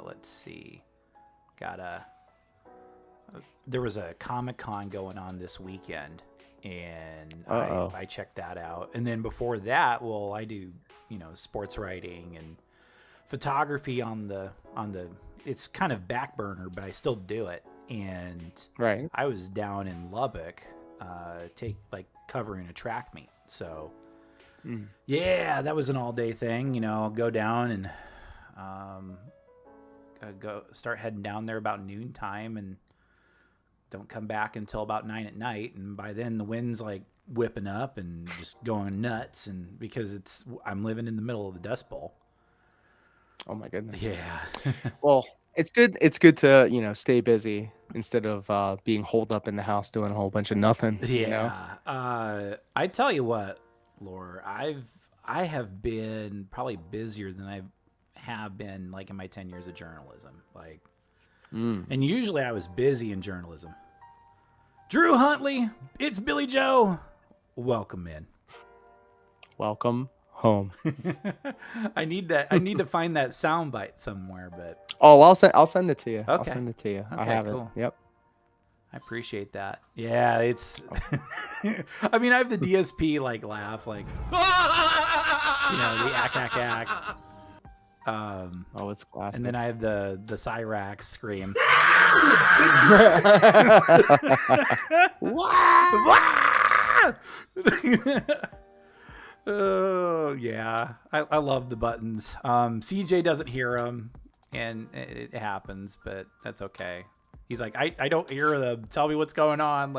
let's see. There was a Comic-Con going on this weekend, and I checked that out. And then before that, well, I do, sports writing and photography on the it's kind of back burner, but I still do it. And right. I was down in Lubbock, covering a track meet. So yeah, that was an all day thing, go down and start heading down there about noontime and don't come back until about 9 at night. And by then the wind's like whipping up and just going nuts. And because I'm living in the middle of the Dust Bowl. Oh my goodness. Yeah. Well, it's good. It's good to, stay busy instead of being holed up in the house doing a whole bunch of nothing. Yeah. I tell you what, Lore, I have been probably busier than I have been like in my 10 years of journalism. And usually I was busy in journalism. Drew Huntley, it's Billy Joe. Welcome in. Welcome home. I need to find that soundbite somewhere, but I'll send it to you. Okay. I'll send it to you. Okay, I have cool. it. Yep. I appreciate that. Yeah, it's I mean, I have the DSP laugh the ack. It's classic. And then I have the Cyrax scream. Oh yeah, I love the buttons. CJ doesn't hear them, and it happens, but that's okay. He's like, I don't hear them. Tell me what's going on.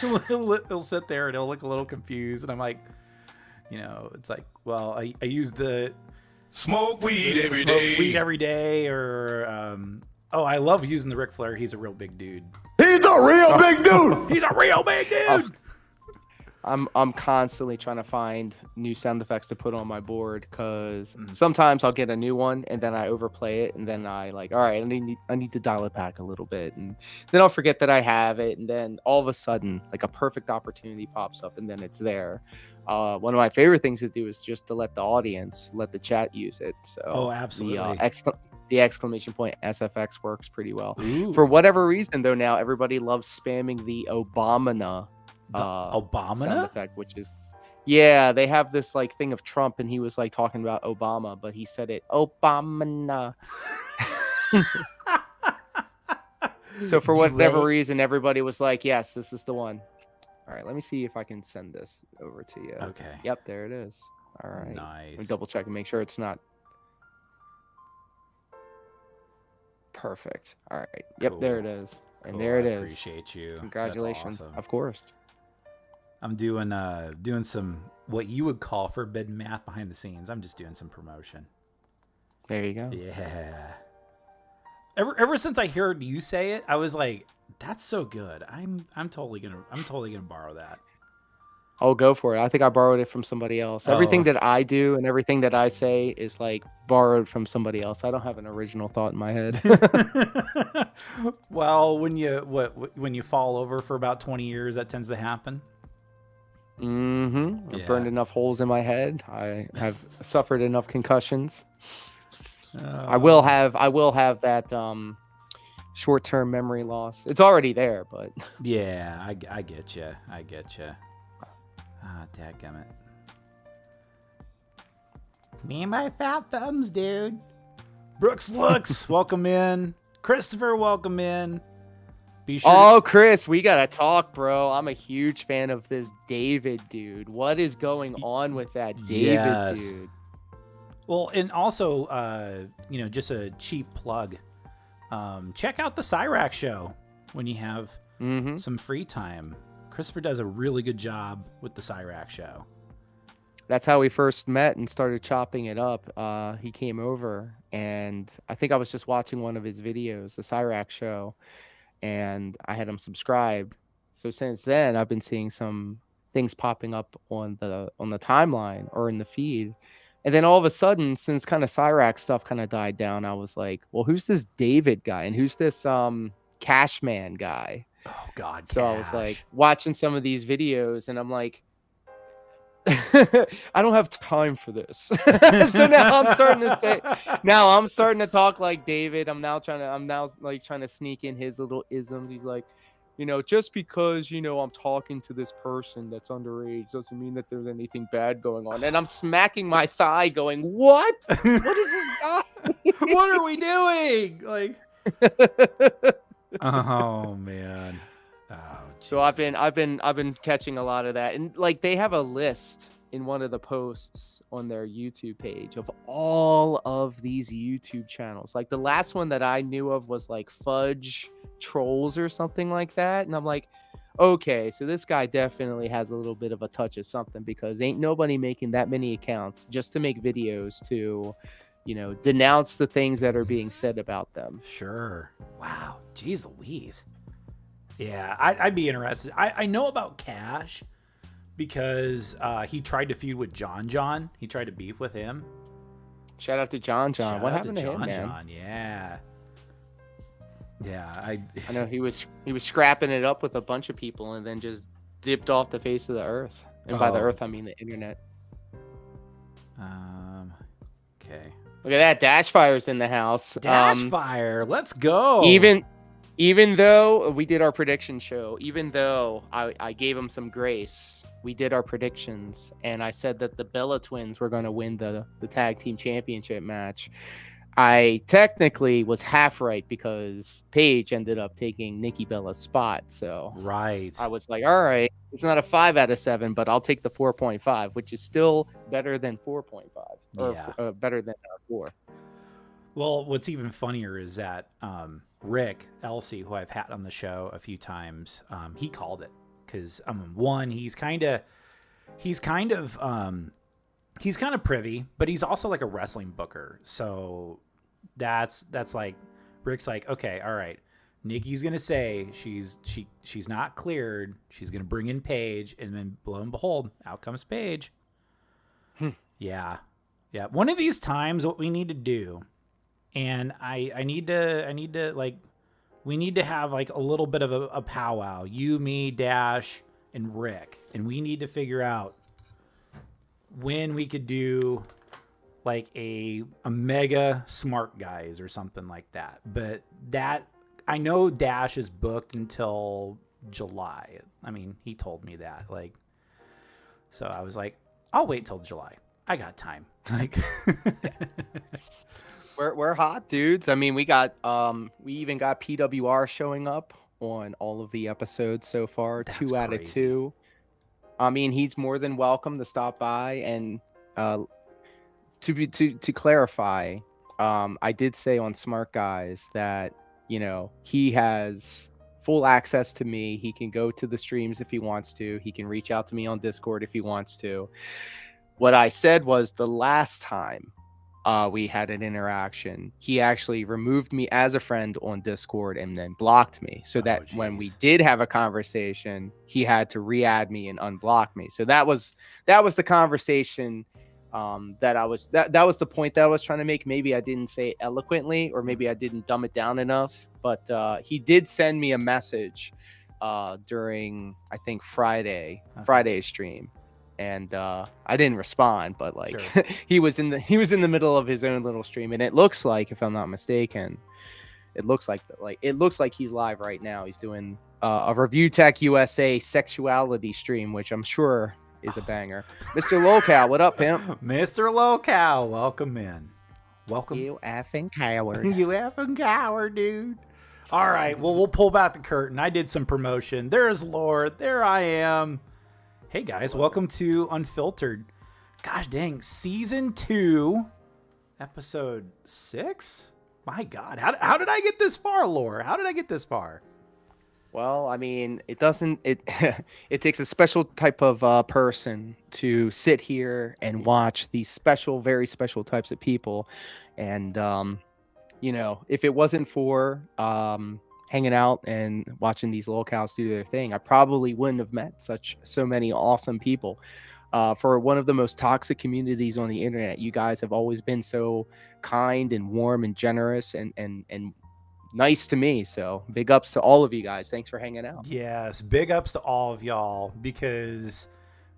He'll sit there and he'll look a little confused, and I'm like, it's like, well, I use the smoke weed every day, or I love using the Ric Flair. He's a real big dude. He's a real big dude. He's a real big dude. I'm constantly trying to find new sound effects to put on my board because sometimes I'll get a new one and then I overplay it and then all right, I need to dial it back a little bit, and then I'll forget that I have it, and then all of a sudden a perfect opportunity pops up and then it's there. One of my favorite things to do is just to let the chat use it. So absolutely. The exclamation point SFX works pretty well. Ooh. For whatever reason though, now everybody loves spamming the Obama sound effect, which is they have this thing of Trump, and he was talking about Obama, but he said it Obama. So for whatever reason, everybody was like, yes, this is the one. All right, let me see if I can send this over to you. Okay. Yep, there it is. All right. Nice. Let me double check and make sure it's not perfect. All right. Yep, there it is. And there it is. Appreciate you. Congratulations. That's awesome. Of course. I'm doing some what you would call forbidden math behind the scenes. I'm just doing some promotion. There you go. Yeah. Ever since I heard you say it, I was like, that's so good. I'm totally gonna borrow that. I'll go for it. I think I borrowed it from somebody else. Everything that I do and everything that I say is borrowed from somebody else. I don't have an original thought in my head. Well, when you fall over for about 20 years, that tends to happen. I've burned enough holes in my head. I have suffered enough concussions. I will have that short-term memory loss. It's already there, but yeah, I get you. Dadgummit. Me and my fat thumbs, dude. Brooks Looks, welcome in. Christopher, welcome in. Be sure. Oh, Chris, we gotta talk, bro. I'm a huge fan of this David dude. What is going on with that David dude? Well, and also, just a cheap plug. Check out the Cyrax show when you have some free time. Christopher does a really good job with the Cyrax show. That's how we first met and started chopping it up. He came over, and I think I was just watching one of his videos, the Cyrax show, and I had him subscribed. So since then, I've been seeing some things popping up on the timeline or in the feed. And then all of a sudden, since kind of Cyrax stuff kind of died down, I was like, well, who's this David guy? And who's this Cashman guy? Oh, God. So I was like watching some of these videos, and I'm like, I don't have time for this. So now I'm starting to talk like David. I'm now like trying to sneak in his little isms. He's like, just because, I'm talking to this person that's underage doesn't mean that there's anything bad going on. And I'm smacking my thigh going, what? What is this guy? What are we doing? Like, oh man. Oh, so I've been catching a lot of that. And like, they have a list in one of the posts on their YouTube page of all of these YouTube channels. Like the last one that I knew of was like Fudge Trolls or something like that. And I'm like, okay, so this guy definitely has a little bit of a touch of something, because ain't nobody making that many accounts just to make videos to, denounce the things that are being said about them. Sure. Wow. Jeez Louise. Yeah, I'd be interested. I know about Cash, because he tried to feud with John. He tried to beef with him. Shout out to John. What happened to him, man? John, yeah. Yeah, I know he was scrapping it up with a bunch of people and then just dipped off the face of the earth. And by the earth, I mean the internet. Okay. Look at that. Dashfire's in the house. Dashfire, let's go. Even though we did our prediction show, even though I gave him some grace, we did our predictions, and I said that the Bella twins were going to win the tag team championship match. I technically was half right, because Paige ended up taking Nikki Bella's spot. So right, I was like, all right, it's not a 5 out of 7, but I'll take the 4.5, which is still better than 4.5, or better than 4. Well, what's even funnier is that Rick Elsey, who I've had on the show a few times, he called it, because one, he's kind of privy, but he's also like a wrestling booker. So that's like, Rick's like, okay, all right, Nikki's gonna say she's not cleared. She's gonna bring in Paige, and then lo and behold, out comes Paige. Yeah. One of these times, what we need to do. And I need to like, we need to have like a little bit of a powwow, you, me, Dash, and Rick. And we need to figure out when we could do like a mega smart guys or something like that. But that, I know Dash is booked until July. I mean, he told me that, like, so I was like, I'll wait till July. I got time. Like, We're hot dudes. I mean, we even got PWR showing up on all of the episodes so far. That's 2 out of 2. I mean, he's more than welcome to stop by. And to clarify, I did say on Smart Guys that, he has full access to me. He can go to the streams if he wants to. He can reach out to me on Discord if he wants to. What I said was, the last time we had an interaction, he actually removed me as a friend on Discord and then blocked me, so that when we did have a conversation, he had to re-add me and unblock me. So that was the conversation that was the point that I was trying to make. Maybe I didn't say it eloquently, or maybe I didn't dumb it down enough, but he did send me a message during, I think, Friday stream. And I didn't respond, but like, sure. he was in the middle of his own little stream, and it looks like, if I'm not mistaken, it looks like he's live right now. He's doing a Review Tech USA sexuality stream, which I'm sure is a banger. Mr. Lowcow, what up, pimp? Mr. Lowcow, welcome in. Welcome. You effing coward. You effing coward, dude. All right, well, we'll pull back the curtain. I did some promotion. There's Lord. There I am. Hey guys, welcome to Unfiltered. Gosh dang, season 2, episode 6? My God, how did I get this far, Lore? How did I get this far? Well, I mean, it takes a special type of person to sit here and watch these special, very special types of people. And, if it wasn't for hanging out and watching these little cows do their thing, I probably wouldn't have met so many awesome people. For one of the most toxic communities on the internet, you guys have always been so kind and warm and generous and nice to me. So big ups to all of you guys. Thanks for hanging out. Yes, big ups to all of y'all, because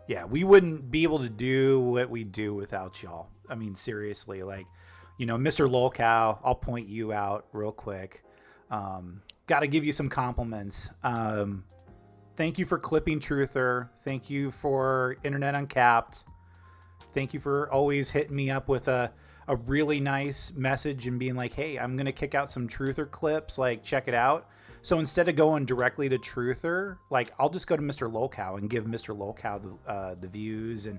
Yeah, we wouldn't be able to do what we do without y'all. I mean, seriously, like, you know, Mr. Lolcow, I'll point you out real quick. Got to give you some compliments. Thank you for clipping Truther. Thank you for Internet Uncapped. Thank you for always hitting me up with a really nice message and being like, hey, I'm going to kick out some Truther clips. Like, check it out. So instead of going directly to Truther, like, I'll just go to Mr. Lolcow and give Mr. Lolcow the views. And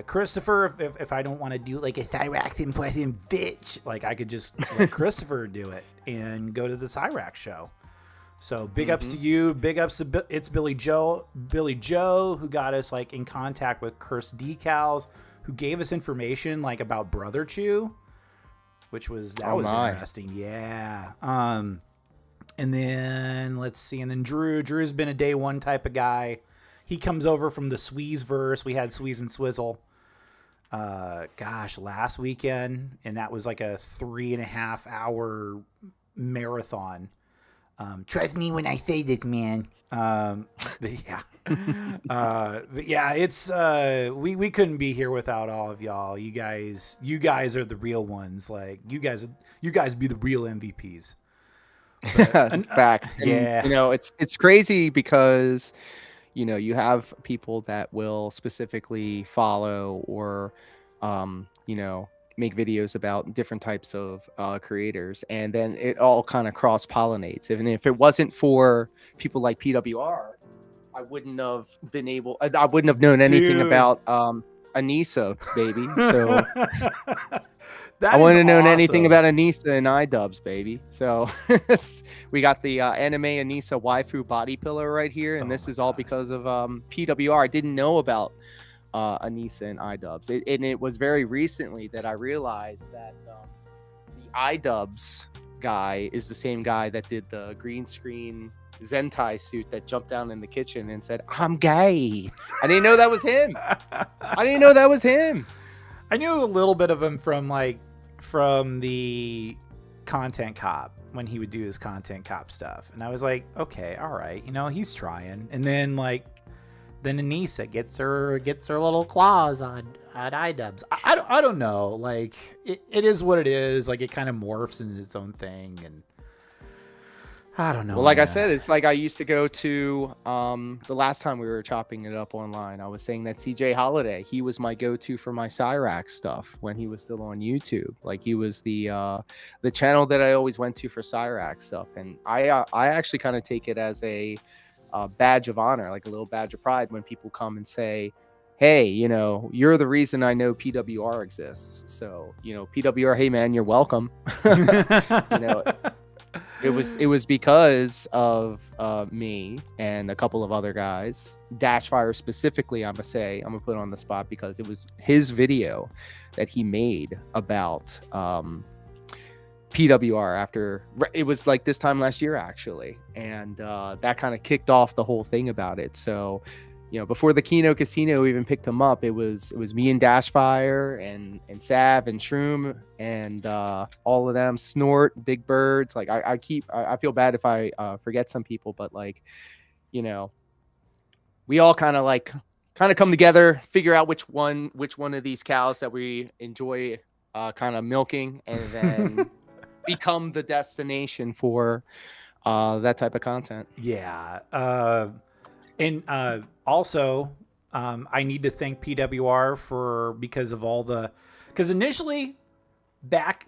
Christopher, if I don't want to do like a Cyrax impression, bitch, like, I could just let Christopher do it and go to the Cyrax show. So big ups to you. Big ups to it's Billy Joe, who got us like in contact with Curse Decals, who gave us information like about Brother Chew, which was interesting. Yeah. And then let's see. And then Drew's been a day one type of guy. He comes over from the Sweeze verse. We had Sweeze and Swizzle. Last weekend, and that was like a 3.5 hour marathon. Trust me when I say this, man. But yeah, it's we couldn't be here without all of y'all. You guys are the real ones. Like, you guys be the real MVPs. In fact, yeah. You know, it's crazy because, you know, you have people that will specifically follow or, you know, make videos about different types of creators, and then it all kind of cross pollinates. And if it wasn't for people like PWR, I wouldn't have known anything about Anissa, baby. So I wouldn't have known anything about Anissa and iDubbbz, baby. So we got the anime Anissa waifu body pillow right here, and this is all because of PWR. I didn't know about Anissa and iDubbbz, and it was very recently that I realized that the iDubbbz guy is the same guy that did the green screen Zentai suit that jumped down in the kitchen and said, "I'm gay." I didn't know that was him. I knew a little bit of him from the Content Cop, when he would do his Content Cop stuff, and I was like, okay, all right, you know, he's trying. And then Anissa gets her little claws on iDubbbz. I don't know, like, it is what it is. Like, it kind of morphs into its own thing, and I don't know. Well, like I said, it's like I used to go to the last time we were chopping it up online. I was saying that CJ Holiday, he was my go-to for my Cyrax stuff when he was still on YouTube. Like, he was the channel that I always went to for Cyrax stuff, and I actually kind of take it as a badge of honor, like a little badge of pride, when people come and say, hey, you know, you're the reason I know PWR exists. So, you know, PWR, hey man, you're welcome. You know, it was because of me and a couple of other guys. Dashfire specifically, I'm gonna put on the spot, because it was his video that he made about PWR after it was like this time last year, actually, and that kind of kicked off the whole thing about it. So, you know, before the Kino Casino even picked him up, it was me and Dashfire and Sav and Shroom and all of them, Snort, Big Birds. Like, I feel bad if I forget some people, but, like, you know, we all kind of come together, figure out which one of these cows that we enjoy kind of milking, and then become the destination for that type of content. Yeah. And also, I need to thank PWR because initially back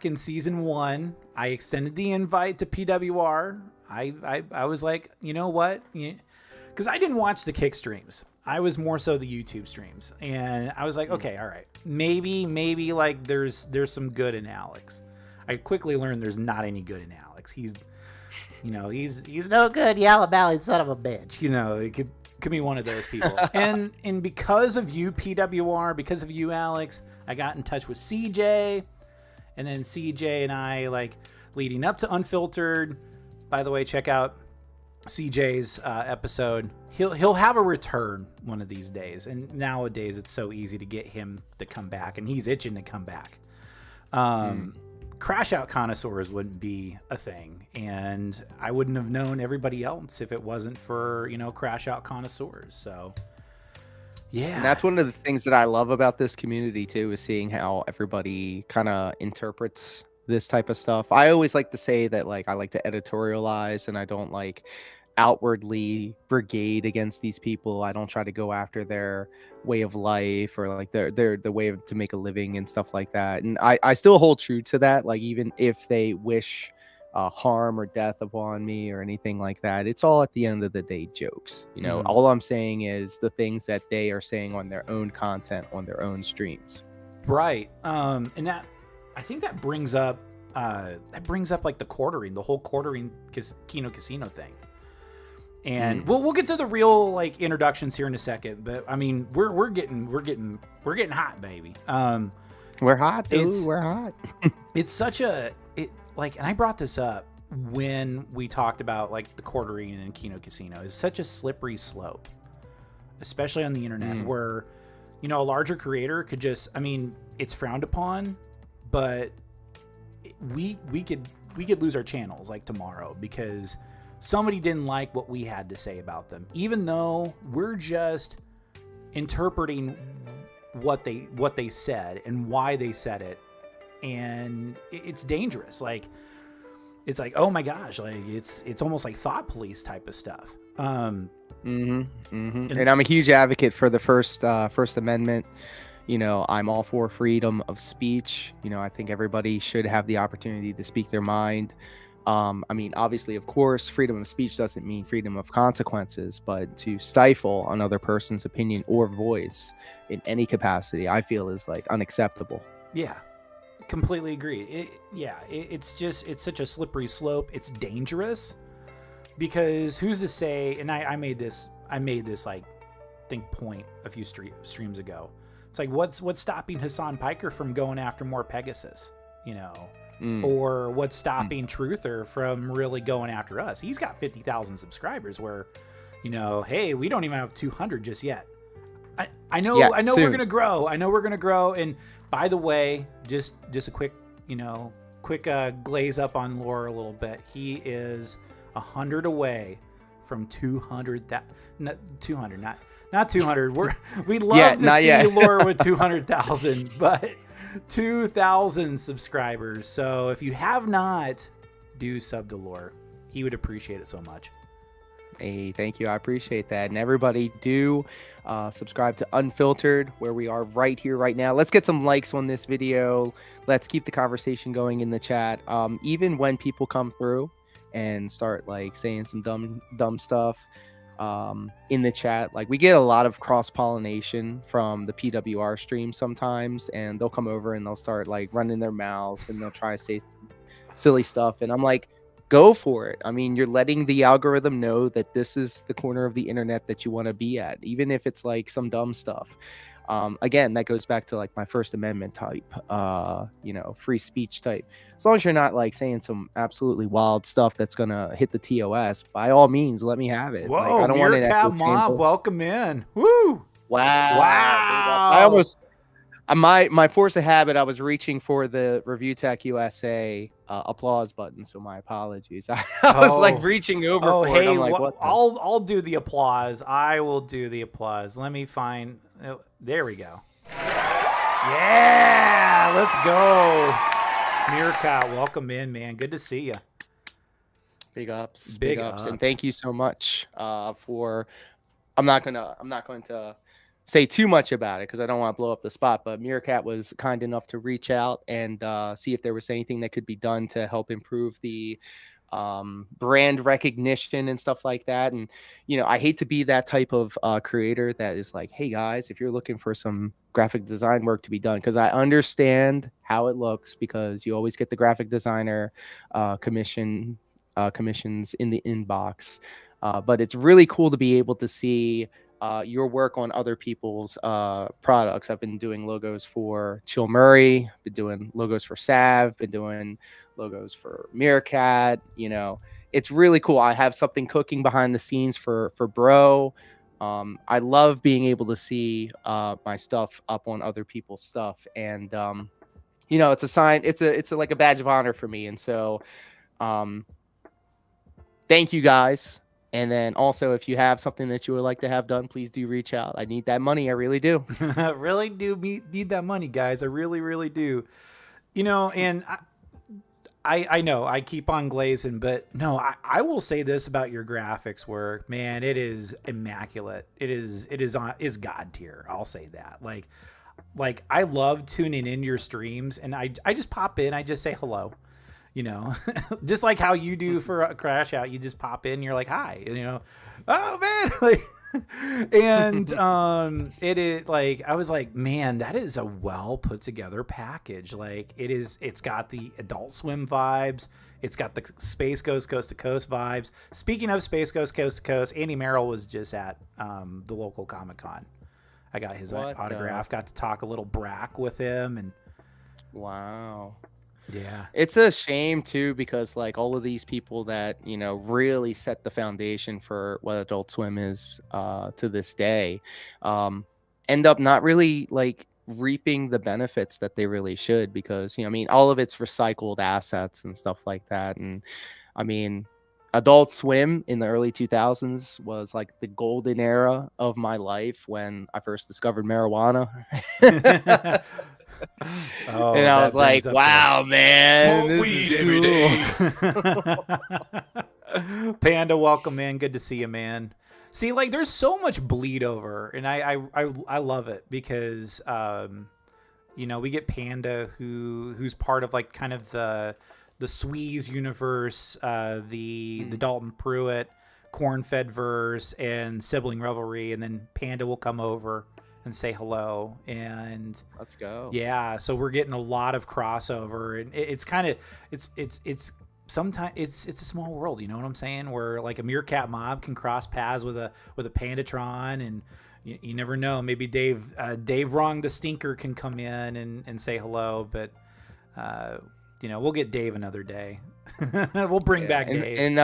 in season 1, I extended the invite to PWR. I was like, you know what? Because I didn't watch the kick streams. I was more so the YouTube streams. And I was like, okay, all right, maybe like there's some good in Alex. I quickly learned there's not any good in Alex. He's no good, yellow bellied son of a bitch. You know, it could be one of those people. and because of you, PWR, because of you, Alex, I got in touch with CJ, and then CJ and I, like, leading up to Unfiltered. By the way, check out CJ's episode. He'll have a return one of these days, and nowadays it's so easy to get him to come back, and he's itching to come back. Crash Out Connoisseurs wouldn't be a thing, and I wouldn't have known everybody else if it wasn't for, you know, Crash Out Connoisseurs. So Yeah. And that's one of the things that I love about this community too, is seeing how everybody kind of interprets this type of stuff. I always like to say that like I like to editorialize and I don't like outwardly brigade against these people. I don't try to go after their way of life or like their the way to make a living and stuff like that. And I still hold true to that. Like even if they wish harm or death upon me or anything like that, it's all at the end of the day jokes. You know, all I'm saying is the things that they are saying on their own content on their own streams. Right. And that, I think that brings up like the quartering, the whole quartering Kino Casino thing. And we'll get to the real like introductions here in a second, but I mean we're getting hot, baby. We're hot, dude. We're hot. It's such a like, and I brought this up when we talked about like the quartering and Kino Casino. It's such a slippery slope, especially on the internet, where a larger creator could just, I mean, it's frowned upon, but we could lose our channels like tomorrow because somebody didn't like what we had to say about them, even though we're just interpreting what they said and why they said it. And it's dangerous. Like, it's like, oh my gosh, like it's almost like thought police type of stuff. And I'm a huge advocate for the First Amendment. I'm all for freedom of speech. I think everybody should have the opportunity to speak their mind. I mean, obviously, of course, freedom of speech doesn't mean freedom of consequences, but to stifle another person's opinion or voice in any capacity, I feel is like unacceptable. Yeah, completely agree. It's such a slippery slope. It's dangerous because who's to say, and I made this like point a few streams ago. It's like, what's stopping Hassan Piker from going after more Pegasus, or what's stopping Truther from really going after us? He's got 50,000 subscribers where, hey, we don't even have 200 just yet. I know soon. We're going to grow. And by the way, just a quick glaze up on LOR a little bit. He is 100 away from 200. Not 200. We'd love to see LOR with 200,000, but 2,000 subscribers. So if you have not, do sub to LOR. He would appreciate it so much. Hey, thank you. I appreciate that. And everybody do subscribe to Unfiltered, where we are right here, right now. Let's get some likes on this video. Let's keep the conversation going in the chat. Even when people come through and start like saying some dumb stuff in the chat, like we get a lot of cross-pollination from the PWR stream sometimes, and they'll come over and they'll start like running their mouth and they'll try to say silly stuff. And I'm like, go for it. I mean, you're letting the algorithm know that this is the corner of the internet that you want to be at, even if it's like some dumb stuff. Again, that goes back to like my First Amendment type, free speech type. As long as you're not like saying some absolutely wild stuff that's gonna hit the TOS, by all means, let me have it. Whoa, like, I don't want Meerkat Mob, welcome in. Woo! Wow! I almost. My force of habit, I was reaching for the Review Tech USA applause button, so my apologies. I was like reaching over for it. I'm like, what? I'll do the applause. I will do the applause. Let me find. There we go. Yeah, let's go. Meerkat, welcome in, man. Good to see you. Big ups, and thank you so much for. I'm not going to say too much about it because I don't want to blow up the spot, but Meerkat was kind enough to reach out and see if there was anything that could be done to help improve the brand recognition and stuff like that. And I hate to be that type of creator that is like, hey guys, if you're looking for some graphic design work to be done, because I understand how it looks, because you always get the graphic designer commissions in the inbox, but it's really cool to be able to see your work on other people's products. I've been doing logos for Chill Murray, been doing logos for Sav, been doing logos for Meerkat. It's really cool. I have something cooking behind the scenes for Bro. I love being able to see my stuff up on other people's stuff, and it's a sign. It's like a badge of honor for me. And so, thank you guys And then also, if you have something that you would like to have done, please do reach out. I need that money. I really do. Really do need that money, guys. I really, really do. You know, and I know I keep on glazing, but no, I will say this about your graphics work, man. It is immaculate. It is God tier. I'll say that. Like I love tuning in your streams, and I just pop in. I just say hello. You know, just like how you do for a Crash Out, you just pop in, you're like, hi, and, you know, oh man, like, and it is like, I was like, man, that is a well put together package. Like it's got the Adult Swim vibes, it's got the Space Ghost Coast to Coast vibes. Speaking of Space Ghost Coast to Coast, Andy Merrill was just at the local Comic-Con. I got his autograph, got to talk a little brack with him, and wow. Yeah, it's a shame too, because like all of these people that, you know, really set the foundation for what Adult Swim is to this day end up not really like reaping the benefits that they really should, because, you know, I mean, all of it's recycled assets and stuff like that. And I mean, Adult Swim in the early 2000s was like the golden era of my life when I first discovered marijuana. Oh, and I was like, wow, man. Smoke weed every day. Panda, welcome in. Good to see you, man. See, like, there's so much bleed over, and I love it because, you know, we get Panda who's part of like kind of the Sweeze universe, the Dalton Pruitt, Corn-Fed verse, and Sibling Revelry, and then Panda will come over and say hello, and let's go. Yeah, so we're getting a lot of crossover, and it's kind of it's sometimes it's a small world, you know what I'm saying? Where like a Meerkat Mob can cross paths with a Pandatron, and you never know. Maybe Dave Wrong the Stinker can come in and say hello, but you know, we'll get Dave another day. We'll bring back Dave.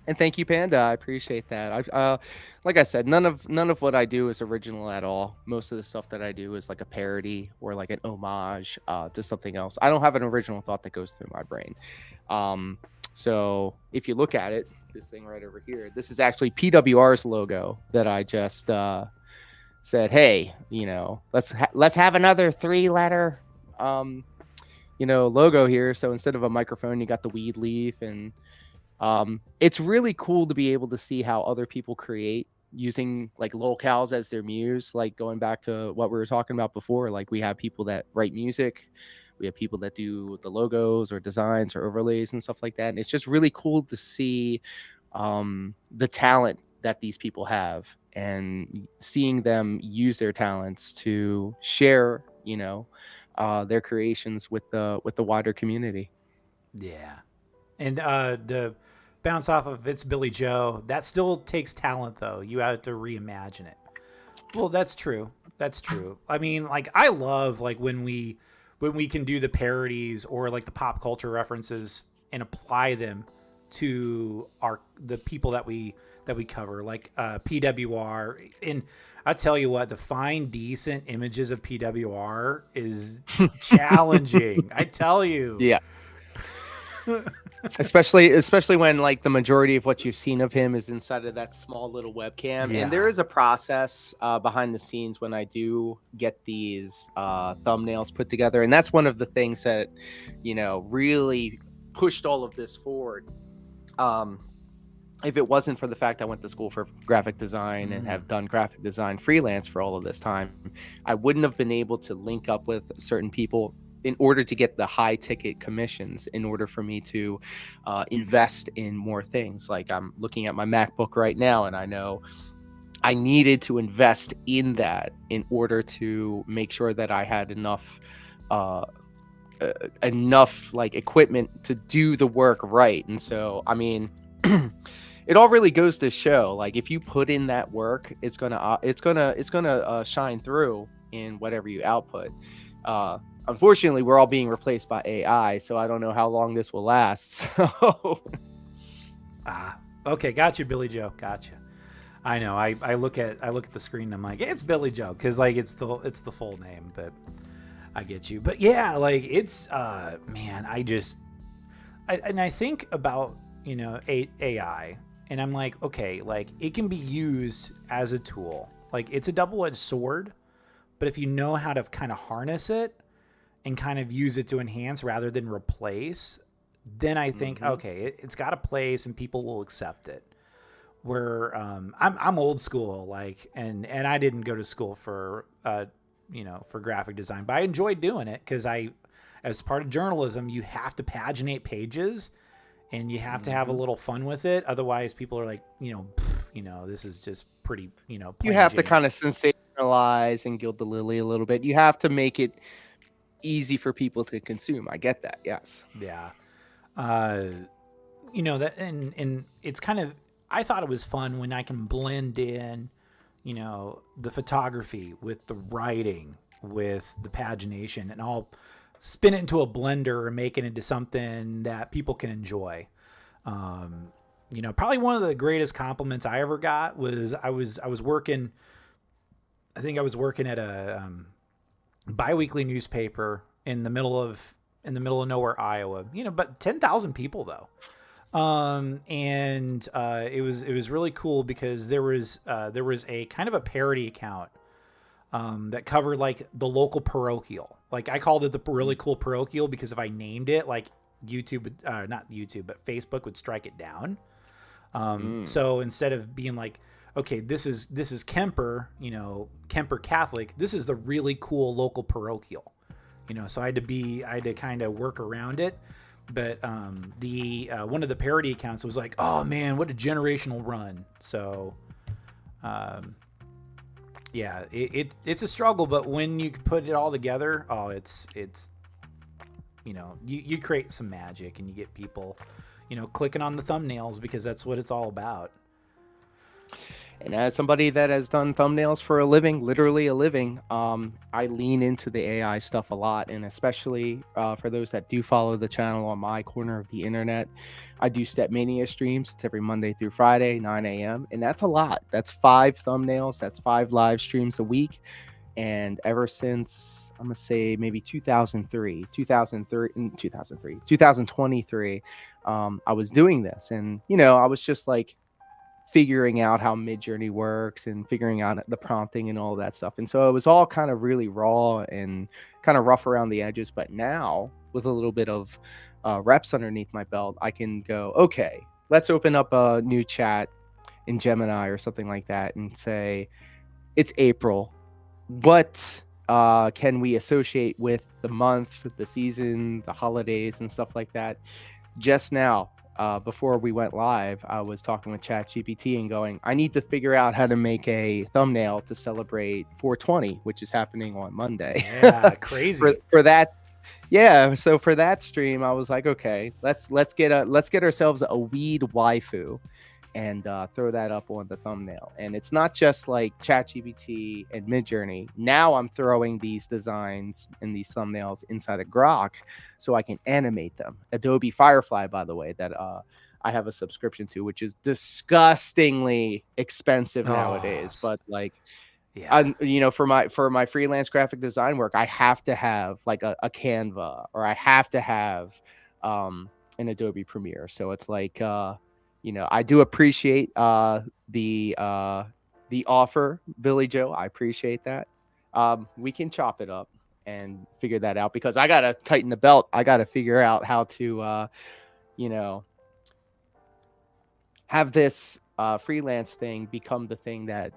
And thank you, Panda. I appreciate that. Like I said, none of what I do is original at all. Most of the stuff that I do is like a parody or like an homage to something else. I don't have an original thought that goes through my brain. So if you look at it, this thing right over here, this is actually PWR's logo that I just said, hey, you know, let's have another 3-letter, you know, logo here. So instead of a microphone, you got the weed leaf, and it's really cool to be able to see how other people create using like locales as their muse. Like going back to what we were talking about before, like we have people that write music, we have people that do the logos or designs or overlays and stuff like that. And it's just really cool to see the talent that these people have, and seeing them use their talents to share, you know, their creations with the wider community. Yeah. And the bounce off of It's Billy Joe, that still takes talent, though. You have to reimagine it. Well, that's true. That's true. I mean, like, I love like when we can do the parodies or like the pop culture references and apply them to the people that we cover, like PWR. And I tell you what, to find decent images of PWR is challenging. I tell you. Yeah. especially when like the majority of what you've seen of him is inside of that small little webcam. Yeah. And there is a process behind the scenes when I do get these thumbnails put together, and that's one of the things that, you know, really pushed all of this forward. If it wasn't for the fact I went to school for graphic design and have done graphic design freelance for all of this time, I wouldn't have been able to link up with certain people in order to get the high ticket commissions, in order for me to invest in more things. Like I'm looking at my MacBook right now, and I know I needed to invest in that in order to make sure that I had enough like equipment to do the work right. And so, I mean, it all really goes to show, like, if you put in that work, it's gonna shine through in whatever you output. Unfortunately, we're all being replaced by AI, so I don't know how long this will last. So, okay, got you, Billy Joe, got you. I know. I look at the screen and I'm like, it's Billy Joe, because like it's the full name, but I get you. But yeah, like it's man, I think about, you know, AI, and I'm like, okay, like it can be used as a tool. Like it's a double-edged sword, but if you know how to kind of harness it and kind of use it to enhance rather than replace, then I think, okay, it's got a place and people will accept it. Where I'm old school, like, and I didn't go to school for for graphic design, but I enjoyed doing it because as part of journalism, you have to paginate pages and you have to have a little fun with it. Otherwise, people are like, this is just pretty, You have to kind of sensationalize and gild the lily a little bit. You have to make it easy for people to consume. I get that. Yes. Yeah. That, and it's kind of, I thought it was fun when I can blend in, the photography with the writing, with the pagination, and I'll spin it into a blender and make it into something that people can enjoy. Probably one of the greatest compliments I ever got was I was working at a biweekly newspaper in the middle of nowhere, Iowa, but 10,000 people though. It was really cool because there was a kind of a parody account that covered like the local parochial. Like I called it the really cool parochial because if I named it, like not YouTube, but Facebook would strike it down. So instead of being like, okay, this is Kemper, Kemper Catholic, this is the really cool local parochial, so I had to kind of work around it. But the one of the parody accounts was like, oh man, what a generational run. So it's a struggle, but when you put it all together, it's you create some magic and you get people clicking on the thumbnails because that's what it's all about. And as somebody that has done thumbnails for a living, literally a living, I lean into the AI stuff a lot. And especially for those that do follow the channel on my corner of the internet, I do Stepmania streams. It's every Monday through Friday, 9 a.m. And that's a lot. That's 5 thumbnails. That's 5 live streams a week. And ever since, I'm going to say maybe 2023, I was doing this. And, I was just like, figuring out how Midjourney works and figuring out the prompting and all that stuff. And so it was all kind of really raw and kind of rough around the edges. But now with a little bit of reps underneath my belt, I can go, okay, let's open up a new chat in Gemini or something like that and say, it's April. What can we associate with the month, the season, the holidays and stuff like that? Just now, before we went live, I was talking with ChatGPT and going, I need to figure out how to make a thumbnail to celebrate 420, which is happening on Monday. Yeah, crazy. for that. Yeah, so for that stream, I was like, okay, let's get ourselves a weed waifu and throw that up on the thumbnail. And it's not just like ChatGPT and Midjourney. Now I'm throwing these designs and these thumbnails inside of Grok so I can animate them. Adobe Firefly, by the way, that I have a subscription to, which is disgustingly expensive nowadays. But like, yeah, for my freelance graphic design work, I have to have like a Canva, or I have to have an Adobe Premiere. So it's like, I do appreciate the offer, Billy Joe. I appreciate that. We can chop it up and figure that out, because I got to tighten the belt. I got to figure out how to, have this freelance thing become the thing that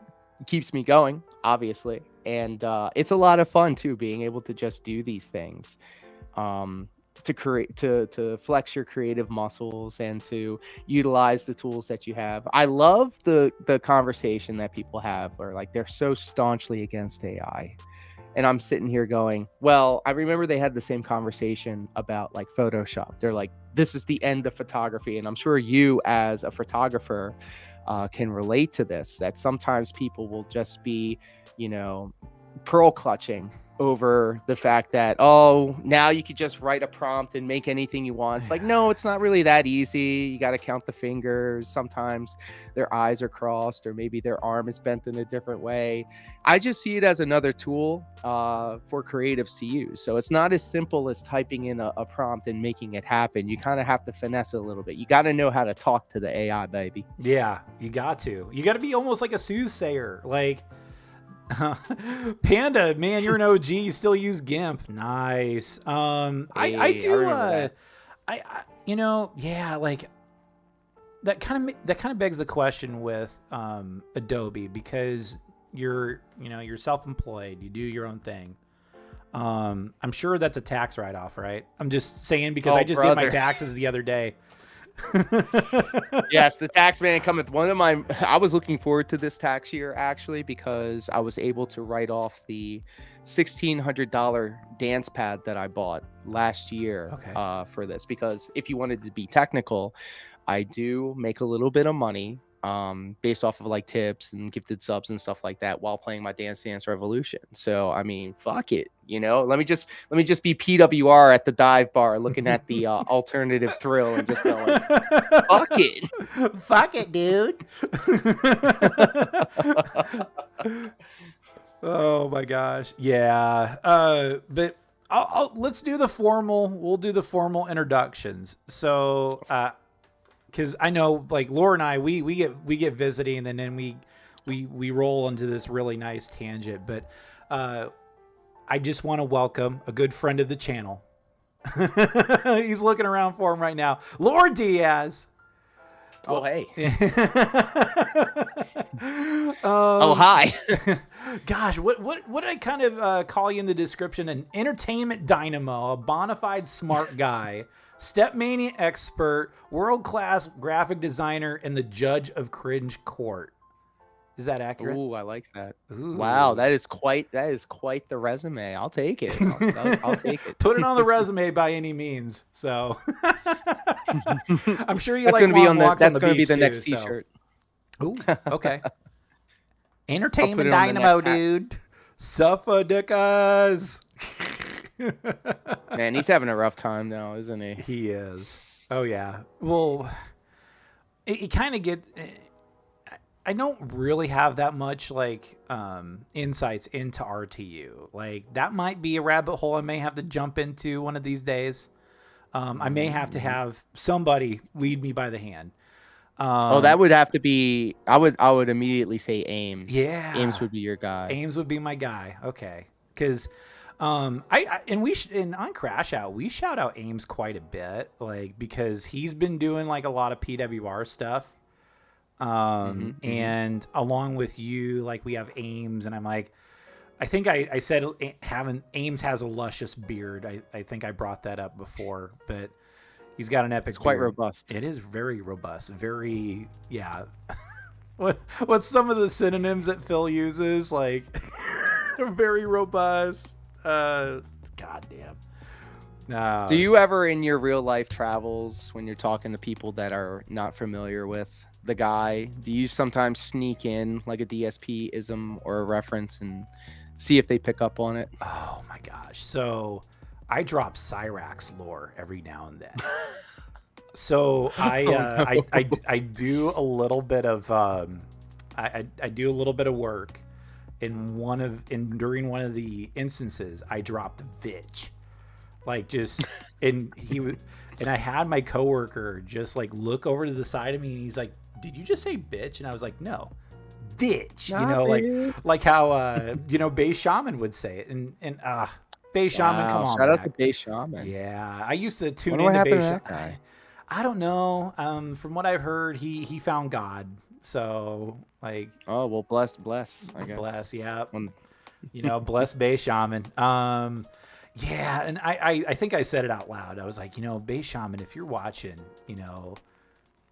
keeps me going, obviously. And it's a lot of fun too, being able to just do these things. To create, to flex your creative muscles and to utilize the tools that you have. I love the conversation that people have where like they're so staunchly against AI. And I'm sitting here going, well, I remember they had the same conversation about like Photoshop. They're like, this is the end of photography. And I'm sure you as a photographer can relate to this, that sometimes people will just be, pearl clutching over the fact that, oh, now you could just write a prompt and make anything you want. It's like, no, it's not really that easy. You got to count the fingers. Sometimes their eyes are crossed, or maybe their arm is bent in a different way. I just see it as another tool for creatives to use. So it's not as simple as typing in a prompt and making it happen. You kind of have to finesse it a little bit. You got to know how to talk to the AI, baby. Yeah, you got to. You got to be almost like a soothsayer. Like, Panda, man, you're an OG. You still use GIMP. Nice. I do. You know, yeah, like that kind of begs the question with Adobe, because you're self-employed. You do your own thing. I'm sure that's a tax write-off, right? I'm just saying because I just did my taxes the other day. Yes, the tax man cometh. I was looking forward to this tax year, actually, because I was able to write off the $1,600 dance pad that I bought last year for this, because if you wanted to be technical, I do make a little bit of money based off of like tips and gifted subs and stuff like that while playing my Dance Dance Revolution. So I mean, fuck it, let me just be PWR at the dive bar looking at the alternative thrill and just going, fuck it, dude. Oh my gosh, yeah. But let's do the formal. We'll do the formal introductions. So because I know, like, Laura and I, we get visiting, and then we roll into this really nice tangent. But I just want to welcome a good friend of the channel. He's looking around for him right now, LOR DIAZ. Oh, hey. Oh, hi. Gosh, what did I kind of call you in the description? An entertainment dynamo, a bona fide smart guy, stepmania expert, world-class graphic designer, and the judge of cringe court. Is that accurate? Ooh, I like that. Ooh. Wow, that is quite the resume. I'll take it. I'll take it. Put it on the resume by any means. So I'm sure you that's like gonna be on the, walks that's on going to be the beach, next too, t-shirt. So. Ooh, okay. Entertainment it on the dynamo, next hat. dude. Suffer dickas. Man, he's having a rough time now, isn't he? He is. Oh yeah. Well, it kind of get. I don't really have that much like insights into RTU. Like, that might be a rabbit hole I may have to jump into one of these days. I may have to have somebody lead me by the hand. That would have to be. I would immediately say Ames. Yeah, Ames would be your guy. Ames would be my guy. Okay, because on Crash Out we shout out Ames quite a bit, like, because he's been doing like a lot of PWR stuff. And along with you, like, we have Ames, and I'm like, I think I said Ames has a luscious beard. I think I brought that up before, but he's got an epic It's quite beard. robust. It is very robust. Very, yeah. What's some of the synonyms that Phil uses? Like, very robust. Goddamn. Do you ever, in your real life travels, when you're talking to people that are not familiar with the guy, do you sometimes sneak in like a DSP-ism or a reference and see if they pick up on it? Oh my gosh. So I drop Cyrax lore every now and then. So I do a little bit of I do a little bit of work during one of the instances I dropped Vitch. Like, just and I had my coworker just like look over to the side of me, and he's like, "Did you just say bitch?" And I was like, "No, bitch." Like how Bay Shaman would say it, and Bay Shaman, come on, shout out back. to Bay Shaman. Yeah, I used to tune What into Bay happened to that Shaman. guy? I don't know. From what I've heard, he found God. So, like, Oh well, bless, I guess. bless, yeah. Bless Bay Shaman. Yeah, and I think I said it out loud. I was like, Bay Shaman, if you're watching,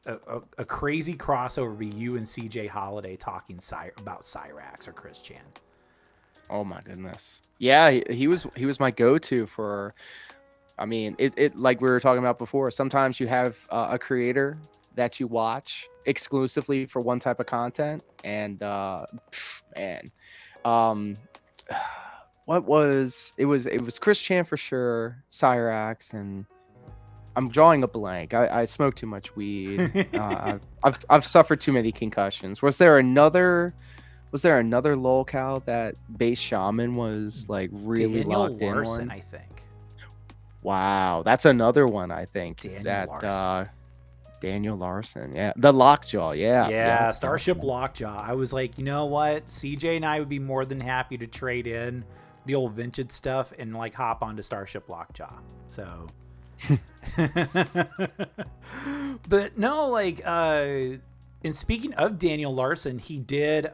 a crazy crossover be you and CJ Holiday talking about Cyrax or Chris Chan. Oh my goodness. Yeah, he was my go-to for. I mean, it like we were talking about before. Sometimes you have a creator that you watch exclusively for one type of content, and what was it was Chris Chan for sure, Cyrax, and I'm drawing a blank. I smoked too much weed. I've suffered too many concussions. Was there another locale that base shaman was like really Daniel locked Larson, in on? I think. Wow, that's another one. I think Daniel Larson, yeah, the Lockjaw, yeah, Starship Lockjaw. I was like, you know what, CJ and I would be more than happy to trade in the old vintage stuff and like hop onto Starship Lockjaw. So, but no, like, and speaking of Daniel Larson, he did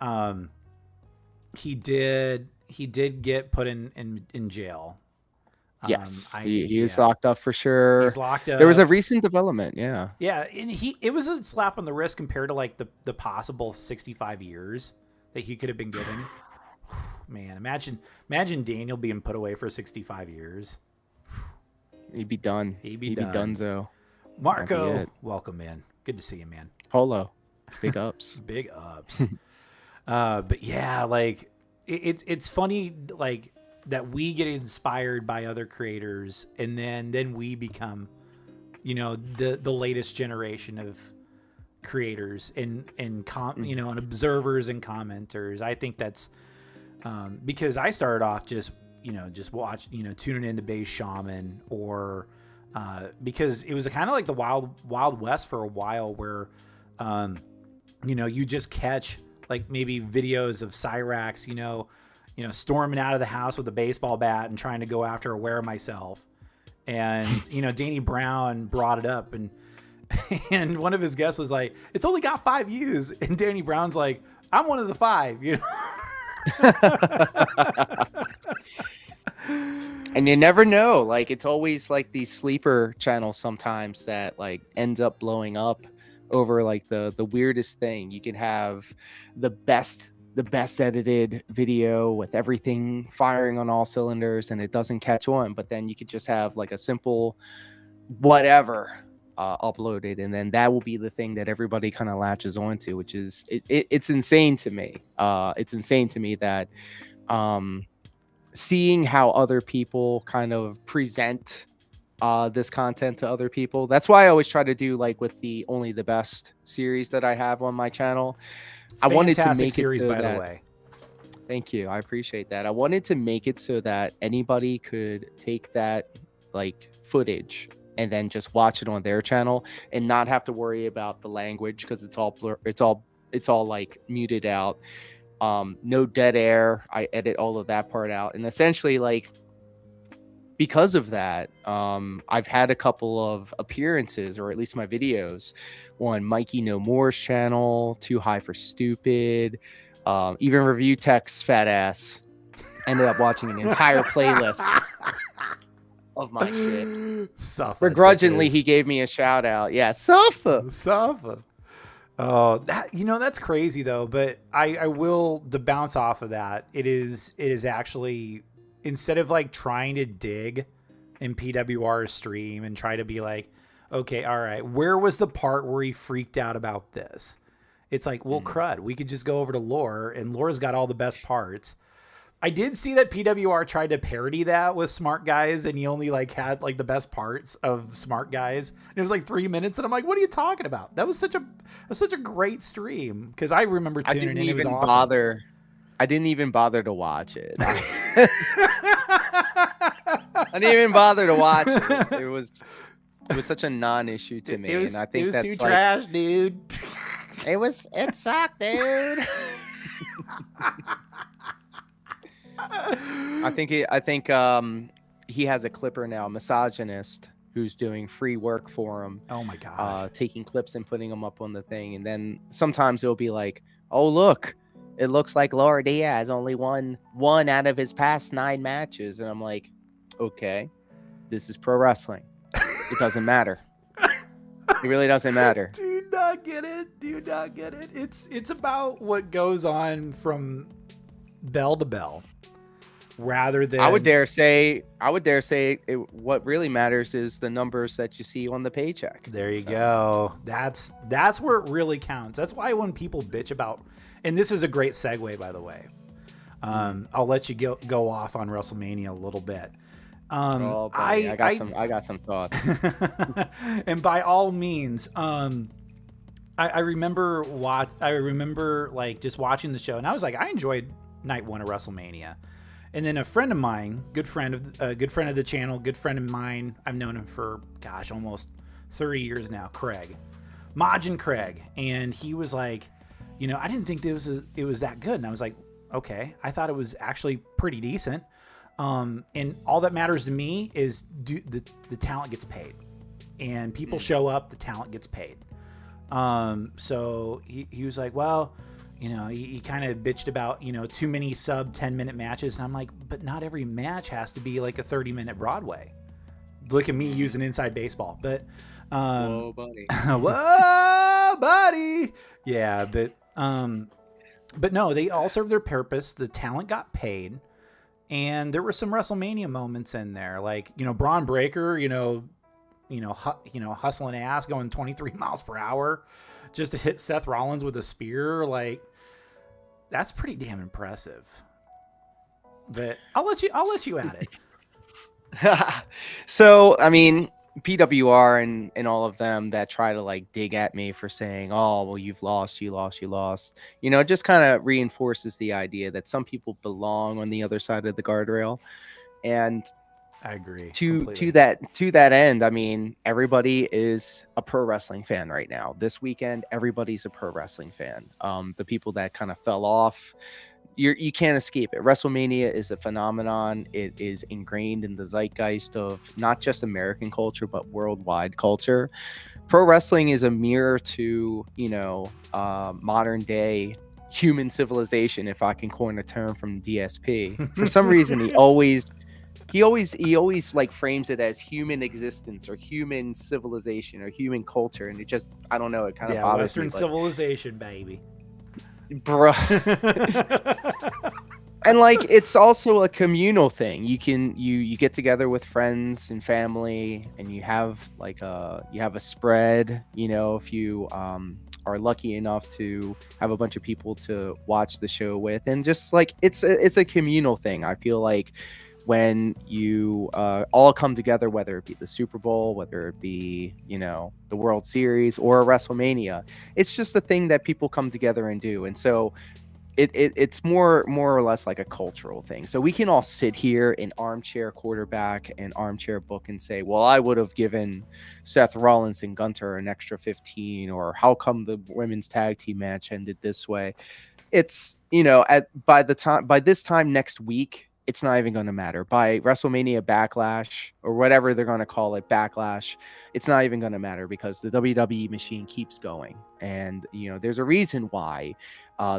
get put in jail. Yes, he was locked up for sure. He's locked up. There was a recent development, yeah. Yeah, and it was a slap on the wrist compared to like the possible 65 years that he could have been given. Man, imagine Daniel being put away for 65 years. He'd be done. He'd be donezo. Marco, welcome in. Good to see you, man. Polo, big ups. Big ups. But yeah, like it's funny, like, that we get inspired by other creators, and then we become, you know, the latest generation of creators and you know, and observers and commenters. I think that's because I started off just tuning into Base Shaman, or because it was kind of like the Wild West for a while, where you know, you just catch like maybe videos of Cyrax, you know, storming out of the house with a baseball bat and trying to go after Aware Myself. And, you know, Danny Brown brought it up, and one of his guests was like, it's only got 5 views. And Danny Brown's like, I'm one of the 5, you know? And you never know. Like, it's always like these sleeper channels sometimes that like ends up blowing up over like the weirdest thing. You can have the best edited video with everything firing on all cylinders and it doesn't catch on, but then you could just have like a simple whatever uploaded, and then that will be the thing that everybody kind of latches onto, which is it's insane to me. It's insane to me that seeing how other people kind of present this content to other people. That's why I always try to do like with the Only the Best series that I have on my channel. I wanted to make series, it so by that, the way. Thank you. I appreciate that. I wanted to make it so that anybody could take that like footage and then just watch it on their channel and not have to worry about the language, because it's all like muted out. No dead air. I edit all of that part out, and essentially like because of that, I've had a couple of appearances, or at least my videos, on Mikey No More's channel, Too High for Stupid, even Review Tech's fat ass ended up watching an entire playlist of my shit. Suffer. Begrudgingly, he gave me a shout out. Yeah, suffer. Oh, that's crazy though. But I will, to bounce off of that, it is actually, instead of like trying to dig in PWR's stream and try to be like, okay, all right, where was the part where he freaked out about this? It's like, well, crud, we could just go over to Lore, and Lore's got all the best parts. I did see that PWR tried to parody that with Smart Guys, and he only like had like the best parts of Smart Guys. And it was like 3 minutes, and I'm like, what are you talking about? That was such a great stream, because I remember tuning in. It was awesome. I didn't even bother to watch it. I didn't even bother to watch it. It was such a non-issue to me, and I think it was that's too trash, dude. It sucked, dude. I think he has a clipper now, Misogynist, who's doing free work for him. Oh my god! Taking clips and putting them up on the thing, and then sometimes it'll be like, oh look, it looks like LOR Diaz only won 1 out of his past 9 matches, and I'm like, okay, this is pro wrestling. It doesn't matter. It really doesn't matter. Do not get it. It's about what goes on from bell to bell, rather than. I would dare say what really matters is the numbers that you see on the paycheck. There you go. That's where it really counts. That's why when people bitch about, and this is a great segue, by the way. I'll let you go off on WrestleMania a little bit. I got some thoughts. And by all means, I remember like just watching the show, and I was like, I enjoyed night one of WrestleMania. And then a friend of mine, good friend of the channel, good friend of mine, I've known him for almost 30 years now, Majin Craig, and he was like, I didn't think it was that good, and I was like, okay, I thought it was actually pretty decent. And all that matters to me is the talent gets paid, and people show up, the talent gets paid. So he was like, well, he kind of bitched about, too many sub 10-minute matches. And I'm like, but not every match has to be like a 30-minute Broadway. Look at me using inside baseball, but, whoa, buddy. Whoa, buddy. Yeah. But no, they all served their purpose. The talent got paid, and there were some WrestleMania moments in there. Like, Braun Breaker, hustling ass, going 23 miles per hour just to hit Seth Rollins with a spear. Like, that's pretty damn impressive. But I'll let you at it. So, I mean, PWR and all of them that try to like dig at me for saying, oh, well, you lost. It just kind of reinforces the idea that some people belong on the other side of the guardrail. And I agree. To that end, I mean, everybody is a pro wrestling fan right now. This weekend, everybody's a pro wrestling fan. The people that kind of fell off, you can't escape it. WrestleMania is a phenomenon. It is ingrained in the zeitgeist of not just American culture, but worldwide culture. Pro wrestling is a mirror to, modern day human civilization, if I can coin a term from DSP. For some reason, he always like frames it as human existence or human civilization or human culture, and it just, I don't know, it kind of bothers Western me. Civilization, baby. Bruh. And like, it's also a communal thing. You get together with friends and family, and you have a spread, if you are lucky enough to have a bunch of people to watch the show with, and just like it's a communal thing. I feel like when you all come together, whether it be the Super Bowl, whether it be, the World Series or a WrestleMania, it's just a thing that people come together and do. And so it's more or less like a cultural thing. So we can all sit here in armchair quarterback and armchair book and say, well, I would have given Seth Rollins and Gunther an extra 15, or how come the women's tag team match ended this way? It's, by this time next week, it's not even going to matter. By WrestleMania Backlash, or whatever they're going to call it, Backlash, it's not even going to matter, because the WWE machine keeps going. And, there's a reason why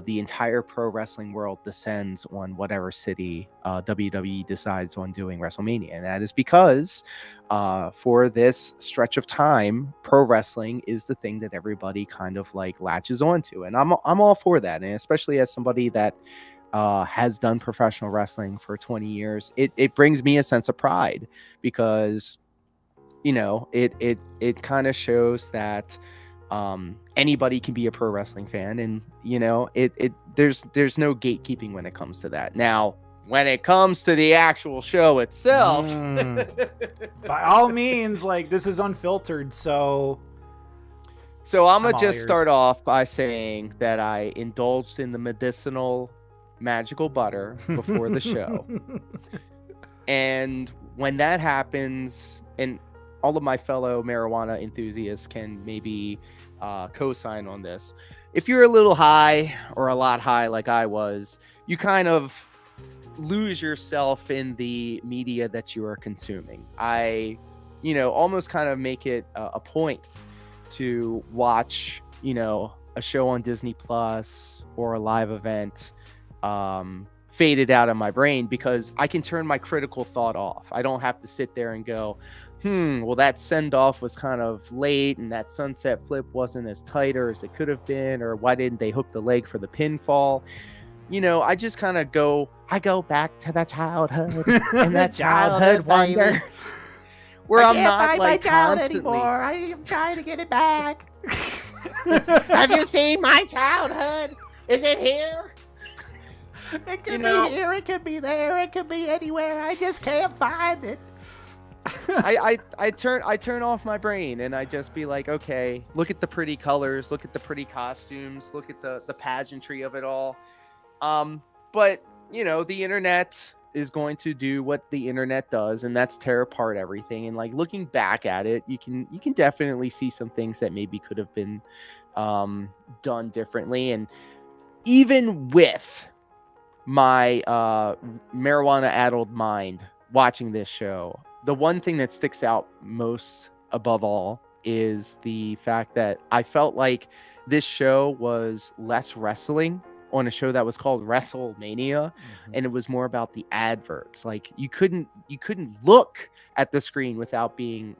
the entire pro wrestling world descends on whatever city WWE decides on doing WrestleMania. And that is because for this stretch of time, pro wrestling is the thing that everybody kind of like latches onto. And I'm all for that. And especially as somebody that has done professional wrestling for 20 years, it brings me a sense of pride, because it kind of shows that anybody can be a pro wrestling fan, and there's no gatekeeping when it comes to that. Now, when it comes to the actual show itself, by all means, like, this is unfiltered, so I'm gonna just start off by saying that I indulged in the medicinal magical butter before the show. And when that happens, and all of my fellow marijuana enthusiasts can maybe co-sign on this, if you're a little high or a lot high like I was, you kind of lose yourself in the media that you are consuming. I almost kind of make it a point to watch a show on Disney Plus or a live event faded out of my brain, because I can turn my critical thought off. I don't have to sit there and go, well, that send-off was kind of late, and that sunset flip wasn't as tighter as it could have been, or why didn't they hook the leg for the pinfall? I just kind of go back to that childhood and that childhood wonder, where I'm not like constantly anymore. I am trying to get it back. Have you seen my childhood? Is it here? It could be here, it could be there, it could be anywhere. I just can't find it. I turn off my brain and I just be like, okay, look at the pretty colors, look at the pretty costumes, look at the pageantry of it all. But you know, the internet is going to do what the internet does, and that's tear apart everything. And like looking back at it, you can definitely see some things that maybe could have been done differently. And even with my marijuana addled mind watching this show, the one thing that sticks out most above all is the fact that I felt like this show was less wrestling on a show that was called WrestleMania, and it was more about the adverts. Like you couldn't look at the screen without being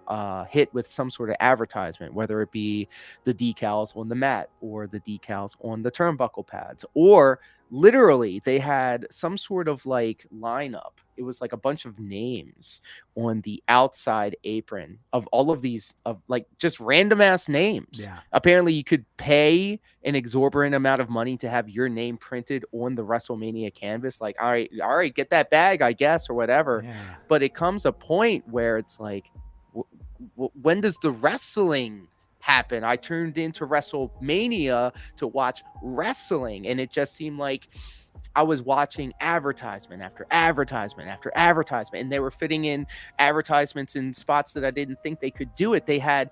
hit with some sort of advertisement, whether it be the decals on the mat or the decals on the turnbuckle pads, or literally they had some sort of like lineup. It was like a bunch of names on the outside apron of all of these, of like just random ass names. Yeah. Apparently you could pay an exorbitant amount of money to have your name printed on the WrestleMania canvas. Like, all right, get that bag, I guess, or whatever. Yeah. But it comes a point where it's like, when does the wrestling happen? I turned into WrestleMania to watch wrestling, and it just seemed like I was watching advertisement after advertisement after advertisement, and they were fitting in advertisements in spots that I didn't think they could do it. They had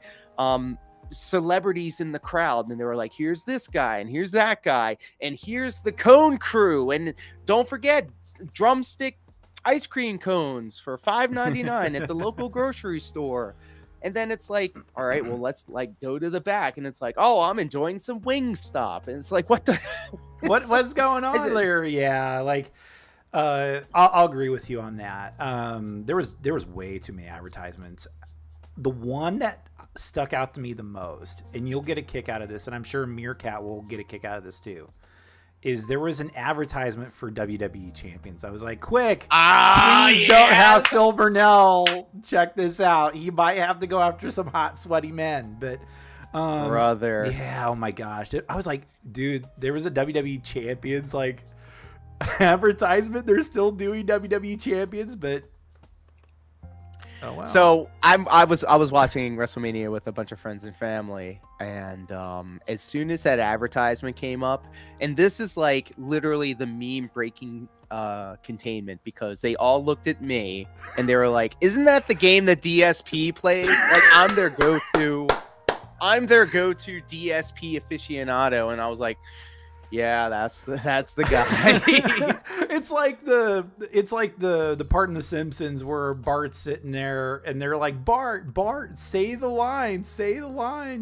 celebrities in the crowd, and they were like, here's this guy, and here's that guy, and here's the cone crew, and don't forget drumstick ice cream cones for $5.99 at the local grocery store. And then it's like, all right, well, let's like go to the back, and it's like, oh, I'm enjoying some Wingstop, and it's like, what the what's going on there? Yeah, like I'll agree with you on that. There was way too many advertisements. The one that stuck out to me the most, and you'll get a kick out of this, and I'm sure Meerkat will get a kick out of this too, is there was an advertisement for WWE champions. I was like, quick, please don't have Phil Burnell. Check this out. He might have to go after some hot, sweaty men. But brother, yeah, oh my gosh. I was like, dude, there was a WWE champions like advertisement. They're still doing WWE champions, but oh wow. So I was watching WrestleMania with a bunch of friends and family, and as soon as that advertisement came up, and this is like literally the meme breaking containment, because they all looked at me and they were like, isn't that the game that DSP plays? Like I'm their go-to DSP aficionado, and I was like, yeah, that's the guy. It's like the part in The Simpsons where Bart's sitting there and they're like, Bart, say the line.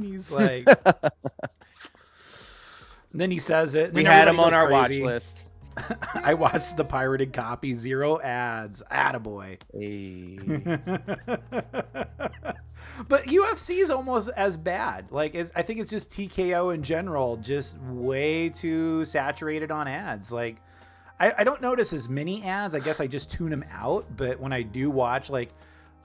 He's like, and then he says it. And we had him on our watch list. I watched the pirated copy, 0 ads. Attaboy. Hey. But UFC is almost as bad. Like, I think it's just TKO in general, just way too saturated on ads. Like, I don't notice as many ads. I guess I just tune them out. But when I do watch like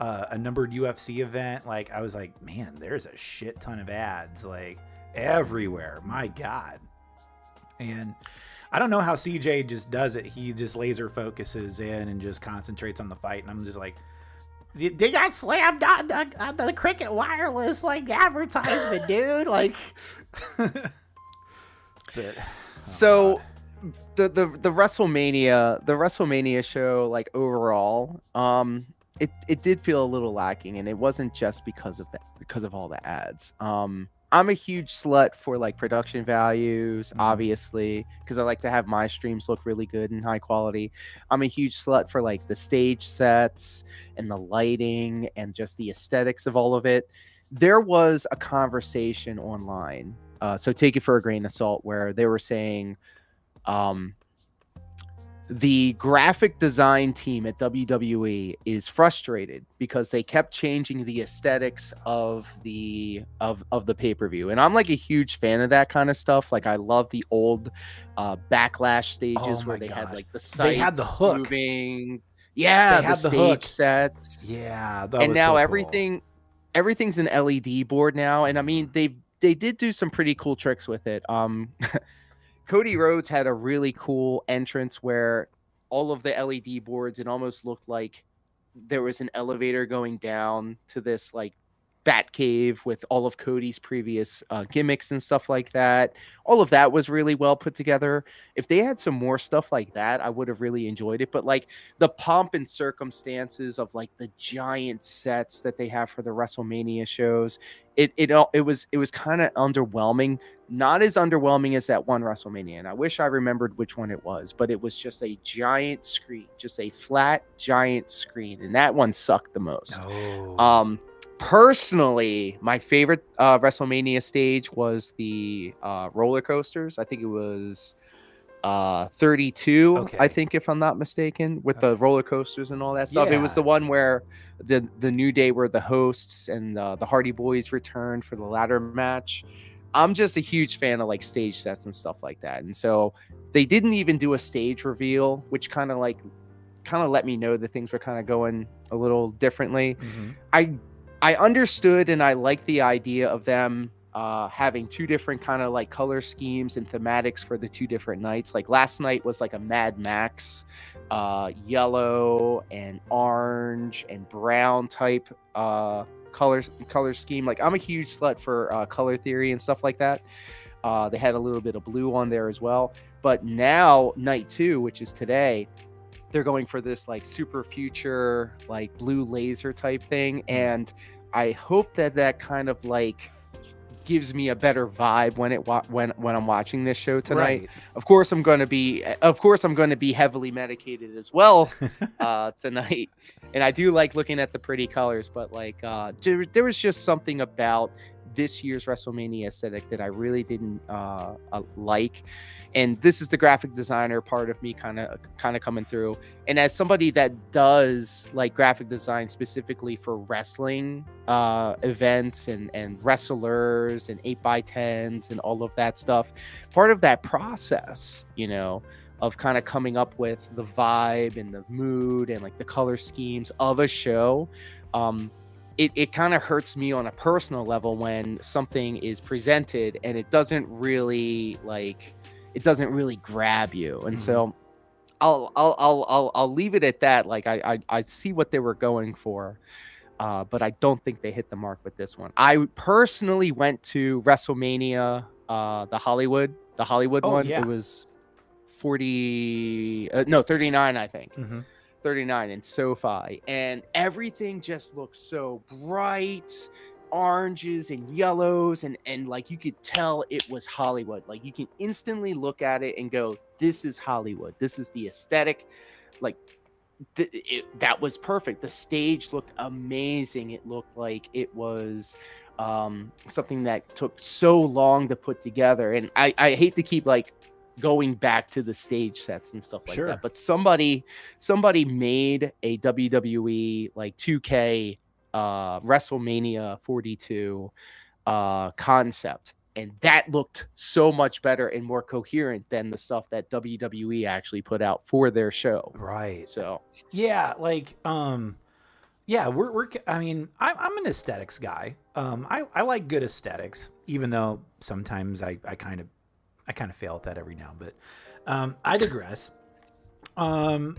a numbered UFC event, like I was like, man, there's a shit ton of ads like everywhere. My God. And I don't know how CJ just does it. He just laser focuses in and just concentrates on the fight. And I'm just like, they got slammed on the Cricket Wireless like advertisement, dude. Like, but, so the WrestleMania show, like overall, it did feel a little lacking, and it wasn't just because of all the ads. I'm a huge slut for like production values, obviously, because I like to have my streams look really good and high quality. I'm a huge slut for like the stage sets and the lighting and just the aesthetics of all of it. There was a conversation online, so take it for a grain of salt, where they were saying the graphic design team at WWE is frustrated because they kept changing the aesthetics of the pay-per-view. And I'm like a huge fan of that kind of stuff. Like I love the old Backlash stages where they had like the sights, they had the hook moving. Yeah, they had the the stage hook sets. Yeah, and now so everything's an LED board now. And I mean, they did do some pretty cool tricks with it. Cody Rhodes had a really cool entrance where all of the LED boards, it almost looked like there was an elevator going down to this like bat cave with all of Cody's previous gimmicks and stuff like that. All of that was really well put together. If they had some more stuff like that, I would have really enjoyed it. But like the pomp and circumstances of like the giant sets that they have for the WrestleMania shows, it was kind of underwhelming. Not as underwhelming as that one WrestleMania, and I wish I remembered which one it was, but it was just a giant screen, just a flat giant screen, and that one sucked the most. Personally, my favorite WrestleMania stage was the roller coasters. I think it was 32, okay. I think, if I'm not mistaken, with the roller coasters and all that stuff. It was the one where the New Day were the hosts and the Hardy Boys returned for the ladder match. I'm just a huge fan of like stage sets and stuff like that. And so they didn't even do a stage reveal, which kind of let me know that things were kind of going a little differently. Mm-hmm. I understood and I liked the idea of them having two different kind of like color schemes and thematics for the two different nights. Like last night was like a Mad Max yellow and orange and brown type color scheme. Like I'm a huge slut for color theory and stuff like that. They had a little bit of blue on there as well. But now night 2, which is today, they're going for this like super future like blue laser type thing, and I hope that kind of like gives me a better vibe when I'm watching this show tonight. Right. Of course I'm going to be heavily medicated as well tonight, and I do like looking at the pretty colors, but like there was just something about this year's WrestleMania aesthetic that I really didn't like. And this is the graphic designer part of me kind of coming through. And as somebody that does like graphic design specifically for wrestling events and wrestlers and 8x10s and all of that stuff, part of that process, of kind of coming up with the vibe and the mood and like the color schemes of a show, it kind of hurts me on a personal level when something is presented and it doesn't really grab you. And so I'll leave it at that. Like I see what they were going for, but I don't think they hit the mark with this one. I personally went to WrestleMania, the Hollywood one. Yeah. It was 39, I think. 39 in SoFi, and everything just looks so bright, oranges and yellows, and like you could tell it was Hollywood. Like you can instantly look at it and go, this is Hollywood, this is the aesthetic. Like that was perfect. The stage looked amazing. It looked like it was something that took so long to put together, and I hate to keep like going back to the stage sets and stuff like that, but somebody made a WWE like 2K WrestleMania 42 concept, and that looked so much better and more coherent than the stuff that WWE actually put out for their show. Right. So yeah, like we're I mean, I'm an aesthetics guy. I like good aesthetics, even though sometimes I kind of fail at that every now, but I digress. That's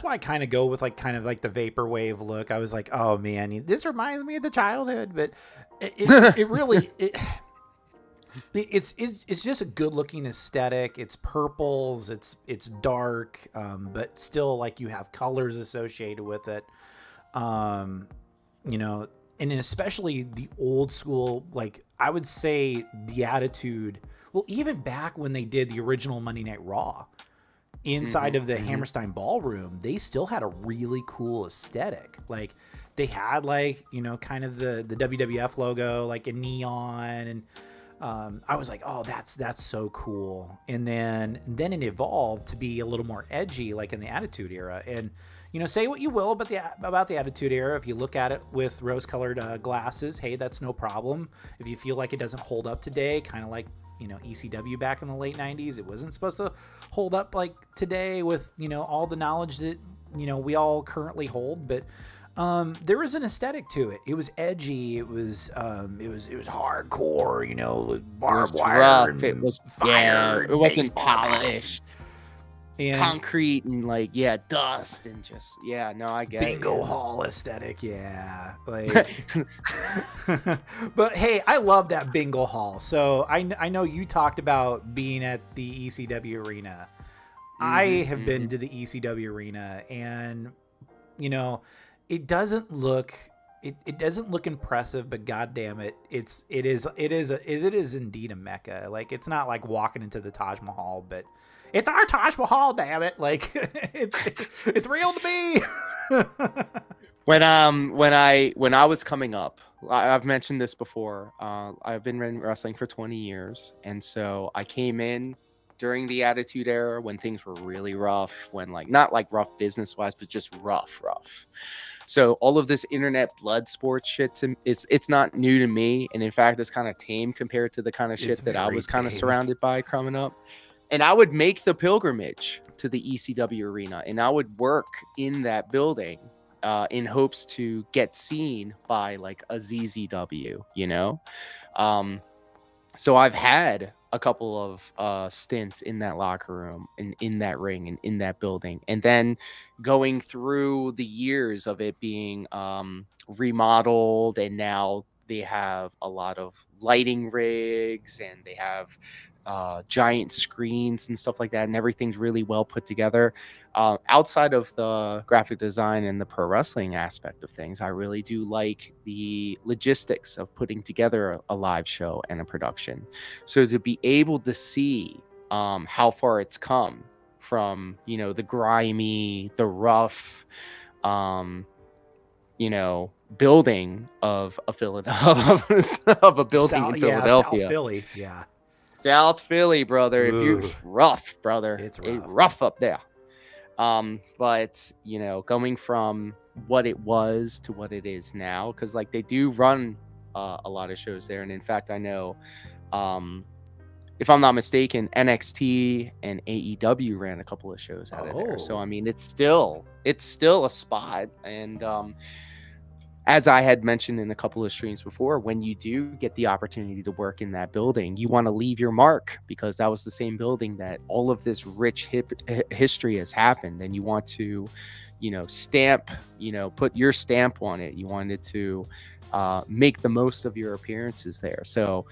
why I kind of go with like kind of like the vaporwave look. I was like, oh man, this reminds me of the childhood, but it really it's just a good looking aesthetic. It's purples, it's dark, but still like you have colors associated with it. And especially the old school, like I would say the Attitude, well, even back when they did the original Monday Night Raw inside of the Hammerstein Ballroom, they still had a really cool aesthetic. Like they had like, kind of the WWF logo, like a neon. And I was like, oh, that's so cool. And then it evolved to be a little more edgy, like in the Attitude Era. And say what you will about the Attitude Era. If you look at it with rose-colored glasses, hey, that's no problem. If you feel like it doesn't hold up today, kind of like ECW back in the late 90s, it wasn't supposed to hold up like today with all the knowledge that we all currently hold. But There was an aesthetic to it. It was edgy. It was hardcore. You know, with barbed wire. Rough. It was fire. It wasn't polished. And concrete and dust and just no, I get bingo hall aesthetic. Yeah, like. But hey, I love that bingo hall. So I know you talked about being at the ECW arena. I have been to the ECW arena, and you know, it doesn't look impressive, but goddamn it, it is indeed a mecca. Like, it's not like walking into the Taj Mahal, but it's our Taj Mahal, damn it. Like, it's real to me. When I was coming up, I've mentioned this before. I've been in wrestling for 20 years, and so I came in during the Attitude Era when things were really rough, when not like rough business wise, but just rough. So all of this internet blood sports shit, it's not new to me. And in fact, it's kind of tame compared to the kind of shit that I was kind of surrounded by coming up. And I would make the pilgrimage to the ECW arena, and I would work in that building in hopes to get seen by like a ZZW, you know? So I've had a couple of stints in that locker room and in that ring and in that building, and then going through the years of it being remodeled, and now they have a lot of lighting rigs, and they have giant screens and stuff like that, and everything's really well put together. Outside of the graphic design and the pro wrestling aspect of things, I really do like the logistics of putting together a live show and a production. So to be able to see how far it's come from, you know, the grimy, the rough, you know, building of a Philadelphia, of a building in Philadelphia. South Philly, South Philly, brother. Ooh. If you're rough, brother, it's rough up there. But you know, going from what it was to what it is now, because like they do run a lot of shows there, and in fact, I know, if I'm not mistaken, NXT and AEW ran a couple of shows out of there. So I mean, it's still a spot, and as I had mentioned in a couple of streams before, when you do get the opportunity to work in that building, you want to leave your mark, because that was the same building that all of this rich history has happened. And you want to, you know, stamp, you know, put your stamp on it. You wanted to make the most of your appearances there. So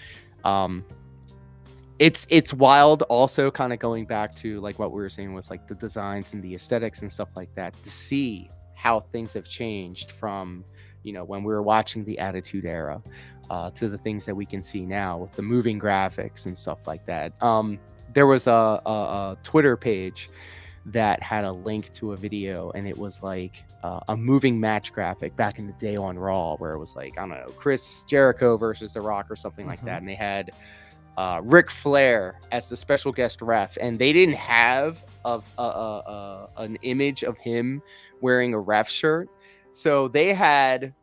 it's wild also, kind of going back to like what we were saying with like the designs and the aesthetics and stuff like that, to see how things have changed from, you know, when we were watching the Attitude Era to the things that we can see now with the moving graphics and stuff like that. There was a Twitter page that had a link to a video, and it was like a moving match graphic back in the day on Raw, where it was like, I don't know, Chris Jericho versus The Rock or something like that. And they had Ric Flair as the special guest ref, and they didn't have an image of him wearing a ref shirt. So they had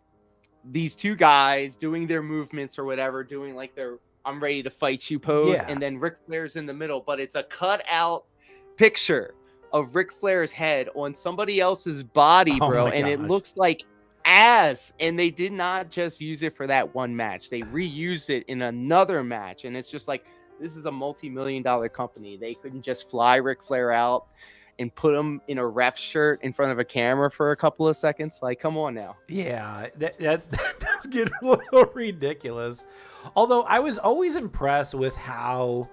these two guys doing their movements or whatever, doing like their I'm ready to fight you pose. And then Ric Flair's in the middle, but it's a cut out picture of Ric Flair's head on somebody else's body, bro. And it looks like ass. And they did not just use it for that one match. They reused it in another match. And it's just like, this is a multi-million-dollar company. They couldn't just fly Ric Flair out and put him in a ref shirt in front of a camera for a couple of seconds. Like, come on now. Yeah, that does get a little ridiculous. Although I was always impressed with how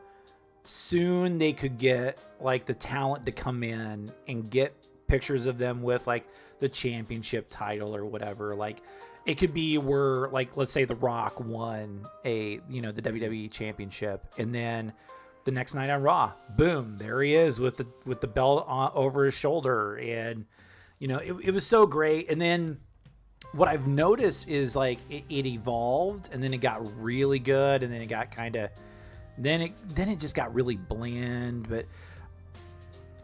soon they could get like the talent to come in and get pictures of them with like the championship title or whatever. Like, it could be where, like, let's say The Rock won the WWE championship, and then the next night on Raw, boom, there he is with the belt over his shoulder. And, you know, it was so great. And then what I've noticed is like it evolved, and then it got really good, and then it got kind of, then it just got really bland. But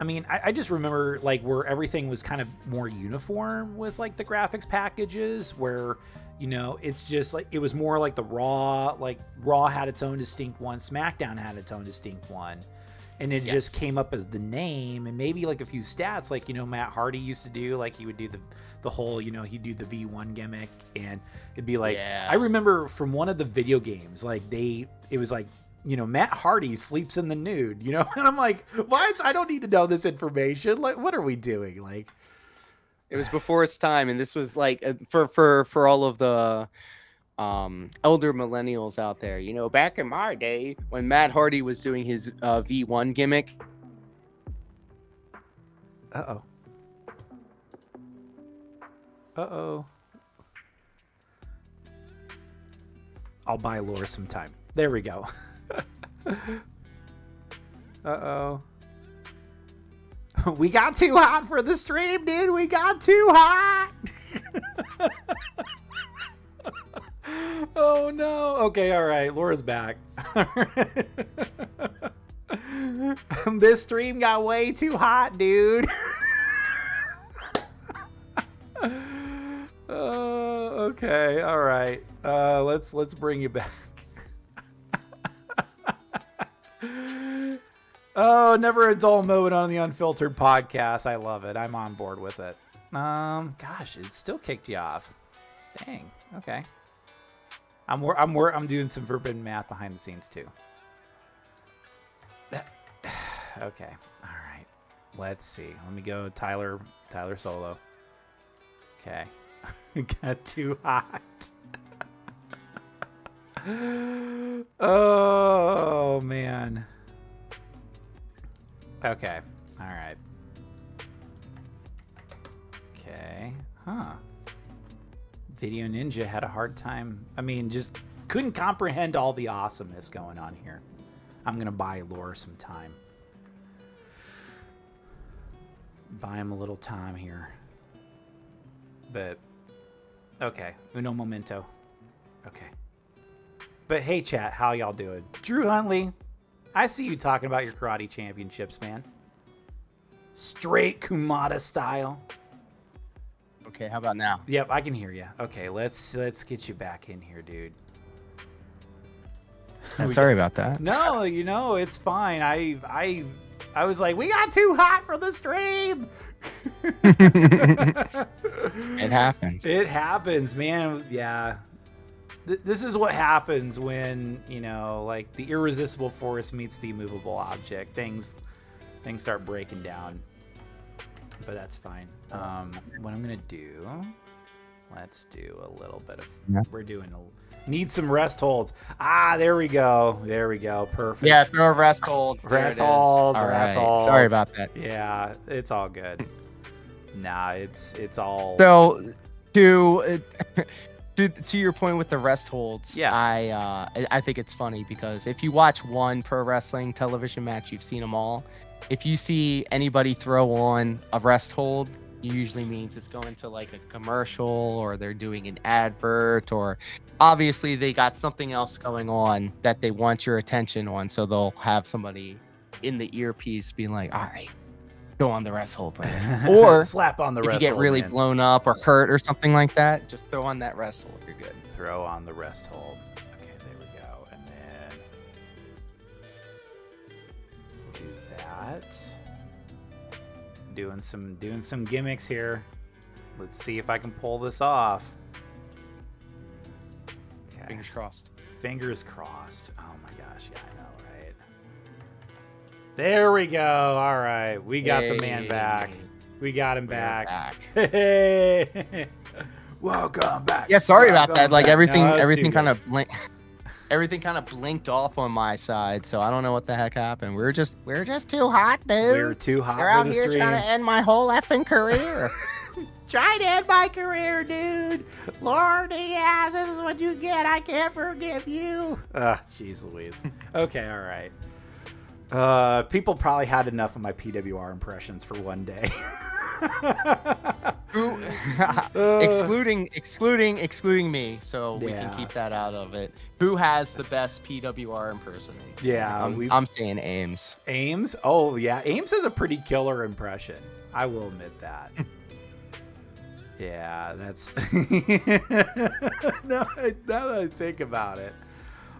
I mean, I just remember like where everything was kind of more uniform with like the graphics packages, where, you know, it's just like, it was more like the Raw had its own distinct one, SmackDown had its own distinct one. and it just came up as the name, and maybe like a few stats, like, you know, Matt Hardy used to do, like he would do the whole, you know, he'd do the V1 gimmick, and it'd be like, I remember from one of the video games, like it was like, you know, Matt Hardy sleeps in the nude, you know, and I'm like, what? I don't need to know this information. Like, what are we doing? Like, it was before its time, and this was like for all of the elder millennials out there, you know, back in my day when Matt Hardy was doing his V1 gimmick. Uh-oh. I'll buy Lore some time. There we go. Uh-oh. We got too hot for the stream, dude. We got too hot. Oh, no. Okay, all right. Laura's back. This stream got way too hot, dude. Okay, all right. Let's bring you back. Oh, never a dull moment on the Unfiltered podcast. I love it. I'm on board with it. Gosh, it still kicked you off. Dang. Okay. I'm doing some forbidden math behind the scenes too. Okay. All right. Let's see. Let me go Tyler solo. Okay. Got too hot. Oh man. Okay. All right. Okay. Huh. Video Ninja had a hard time. I mean, just couldn't comprehend all the awesomeness going on here. I'm going to buy Lore some time. Buy him a little time here. But, okay. Uno momento. Okay. But hey, chat, how y'all doing? Drew Huntley, I see you talking about your karate championships, man. Straight Kumada style. Okay, how about now? Yep, I can hear you. Okay, let's get you back in here, dude. Sorry about that. No, you know, it's fine. I was like, we got too hot for the stream. It happens. It happens, man. Yeah. This is what happens when, you know, like the irresistible force meets the immovable object. Things start breaking down. But that's fine. What I'm going to do, let's do a little bit of, need some rest holds. Ah, there we go. There we go. Perfect. Yeah, throw a rest hold. Rest holds. Rest holds. Sorry about that. Yeah, it's all good. Nah, it's all. So, to your point with the rest holds, yeah, I think it's funny because if you watch one pro wrestling television match, you've seen them all. If you see anybody throw on a rest hold, it usually means it's going to like a commercial or they're doing an advert, or obviously they got something else going on that they want your attention on. So they'll have somebody in the earpiece being like, all right, go on the rest hold, brother. Or slap on the rest hold. If you get really blown up or hurt or something like that, just throw on that rest hold. You're good. Throw on the rest hold. Okay, there we go. And then we'll do that. Doing some gimmicks here. Let's see if I can pull this off. Okay. Fingers crossed. Fingers crossed. Oh my gosh, yeah, I know, right? There we go. All right, we got the man back. We got him back. Hey. Welcome back. Yeah, sorry about that. Like everything kind of blinked. Everything kind of blinked off on my side, so I don't know what the heck happened. We're just too hot, dude. We're too hot They're for out the here stream. trying to end my whole effing career. Trying to end my career, dude. LOR DIAZ, this is what you get. I can't forgive you. Jeez Louise. Okay, all right. People probably had enough of my PWR impressions for one day. excluding me, so we can keep that out of it. Who has the best PWR impersonation? Yeah, I'm saying Ames. Ames? Oh yeah, Ames has a pretty killer impression. I will admit that. Yeah, that's now that I think about it.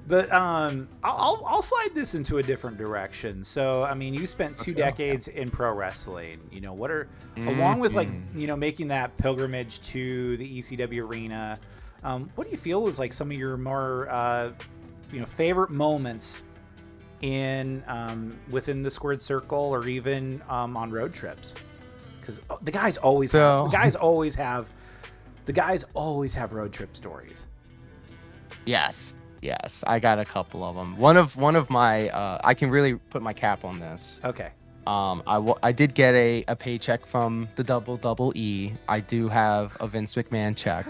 But I'll slide this into a different direction. So I mean, you spent 2 decades in pro wrestling. You know, what are along with like making that pilgrimage to the ECW arena. What do you feel is like some of your more favorite moments in within the squared circle or even on road trips? Because the guys always have road trip stories. Yes, I got a couple of them. One of my I can really put my cap on this. Okay. I did get a paycheck from the WWE. I do have a Vince McMahon check.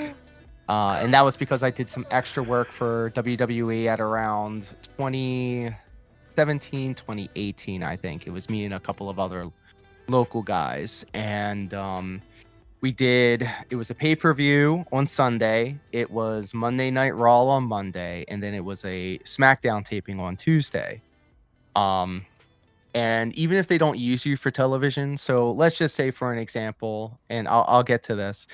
And that was because I did some extra work for WWE at around 2017, 2018, I think. It was me and a couple of other local guys. And it was a pay-per-view on Sunday. It was Monday Night Raw on Monday. And then it was a SmackDown taping on Tuesday. And even if they don't use you for television, so let's just say for an example, and I'll get to this.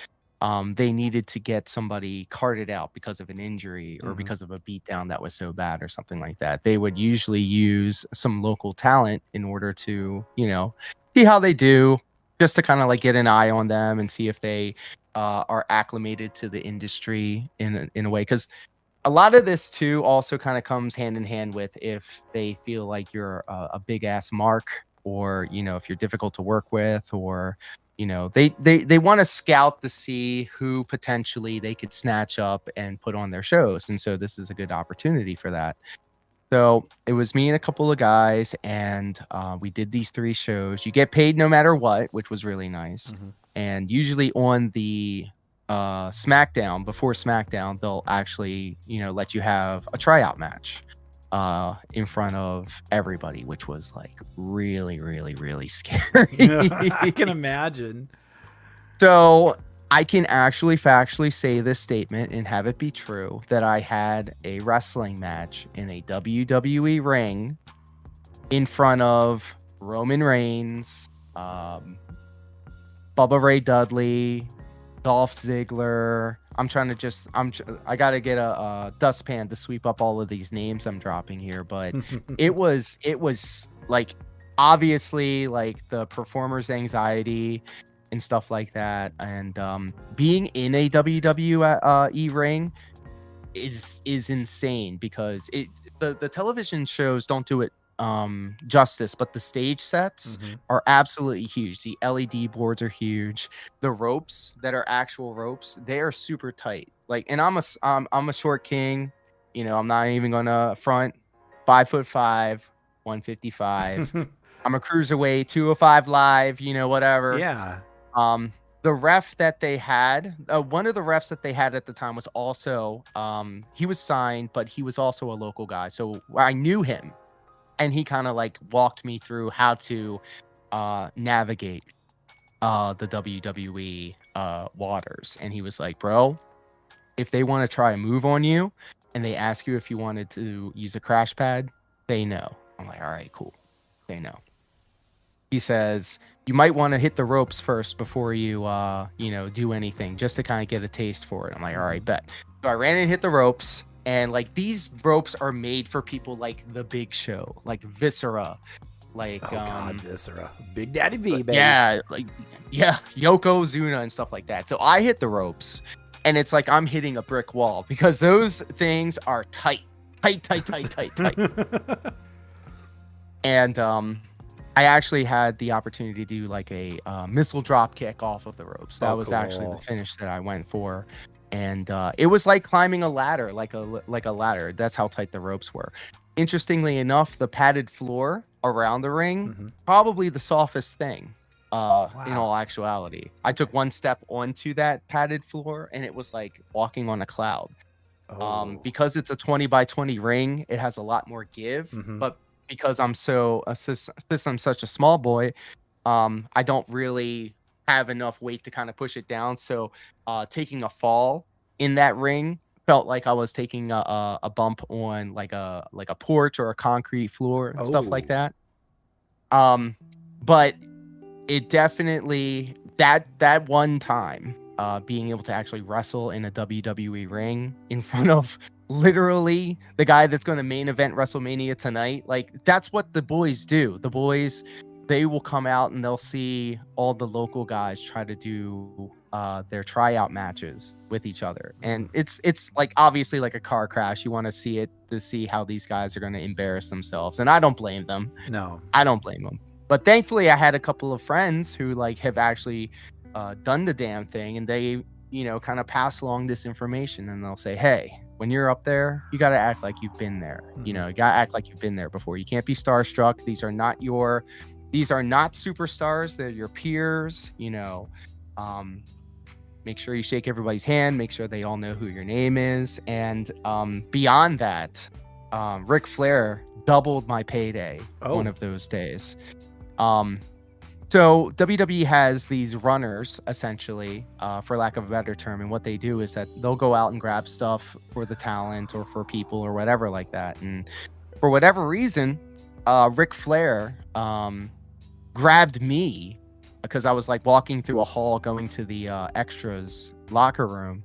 They needed to get somebody carted out because of an injury or because of a beatdown that was so bad or something like that. They would usually use some local talent in order to, see how they do, just to kind of like get an eye on them and see if they are acclimated to the industry in a way. Because a lot of this too also kind of comes hand in hand with if they feel like you're a big ass mark, or if you're difficult to work with, or they want to scout to see who potentially they could snatch up and put on their shows. And so this is a good opportunity for that. So it was me and a couple of guys, and we did these 3 shows. You get paid no matter what, which was really nice. And usually on the SmackDown, before SmackDown, they'll actually, let you have a tryout match in front of everybody, which was like really, really, really scary. I can imagine. So I can actually factually say this statement and have it be true that I had a wrestling match in a WWE ring in front of Roman Reigns, Bubba Ray Dudley, Dolph Ziggler. I gotta get a dustpan to sweep up all of these names I'm dropping here, but it was like obviously like the performer's anxiety and stuff like that, and being in a WWE ring is insane because the television shows don't do it justice, but the stage sets are absolutely huge. The LED boards are huge. The ropes that are actual ropes, they are super tight. Like, and I'm a short king, I'm not even gonna front. 5'5", 155. I'm a cruiserweight, 205 live, whatever. Yeah. The ref that they had, one of the refs that they had at the time was also he was signed, but he was also a local guy, so I knew him. And he kind of like walked me through how to navigate the WWE waters. And he was like, bro, if they want to try a move on you and they ask you if you wanted to use a crash pad, say no. I'm like, all right, cool. Say no. He says, you might want to hit the ropes first before you, do anything, just to kind of get a taste for it. I'm like, all right, bet. So I ran and hit the ropes. And like these ropes are made for people like the Big Show, like Viscera, like God, Viscera, Big Daddy V, baby. Yeah, Yokozuna and stuff like that. So I hit the ropes, and it's like I'm hitting a brick wall because those things are tight. And I actually had the opportunity to do like a missile drop kick off of the ropes. That was actually the finish that I went for. And it was like climbing a ladder, like a ladder. That's how tight the ropes were. Interestingly enough, the padded floor around the ring, probably the softest thing in all actuality. I took one step onto that padded floor, and it was like walking on a cloud. Because it's a 20 by 20 ring, it has a lot more give. But because I'm I'm such a small boy, I don't really have enough weight to kind of push it down. So taking a fall in that ring felt like I was taking a bump on like a porch or a concrete floor and stuff like that. But it definitely that one time being able to actually wrestle in a WWE ring in front of literally the guy that's going to main event WrestleMania tonight. Like, that's what the boys do. The boys, they will come out and they'll see all the local guys try to do their tryout matches with each other. And it's like obviously like a car crash. You want to see it to see how these guys are going to embarrass themselves. And I don't blame them. No, I don't blame them. But thankfully I had a couple of friends who like have actually done the damn thing, and they, you know, kind of pass along this information, and they'll say, hey, when you're up there, you got to act like you've been there. You know, you got to act like you've been there before. You can't be starstruck. These are not superstars. They're your peers, you know. Make sure you shake everybody's hand. Make sure they all know who your name is. And beyond that, Ric Flair doubled my payday one of those days. So WWE has these runners, essentially, for lack of a better term. And what they do is that they'll go out and grab stuff for the talent or for people or whatever like that. And for whatever reason, Ric Flair grabbed me because I was like walking through a hall going to the extras locker room.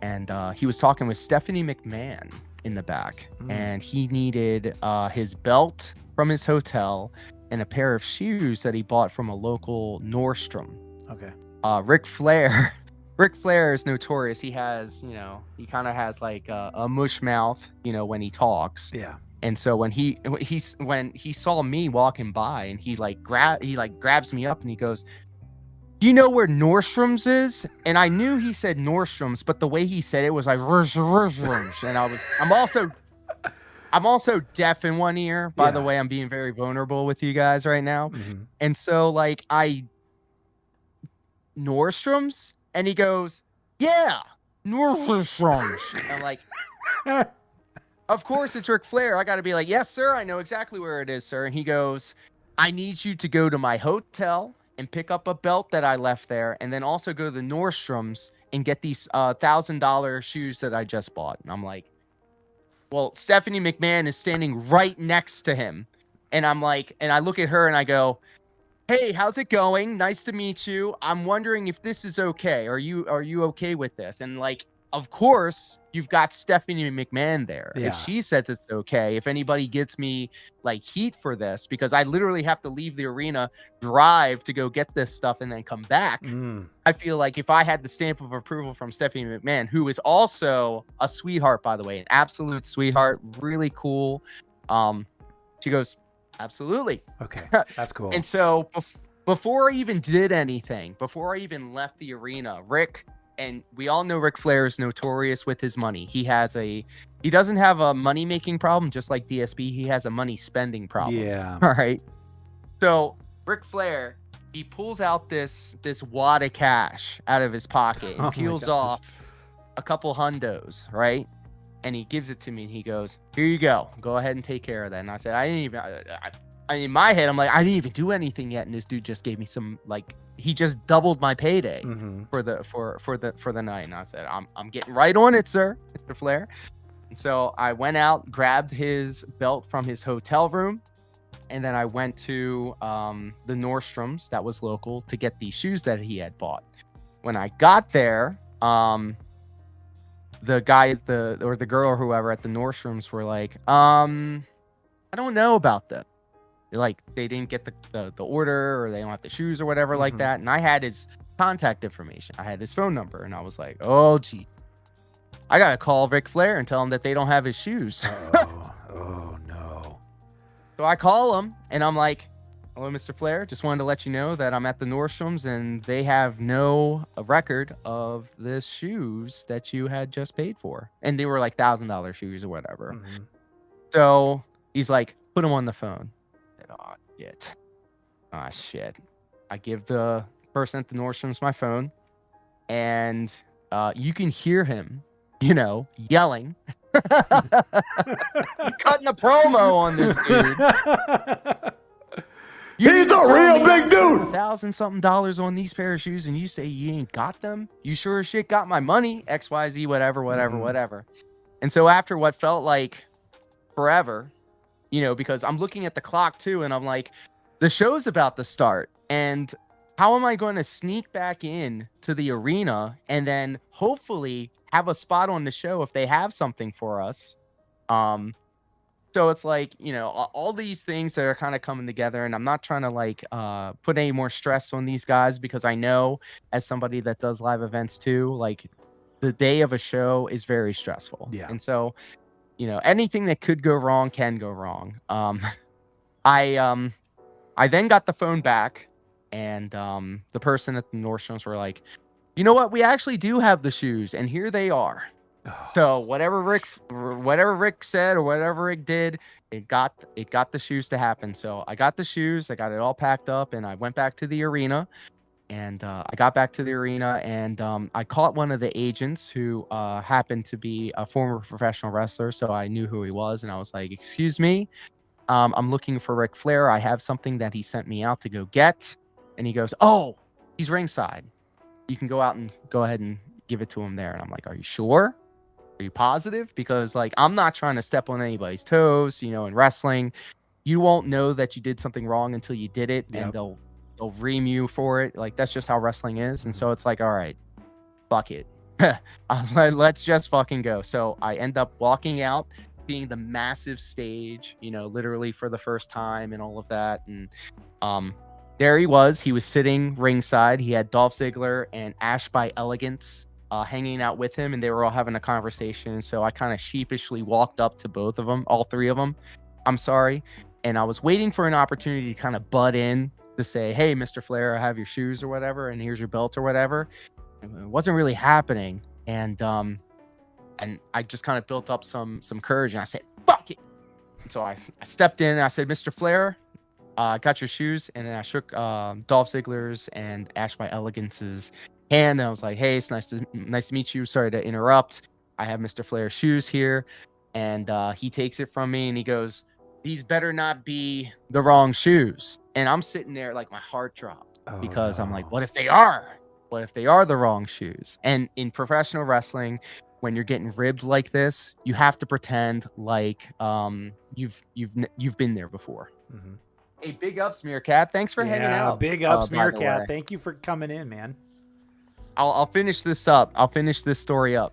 And he was talking with Stephanie McMahon in the back. And he needed his belt from his hotel and a pair of shoes that he bought from a local Nordstrom. Okay. Ric Flair is notorious. He has, you know, he kind of has like a mush mouth, you know, when he talks. Yeah. And so when he saw me walking by, and he grabs me up and he goes, do you know where Nordstrom's is? And I knew he said Nordstrom's, but the way he said it was like, and I'm also deaf in one ear. By the way, I'm being very vulnerable with you guys right now. And so like Nordstrom's, and he goes, yeah, Nordstrom's. And I'm like, of course it's Ric Flair. I got to be like, yes, sir. I know exactly where it is, sir. And he goes, I need you to go to my hotel and pick up a belt that I left there, and then also go to the Nordstrom's and get these $1,000 shoes that I just bought. And I'm like, well, Stephanie McMahon is standing right next to him. And I'm like, and I look at her and I go, hey, how's it going? Nice to meet you. I'm wondering if this is okay. Are you okay with this? And like, of course, you've got Stephanie McMahon there. Yeah. If she says it's okay, if anybody gets me like heat for this, because I literally have to leave the arena, drive to go get this stuff, and then come back. I feel like if I had the stamp of approval from Stephanie McMahon, who is also a sweetheart, by the way, an absolute sweetheart, really cool. She goes, absolutely. Okay, that's cool. And so before I even did anything, before I even left the arena, and we all know Ric Flair is notorious with his money. He doesn't have a money making problem, just like DSP. He has a money spending problem. Yeah. All right. So Ric Flair, he pulls out this wad of cash out of his pocket and peels off a couple hundos, right? And he gives it to me and he goes, here you go. Go ahead and take care of that. And I said, in my head, I'm like, I didn't even do anything yet. And this dude just gave me some, like, he just doubled my payday for the night. And I said, I'm getting right on it, sir, Mr. Flair. And so I went out, grabbed his belt from his hotel room, and then I went to the Nordstrom's that was local to get these shoes that he had bought. When I got there, the guy or the girl or whoever at the Nordstrom's were like, I don't know about that. Like, they didn't get the order, or they don't have the shoes or whatever like that. And I had his contact information. I had his phone number, and I was like, oh, gee, I got to call Ric Flair and tell him that they don't have his shoes. Oh, no. So I call him, and I'm like, hello, Mr. Flair. Just wanted to let you know that I'm at the Nordstrom's, and they have no record of the shoes that you had just paid for. And they were like $1,000 shoes or whatever. So he's like, put him on the phone. Oh, shit. I give the person at the Nordstrom's my phone, and you can hear him, you know, yelling, cutting a promo on this dude. He's a real big dude. $1,000-something on these pair of shoes, and you say you ain't got them? You sure as shit got my money. XYZ, whatever. And so after what felt like forever, you know, because I'm looking at the clock too, and I'm like, the show's about to start. And how am I going to sneak back in to the arena and then hopefully have a spot on the show if they have something for us? So it's like, all these things that are kind of coming together, and I'm not trying to like put any more stress on these guys, because I know, as somebody that does live events too, like the day of a show is very stressful. Yeah. And so, anything that could go wrong can go wrong. I then got the phone back, and the person at the Nordstroms were like, you know what? We actually do have the shoes, and here they are. So whatever Rick said or whatever Rick did, it got the shoes to happen. So I got the shoes, I got it all packed up, and I went back to the arena. And I got back to the arena, and I caught one of the agents who happened to be a former professional wrestler. So I knew who he was, and I was like, "Excuse me, I'm looking for Ric Flair. I have something that he sent me out to go get." And he goes, "Oh, he's ringside. You can go ahead and give it to him there." And I'm like, "Are you sure? Are you positive?" Because like, I'm not trying to step on anybody's toes. In wrestling, you won't know that you did something wrong until you did it, and they'll ream you for it. Like, that's just how wrestling is. And so it's like, all right, fuck it. Let's just fucking go. So I end up walking out, seeing the massive stage, literally for the first time and all of that. And there he was. He was sitting ringside. He had Dolph Ziggler and Ash by Elegance hanging out with him, and they were all having a conversation. So I kind of sheepishly walked up to both of them, all three of them. I'm sorry. And I was waiting for an opportunity to kind of butt in to say, "Hey, Mr. Flair, I have your shoes or whatever, and here's your belt or whatever." It wasn't really happening. And I just kind of built up some courage, and I said, "Fuck it." And so I stepped in and I said, "Mr. Flair, I got your shoes." And then I shook Dolph Ziggler's and Ash by Elegance's hand, and I was like, "Hey, it's nice to meet you. Sorry to interrupt. I have Mr. Flair's shoes here." And he takes it from me, and he goes, "These better not be the wrong shoes." And I'm sitting there like my heart dropped, because I'm like, what if they are? What if they are the wrong shoes? And in professional wrestling, when you're getting ribbed like this, you have to pretend like you've been there before. Mm-hmm. Hey, big ups, Meerkat. Thanks for hanging out. Big ups, Meerkat. Thank you for coming in, man. I'll finish this up. I'll finish this story up.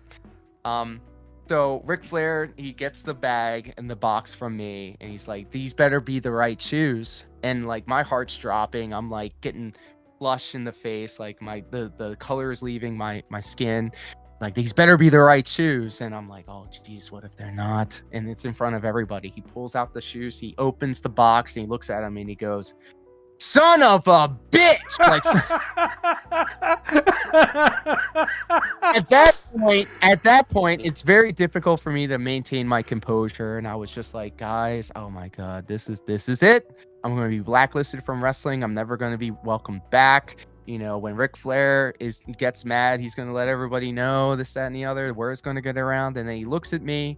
So Ric Flair, he gets the bag and the box from me, and he's like, "These better be the right shoes." And like, my heart's dropping. I'm like getting flush in the face, like the color is leaving my skin. Like, "These better be the right shoes." And I'm like, "Oh geez, what if they're not?" And it's in front of everybody. He pulls out the shoes, he opens the box, and he looks at him, and he goes, "Son of a bitch!" Like, at that point, it's very difficult for me to maintain my composure. And I was just like, "Guys, oh my God, this is it. I'm going to be blacklisted from wrestling. I'm never going to be welcomed back." When Ric Flair gets mad, he's going to let everybody know this, that, and the other. Word's going to get around. And then he looks at me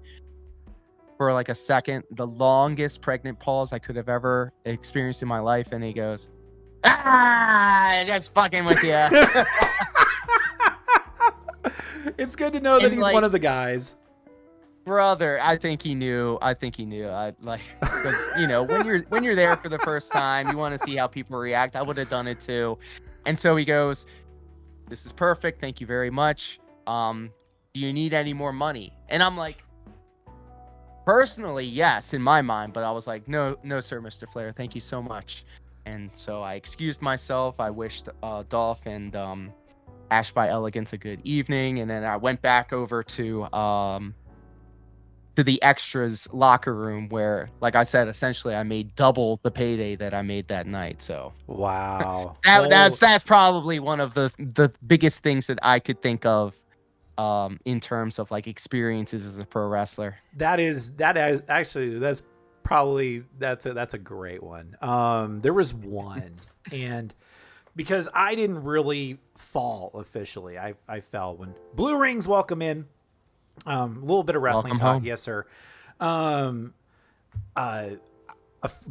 for like a second, the longest pregnant pause I could have ever experienced in my life. And he goes, "Just fucking with you." It's good to know that he's one of the guys. Brother, I think he knew. I like, because when you're there for the first time, you want to see how people react. I would have done it too. And so he goes, "This is perfect. Thank you very much. Do you need any more money?" And I'm like, personally, yes, in my mind, but I was like, no, sir, Mr. Flair, thank you so much. And so I excused myself. I wished Dolph and Ash by Elegance a good evening, and then I went back over to the extras locker room, where, like I said, essentially I made double the payday that I made that night. So wow, that's probably one of the biggest things that I could think of in terms of like experiences as a pro wrestler. That's a great one. There was one, and because I didn't really fall officially, I fell when Blue Rings welcome in. A little bit of wrestling talk. Home. Yes, sir. A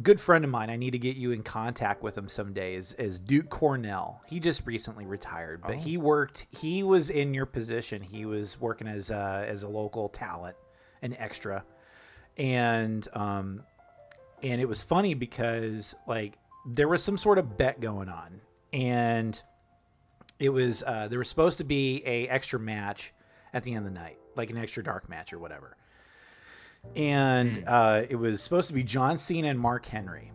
good friend of mine, I need to get you in contact with him someday, is Duke Cornell. He just recently retired, but he was in your position. He was working as a local talent, an extra. And it was funny because like there was some sort of bet going on, And it was there was supposed to be a extra match at the end of the night, like an extra dark match or whatever. And it was supposed to be John Cena and Mark Henry.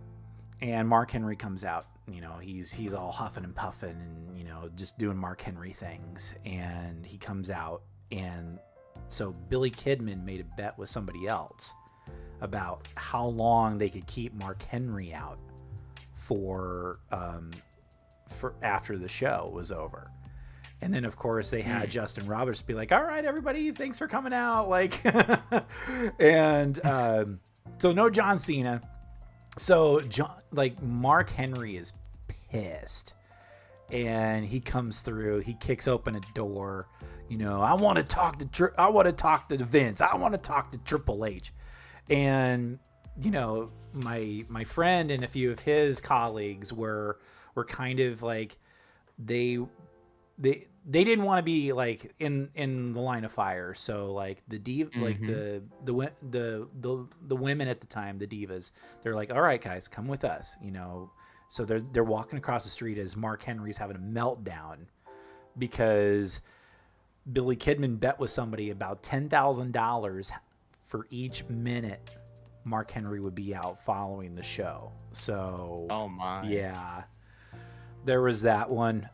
And Mark Henry comes out. You know, he's all huffing and puffing and, you know, just doing Mark Henry things. And he comes out. And so Billy Kidman made a bet with somebody else about how long they could keep Mark Henry out for after the show was over. And then, of course, they had Justin Roberts be like, all right, everybody, thanks for coming out. Like, and so no John Cena. So, Mark Henry is pissed. And he comes through. He kicks open a door. You know, I want to talk to Vince. I want to talk to Triple H. And, you know, my friend and a few of his colleagues were kind of like, they didn't want to be like in the line of fire. So like like the women at the time, the divas, they're like, all right, guys, come with us, you know. So they're walking across the street as Mark Henry's having a meltdown because Billy Kidman bet with somebody about $10,000 for each minute Mark Henry would be out following the show. So, oh my, yeah. There was that one.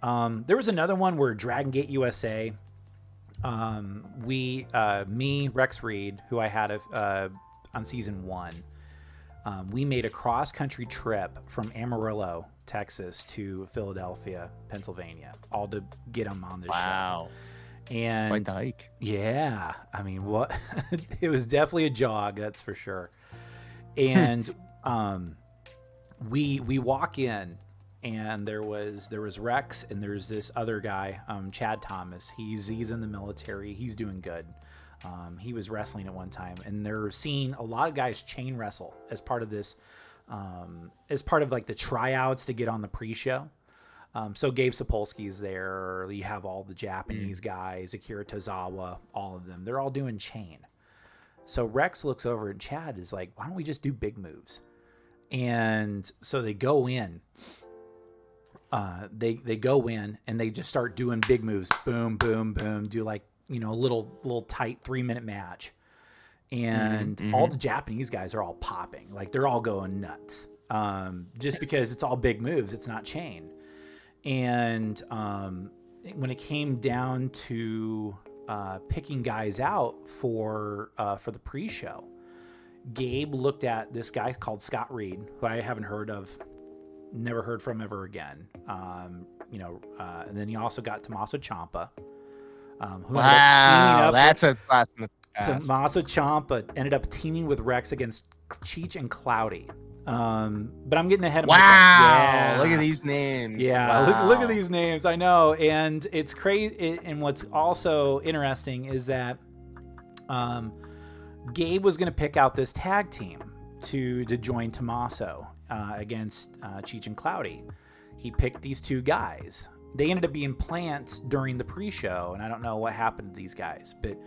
There was another one where Dragon Gate USA, me, Rex Reed, who I had on season 1, we made a cross-country trip from Amarillo, Texas to Philadelphia, Pennsylvania, all to get him on the show. And quite the hike. Yeah. I mean, what? It was definitely a jog, that's for sure. And we walk in. And there was Rex, and there's this other guy, Chad Thomas. He's in the military. He's doing good. He was wrestling at one time, and they're seeing a lot of guys chain wrestle as part of this, as part of like the tryouts to get on the pre-show. So Gabe Sapolsky's there. You have all the Japanese guys, Akira Tozawa, all of them. They're all doing chain. So Rex looks over, and Chad is like, "Why don't we just do big moves?" And so they go in. They go in and they just start doing big moves. Boom, boom, boom. Do like, you know, a little tight 3-minute match. And all the Japanese guys are all popping. Like they're all going nuts. Just because it's all big moves. It's not chain. And when it came down to picking guys out for the pre-show, Gabe looked at this guy called Scott Reed, who I haven't heard of. Never heard from ever again. You know, and then he also got Tommaso Ciampa. Who ended up teaming up that's a blast from the past. Tommaso Ciampa ended up teaming with Rex against Cheech and Cloudy. But I'm getting ahead of myself. Yeah. Look at these names. Yeah, wow. look at these names. I know, and it's crazy. And what's also interesting is that Gabe was going to pick out this tag team to join Tommaso. Against Cheech and Cloudy. He picked these two guys. They ended up being plants during the pre-show, and I don't know what happened to these guys, but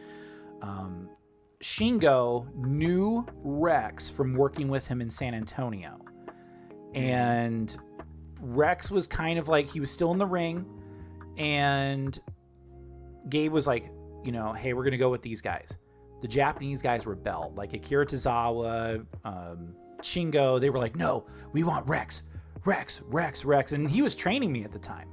Shingo knew Rex from working with him in San Antonio. And Rex was kind of like, he was still in the ring, and Gabe was like, you know, hey, we're going to go with these guys. The Japanese guys rebelled, like Akira Tozawa, Shingo. They were like, no, we want Rex. And he was training me at the time.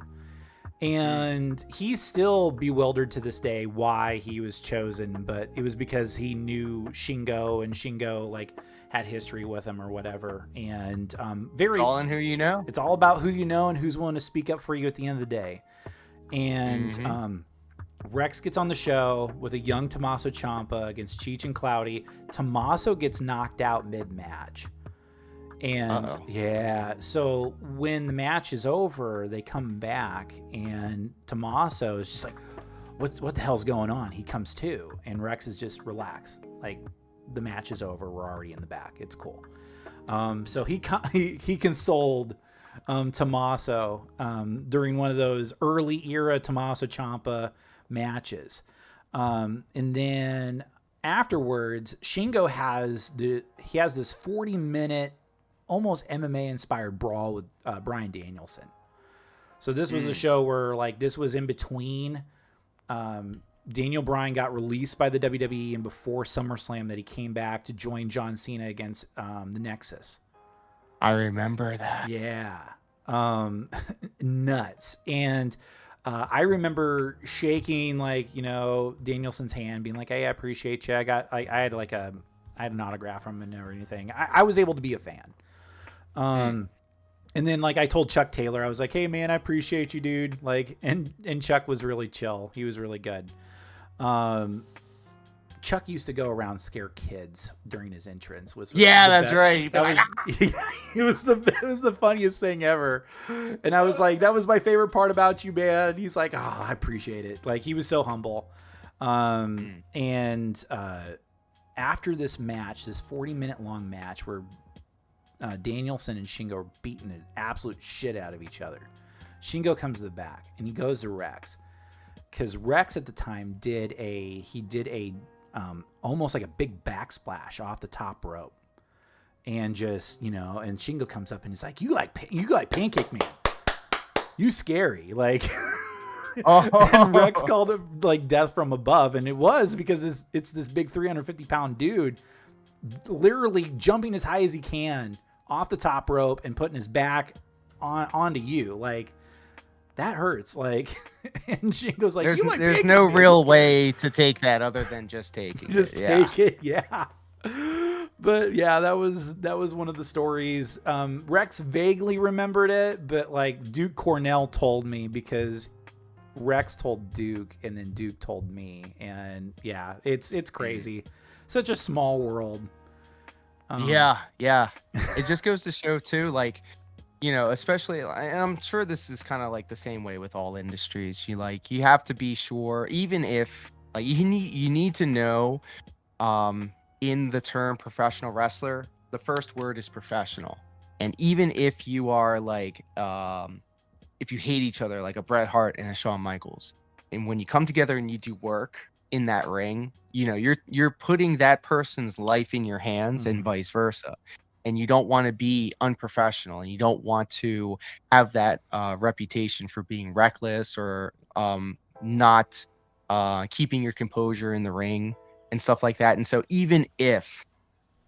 And he's still bewildered to this day why he was chosen, but it was because he knew Shingo, and Shingo like had history with him or whatever. And it's all in who you know. It's all about who you know and who's willing to speak up for you at the end of the day. And Rex gets on the show with a young Tommaso Ciampa against Cheech and Cloudy. Tommaso gets knocked out mid-match. And yeah, so when the match is over, they come back, and Tommaso is just like, what the hell's going on? He comes to, and Rex is just relax. Like, the match is over. We're already in the back. It's cool. So he consoled Tommaso during one of those early era Tommaso Ciampa matches. And then afterwards, Shingo has this 40-minute almost MMA inspired brawl with Bryan Danielson. So this was a show where like this was in between. Daniel Bryan got released by the WWE, and before SummerSlam that he came back to join John Cena against the Nexus. I remember that. Yeah. Nuts. And I remember shaking like, Danielson's hand, being like, "Hey, I appreciate you." I had an autograph from him or anything. I was able to be a fan. And then like I told Chuck Taylor, I was like, "Hey man, I appreciate you, dude." Like, and Chuck was really chill. He was really good. Chuck used to go around scare kids during his entrance. That's right. It was the funniest thing ever. And I was like, "That was my favorite part about you, man." And he's like, "Oh, I appreciate it." Like he was so humble. And after this match, this 40-minute long match where Danielson and Shingo are beating the absolute shit out of each other, Shingo comes to the back and he goes to Rex, because Rex at the time did a almost like a big backsplash off the top rope, and just and Shingo comes up and he's like, you like Pancake Man, you scary, like." And Rex called it like death from above, and it was because it's this big 350-pound dude literally jumping as high as he can off the top rope and putting his back onto you. Like, that hurts. Like, and Shingo's like, there's no real way to take that other than just taking it. Yeah. But yeah, that was one of the stories. Rex vaguely remembered it, but like Duke Cornell told me, because Rex told Duke and then Duke told me. And yeah, it's crazy. Such a small world. Yeah. It just goes to show too, like, especially, and I'm sure this is kind of like the same way with all industries. You have to be sure, even if like you need to know, in the term professional wrestler, the first word is professional. And even if you are like, if you hate each other, like a Bret Hart and a Shawn Michaels, and when you come together and you do work in that ring, you're putting that person's life in your hands, and vice versa. And you don't want to be unprofessional, and you don't want to have that reputation for being reckless or not keeping your composure in the ring and stuff like that. And so even if,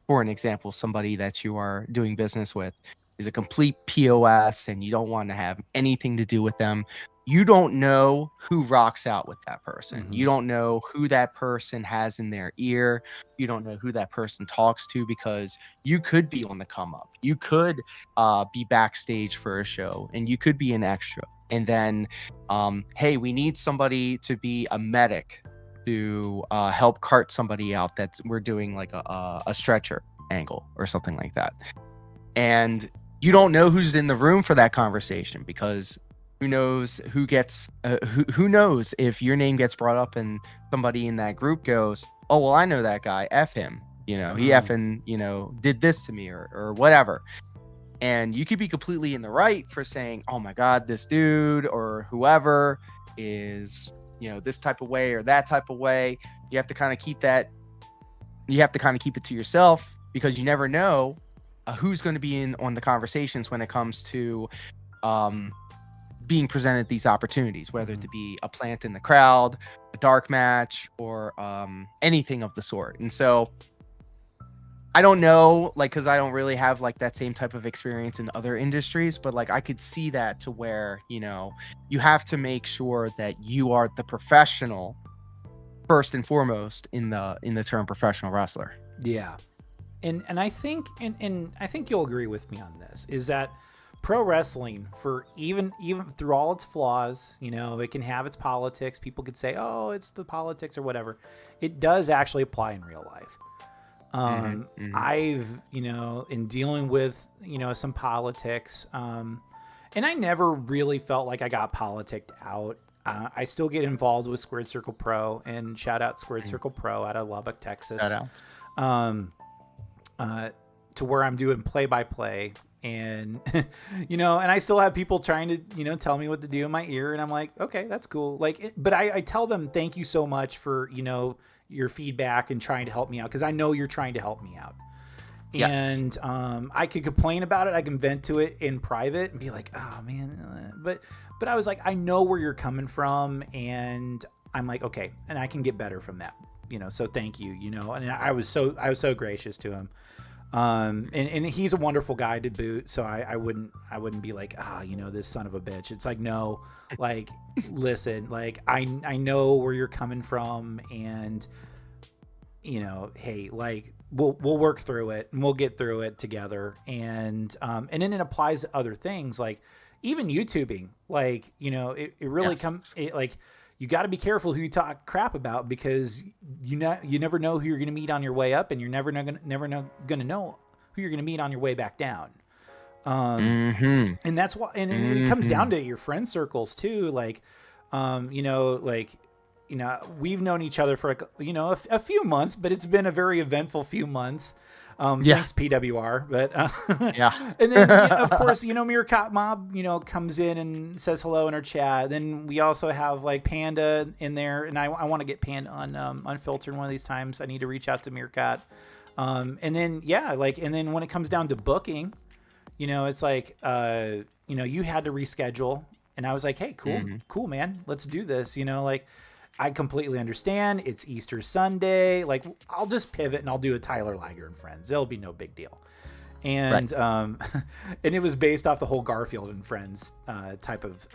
for an example, somebody that you are doing business with is a complete POS and you don't want to have anything to do with them, you don't know who rocks out with that person. You don't know who that person has in their ear. You don't know who that person talks to, because you could be on the come up. You could be backstage for a show, and you could be an extra. And then, hey, we need somebody to be a medic to help cart somebody out. We're doing like a stretcher angle or something like that. And you don't know who's in the room for that conversation, because who knows who gets who knows if your name gets brought up and somebody in that group goes, "Oh, well, I know that guy, F him, he effing did this to me," or whatever. And you could be completely in the right for saying, "Oh my god, this dude or whoever is this type of way or that type of way." You have to kind of keep it to yourself, because you never know who's going to be on the conversations when it comes to being presented these opportunities, whether it to be a plant in the crowd, a dark match, or anything of the sort. And so I don't know, like, because I don't really have like that same type of experience in other industries, but like I could see that to where you have to make sure that you are the professional first and foremost in the term professional wrestler. Yeah. And I think and I think you'll agree with me on this, is that pro wrestling, for even through all its flaws, it can have its politics. People could say, "Oh, it's the politics," or whatever. It does actually apply in real life. I've, in dealing with, some politics, and I never really felt like I got politicked out. I still get involved with Squared Circle Pro, and shout out Squared Circle Pro out of Lubbock, Texas. Shout out. To where I'm doing play-by-play, and and I still have people trying to tell me what to do in my ear, and I'm like, okay, that's cool. But I tell them, thank you so much for your feedback and trying to help me out, because I know you're trying to help me out. Yes. And I could complain about it. I can vent to it in private and be like, oh man, but I was like, I know where you're coming from, and I'm like, okay, and I can get better from that, so thank you, and I was so gracious to him. And he's a wonderful guy to boot, so I wouldn't be like, this son of a bitch. It's like, no, like, listen, like, I know where you're coming from, and hey, like, we'll work through it, and we'll get through it together. And then it applies to other things, like even YouTubing, like, it really comes, like, you got to be careful who you talk crap about, because you never know who you're going to meet on your way up, and you're never going to know who you're going to meet on your way back down. And that's why, and it comes down to your friend circles too. Like, we've known each other for a few months, but it's been a very eventful few months. Thanks PWR, but and then of course, Meerkat Mob, comes in and says hello in our chat. Then we also have like Panda in there, and I want to get Panda on Unfiltered one of these times. I need to reach out to Meerkat. And then and then when it comes down to booking, it's like you had to reschedule, and I was like, hey, cool man, let's do this. Like, I completely understand. It's Easter Sunday. Like, I'll just pivot and I'll do a Tyler Liger and Friends. It'll be no big deal. And and it was based off the whole Garfield and Friends type of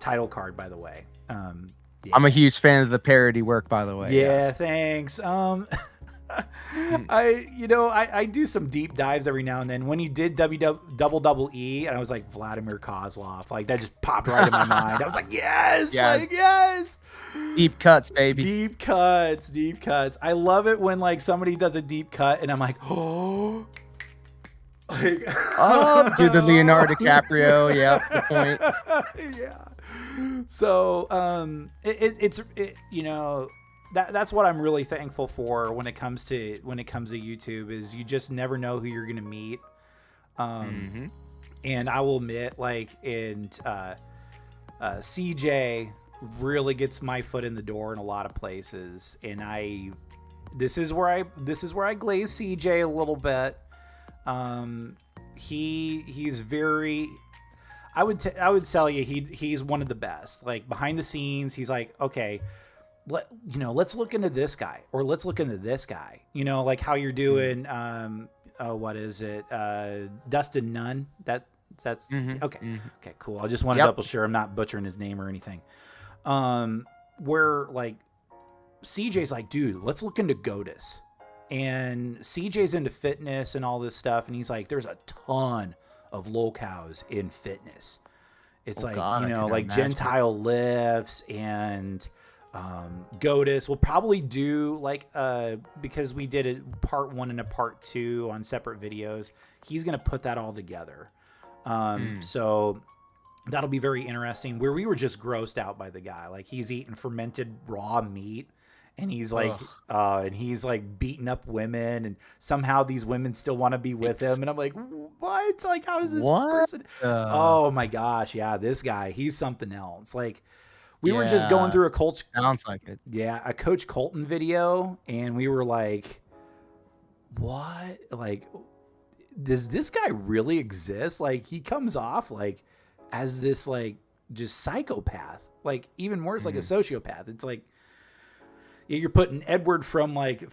title card, by the way. I'm a huge fan of the parody work, by the way. Yeah, yes. Thanks. I do some deep dives every now and then. When you did WWE, and I was like, Vladimir Kozlov, like, that just popped right in my mind. I was like, yes. Like, yes. Deep cuts, baby. Deep cuts. I love it when like somebody does a deep cut and I'm like, oh, like, do the Leonardo DiCaprio. Yeah, good point. Yeah. So that's what I'm really thankful for when it comes to YouTube, is you just never know who you're gonna meet. And I will admit, like, CJ really gets my foot in the door in a lot of places, and this is where I glaze CJ a little bit. He's very, I would tell you, he's one of the best. Like, behind the scenes, he's like, okay, let's look into this guy, or let's look into this guy, like how you're doing. What is it? Dustin Nunn. That's okay. Okay, cool. I just want to double sure I'm not butchering his name or anything. Where like CJ's like, dude, let's look into GOATUS, and CJ's into fitness and all this stuff, and he's like, there's a ton of locals in fitness. It's like Gentile lifts and GOATUS. We'll probably do like because we did a part 1 and a part 2 on separate videos. He's gonna put that all together. So that'll be very interesting, where we were just grossed out by the guy. Like, he's eating fermented raw meat, and he's like beating up women, and somehow these women still want to be with him. And I'm like, what? Like, how does this person? Oh my gosh. Yeah. This guy, he's something else. Like, we were just going through a Coach. Sounds like it. Yeah. A Coach Colton video. And we were like, what? Like, does this guy really exist? Like, he comes off like as this like just psychopath, like even worse, like a sociopath. It's like you're putting Edward from like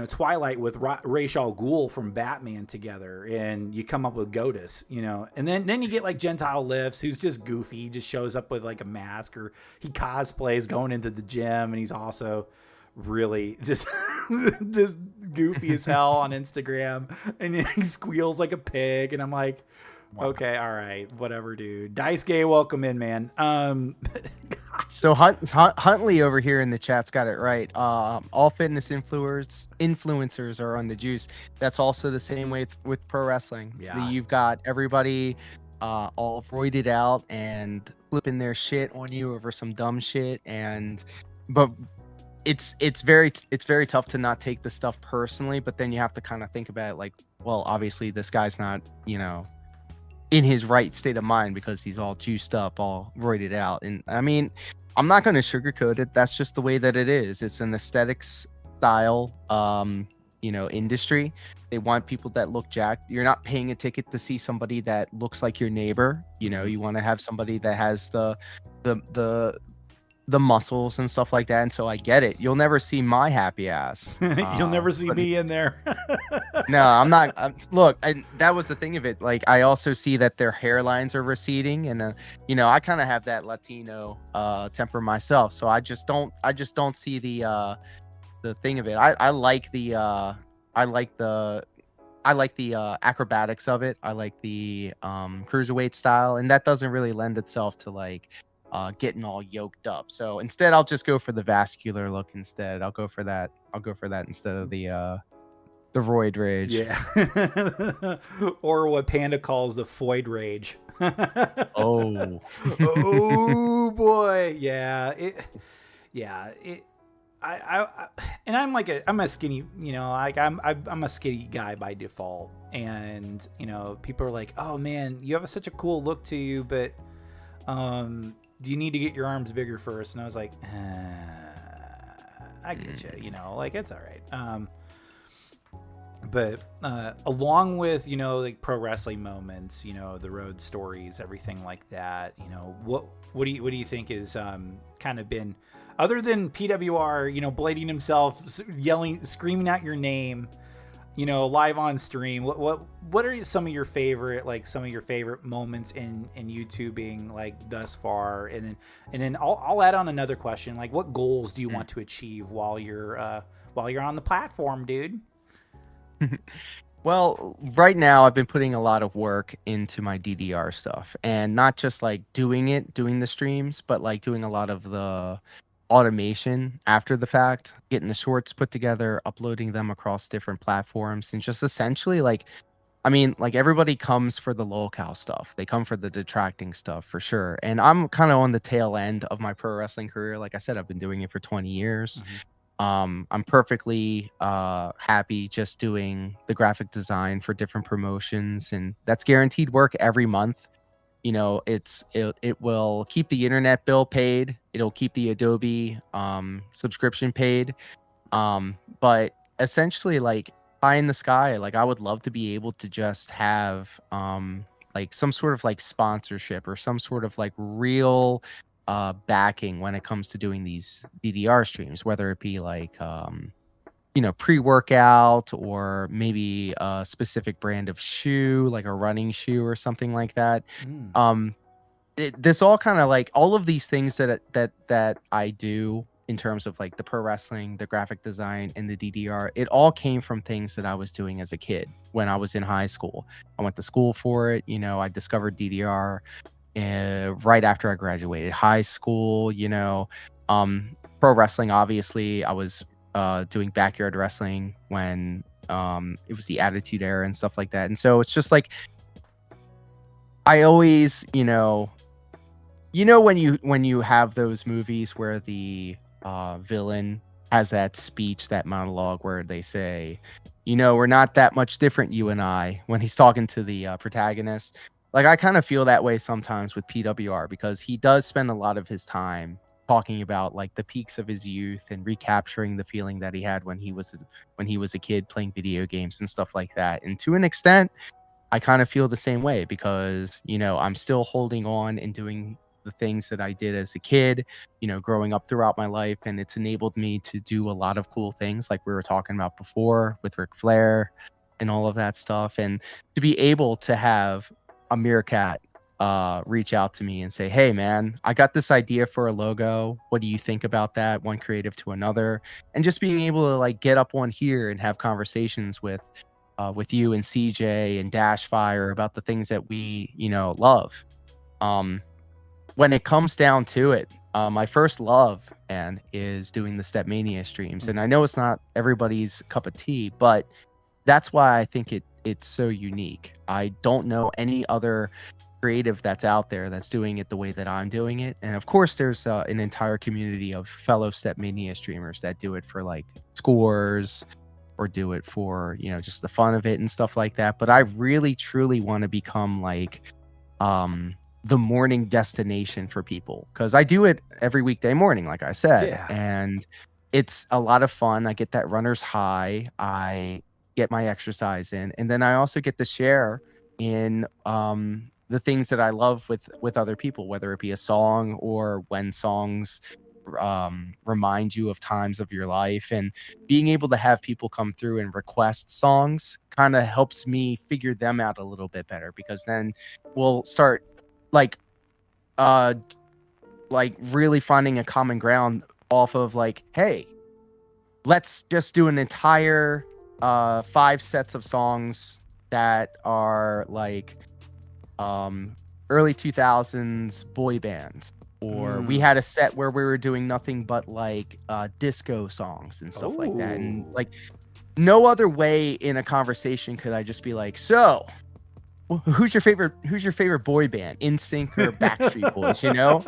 Twilight with Ra's al Ghul from Batman together, and you come up with GOATUS, and then you get like Gentile Lifts, who's just goofy. He just shows up with like a mask, or he cosplays going into the gym, and he's also really just goofy as hell on Instagram, and he squeals like a pig, and I'm like, okay, all right, whatever, dude. Dice Gay, welcome in, man. So Huntley over here in the chat's got it right. All fitness influencers are on the juice. That's also the same way with pro wrestling. Yeah. You've got everybody all roided out and flipping their shit on you over some dumb shit, but it's very tough to not take the stuff personally. But then you have to kind of think about it like, well, obviously this guy's not in his right state of mind, because he's all juiced up, all roided out. And I mean, I'm not going to sugarcoat it. That's just the way that it is. It's an aesthetics style. industry. They want people that look jacked. You're not paying a ticket to see somebody that looks like your neighbor. You want to have somebody that has the muscles and stuff like that. And so I get it. You'll never see my happy ass. You'll never see me in there. No, I'm not. Look, and that was the thing of it. Like, I also see that their hairlines are receding, and I kind of have that Latino temper myself. So I just don't see the thing of it. I like the acrobatics of it. I like the cruiserweight style, and that doesn't really lend itself to like getting all yoked up. So instead, I'll just go for the vascular look. Instead, I'll go for that instead of the roid rage. Yeah. Or what Panda calls the foid rage. Oh. Oh boy. Yeah. And I'm a skinny, I'm a skinny guy by default. And, people are like, oh man, you have such a cool look to you, but, do you need to get your arms bigger first? And I was like, I get you, it's all right. But along with, like pro wrestling moments, the road stories, everything like that, what do you think is kind of been, other than PWR, blading himself, yelling, screaming out your name, live on stream, what are some of your favorite moments in YouTubing, like, thus far? And then I'll add on another question, like, what goals do you want to achieve while you're on the platform, dude? Well, right now I've been putting a lot of work into my DDR stuff, and not just like doing the streams, but like doing a lot of the automation after the fact, getting the shorts put together, uploading them across different platforms, and just essentially like everybody comes for the locale stuff. They come for the detracting stuff for sure. And I'm kind of on the tail end of my pro wrestling career. Like I said, I've been doing it for 20 years. I'm perfectly happy just doing the graphic design for different promotions, and that's guaranteed work every month. It will keep the internet bill paid. It'll keep the Adobe subscription paid. But essentially, like, pie in the sky, like, I would love to be able to just have like some sort of like sponsorship or some sort of like real backing when it comes to doing these DDR streams, whether it be like pre-workout, or maybe a specific brand of shoe, like a running shoe or something like that. This all kind of like, all of these things that I do in terms of like the pro wrestling, the graphic design, and the DDR, it all came from things that I was doing as a kid when I was in high school. I went to school for it. I discovered DDR right after I graduated high school. Pro wrestling, obviously, I was doing backyard wrestling when it was the Attitude Era and stuff like that. And so it's just like, I always, when you have those movies where the villain has that speech, that monologue where they say, we're not that much different, you and I, when he's talking to the protagonist. Like, I kind of feel that way sometimes with PWR, because he does spend a lot of his time talking about like the peaks of his youth and recapturing the feeling that he had when he was a kid playing video games and stuff like that. And to an extent, I kind of feel the same way, because I'm still holding on and doing the things that I did as a kid, growing up throughout my life, and it's enabled me to do a lot of cool things like we were talking about before with Ric Flair and all of that stuff. And to be able to have a Meerkat reach out to me and say, hey man, I got this idea for a logo, what do you think about that? One creative to another, and just being able to like get up on here and have conversations with you and CJ and Dashfire about the things that we love. When it comes down to it, my first love is doing the Stepmania streams, and I know it's not everybody's cup of tea, but that's why I think it's so unique. I don't know any other creative that's out there that's doing it the way that I'm doing it. And of course, there's an entire community of fellow Stepmania streamers that do it for like scores, or do it for just the fun of it and stuff like that. But I really truly want to become like the morning destination for people, because I do it every weekday morning, like I said. Yeah. And it's a lot of fun. I get that runner's high. I get my exercise in, and then I also get to share in the things that I love with other people, whether it be a song or when songs remind you of times of your life. And being able to have people come through and request songs kind of helps me figure them out a little bit better, because then we'll start like uh really finding a common ground off of like, hey, let's just do an entire 5 sets of songs that are like early 2000s boy bands, or we had a set where we were doing nothing but like disco songs and stuff like that. And like, no other way in a conversation could I just be like, so who's your favorite boy band, NSYNC or Backstreet Boys, you know?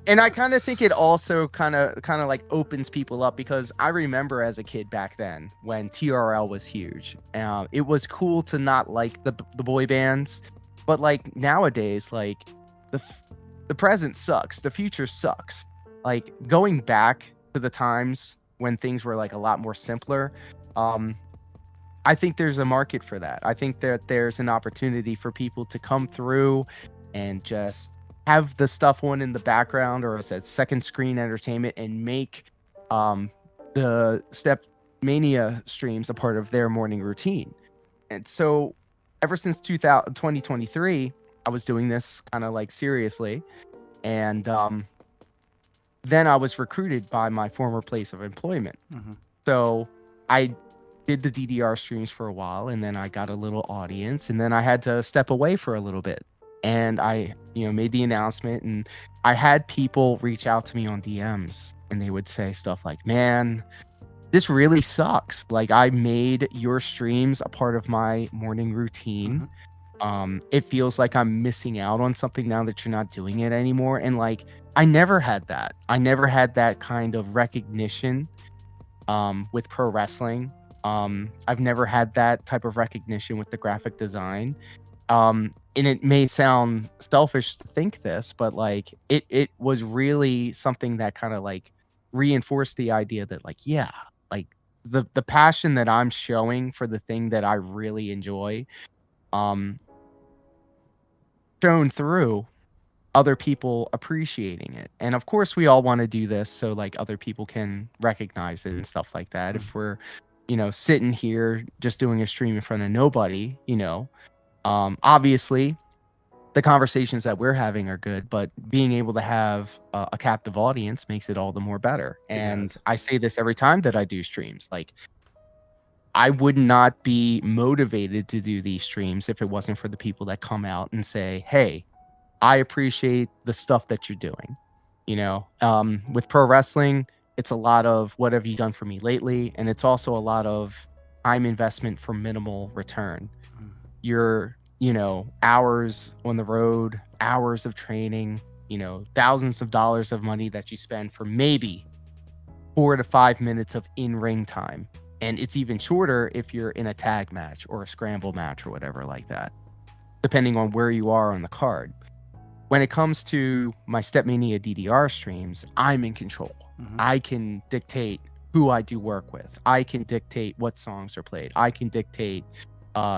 And I kind of think it also kind of like opens people up, because I remember as a kid back then when TRL was huge. It was cool to not like the boy bands, but like nowadays, like the present sucks, the future sucks. Like going back to the times when things were like a lot more simpler, I think there's a market for that. I think that there's an opportunity for people to come through and just have the stuff on in the background, or as a second screen entertainment, and make the Stepmania streams a part of their morning routine. And so ever since 2023, I was doing this kind of like seriously. And then I was recruited by my former place of employment. So I did the DDR streams for a while, and then I got a little audience, and then I had to step away for a little bit. And I, made the announcement, and I had people reach out to me on DMs, and they would say stuff like, man, this really sucks. Like, I made your streams a part of my morning routine. It feels like I'm missing out on something now that you're not doing it anymore. And like, I never had that. I never had that kind of recognition with pro wrestling. I've never had that type of recognition with the graphic design. And it may sound selfish to think this, but like it was really something that kind of like reinforced the idea that like, yeah, like the passion that I'm showing for the thing that I really enjoy, shown through other people appreciating it. And of course we all want to do this so like other people can recognize it and stuff like that. If we're sitting here just doing a stream in front of nobody, obviously the conversations that we're having are good, but being able to have a captive audience makes it all the more better. And I say this every time that I do streams, like I would not be motivated to do these streams if it wasn't for the people that come out and say, hey, I appreciate the stuff that you're doing. With pro wrestling, it's a lot of what have you done for me lately? And it's also a lot of time investment for minimal return. Your, hours on the road, hours of training, thousands of dollars of money that you spend for maybe 4 to 5 minutes of in-ring time. And it's even shorter if you're in a tag match or a scramble match or whatever like that, depending on where you are on the card. When it comes to my Stepmania DDR streams, I'm in control. I can dictate who I do work with. I can dictate what songs are played. I can dictate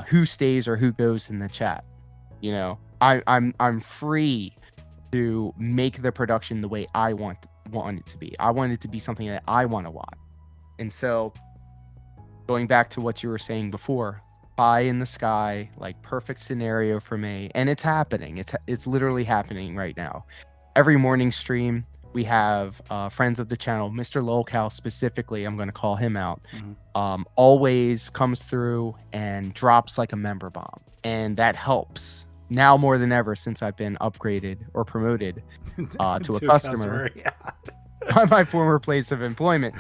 who stays or who goes in the chat. I'm free to make the production the way I want it to be. I want it to be something that I want to watch. And so, going back to what you were saying before, pie in the sky, like perfect scenario for me, and it's happening. It's literally happening right now. Every morning stream, we have friends of the channel, Mr. Lolcow specifically, I'm going to call him out, always comes through and drops like a member bomb. And that helps now more than ever since I've been upgraded or promoted to a customer by my former place of employment.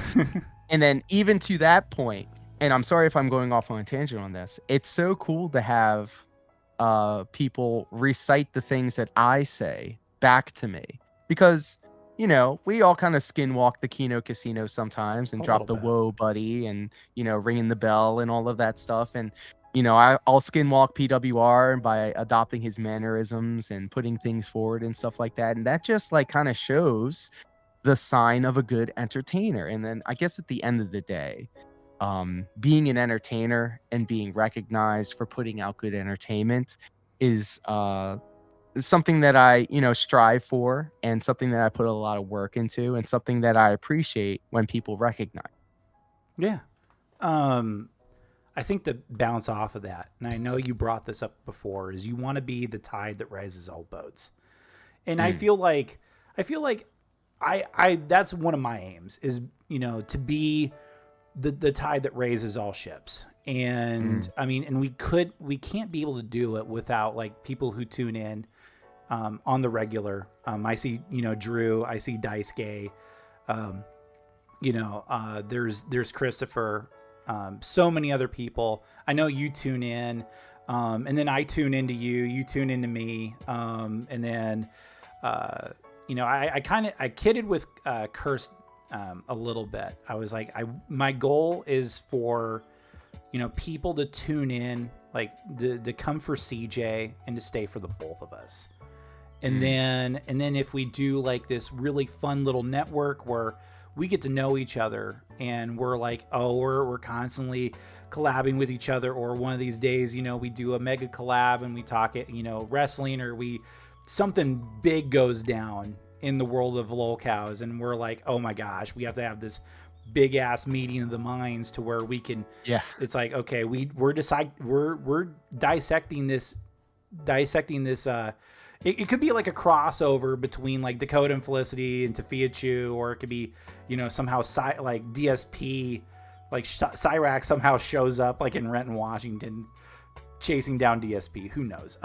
And then even to that point, and I'm sorry if I'm going off on a tangent on this, it's so cool to have people recite the things that I say back to me, because we all kind of skinwalk the Kino Casino sometimes and drop the whoa buddy and ringing the bell and all of that stuff. And I'll skinwalk PWR by adopting his mannerisms and putting things forward and stuff like that. And that just like kind of shows the sign of a good entertainer. And then I guess at the end of the day, being an entertainer and being recognized for putting out good entertainment is something that I, strive for, and something that I put a lot of work into, and something that I appreciate when people recognize. Yeah. I think to bounce off of that, and I know you brought this up before, is you want to be the tide that rises all boats. And I feel like I that's one of my aims is, to be the tide that raises all ships. And I mean, and we can't be able to do it without like people who tune in on the regular. I see, Drew, I see Dice Gay, there's Christopher, so many other people. I know you tune in, and then I tune into you tune into me. And then, I kidded with Kirst a little bit. I was like, my goal is for, people to tune in, like to come for CJ and to stay for the both of us. And then if we do like this really fun little network where we get to know each other and we're like, we're constantly collabing with each other, or one of these days, we do a mega collab and we talk it, wrestling, or something big goes down in the world of lolcows, and we're like, oh my gosh, we have to have this big ass meeting of the minds to where we can, it's like, okay, we're dissecting this, it could be like a crossover between like Dakota and Felicity and Tafia Chu, or it could be, somehow like DSP, like Cyrax somehow shows up like in Renton, Washington, chasing down DSP. Who knows?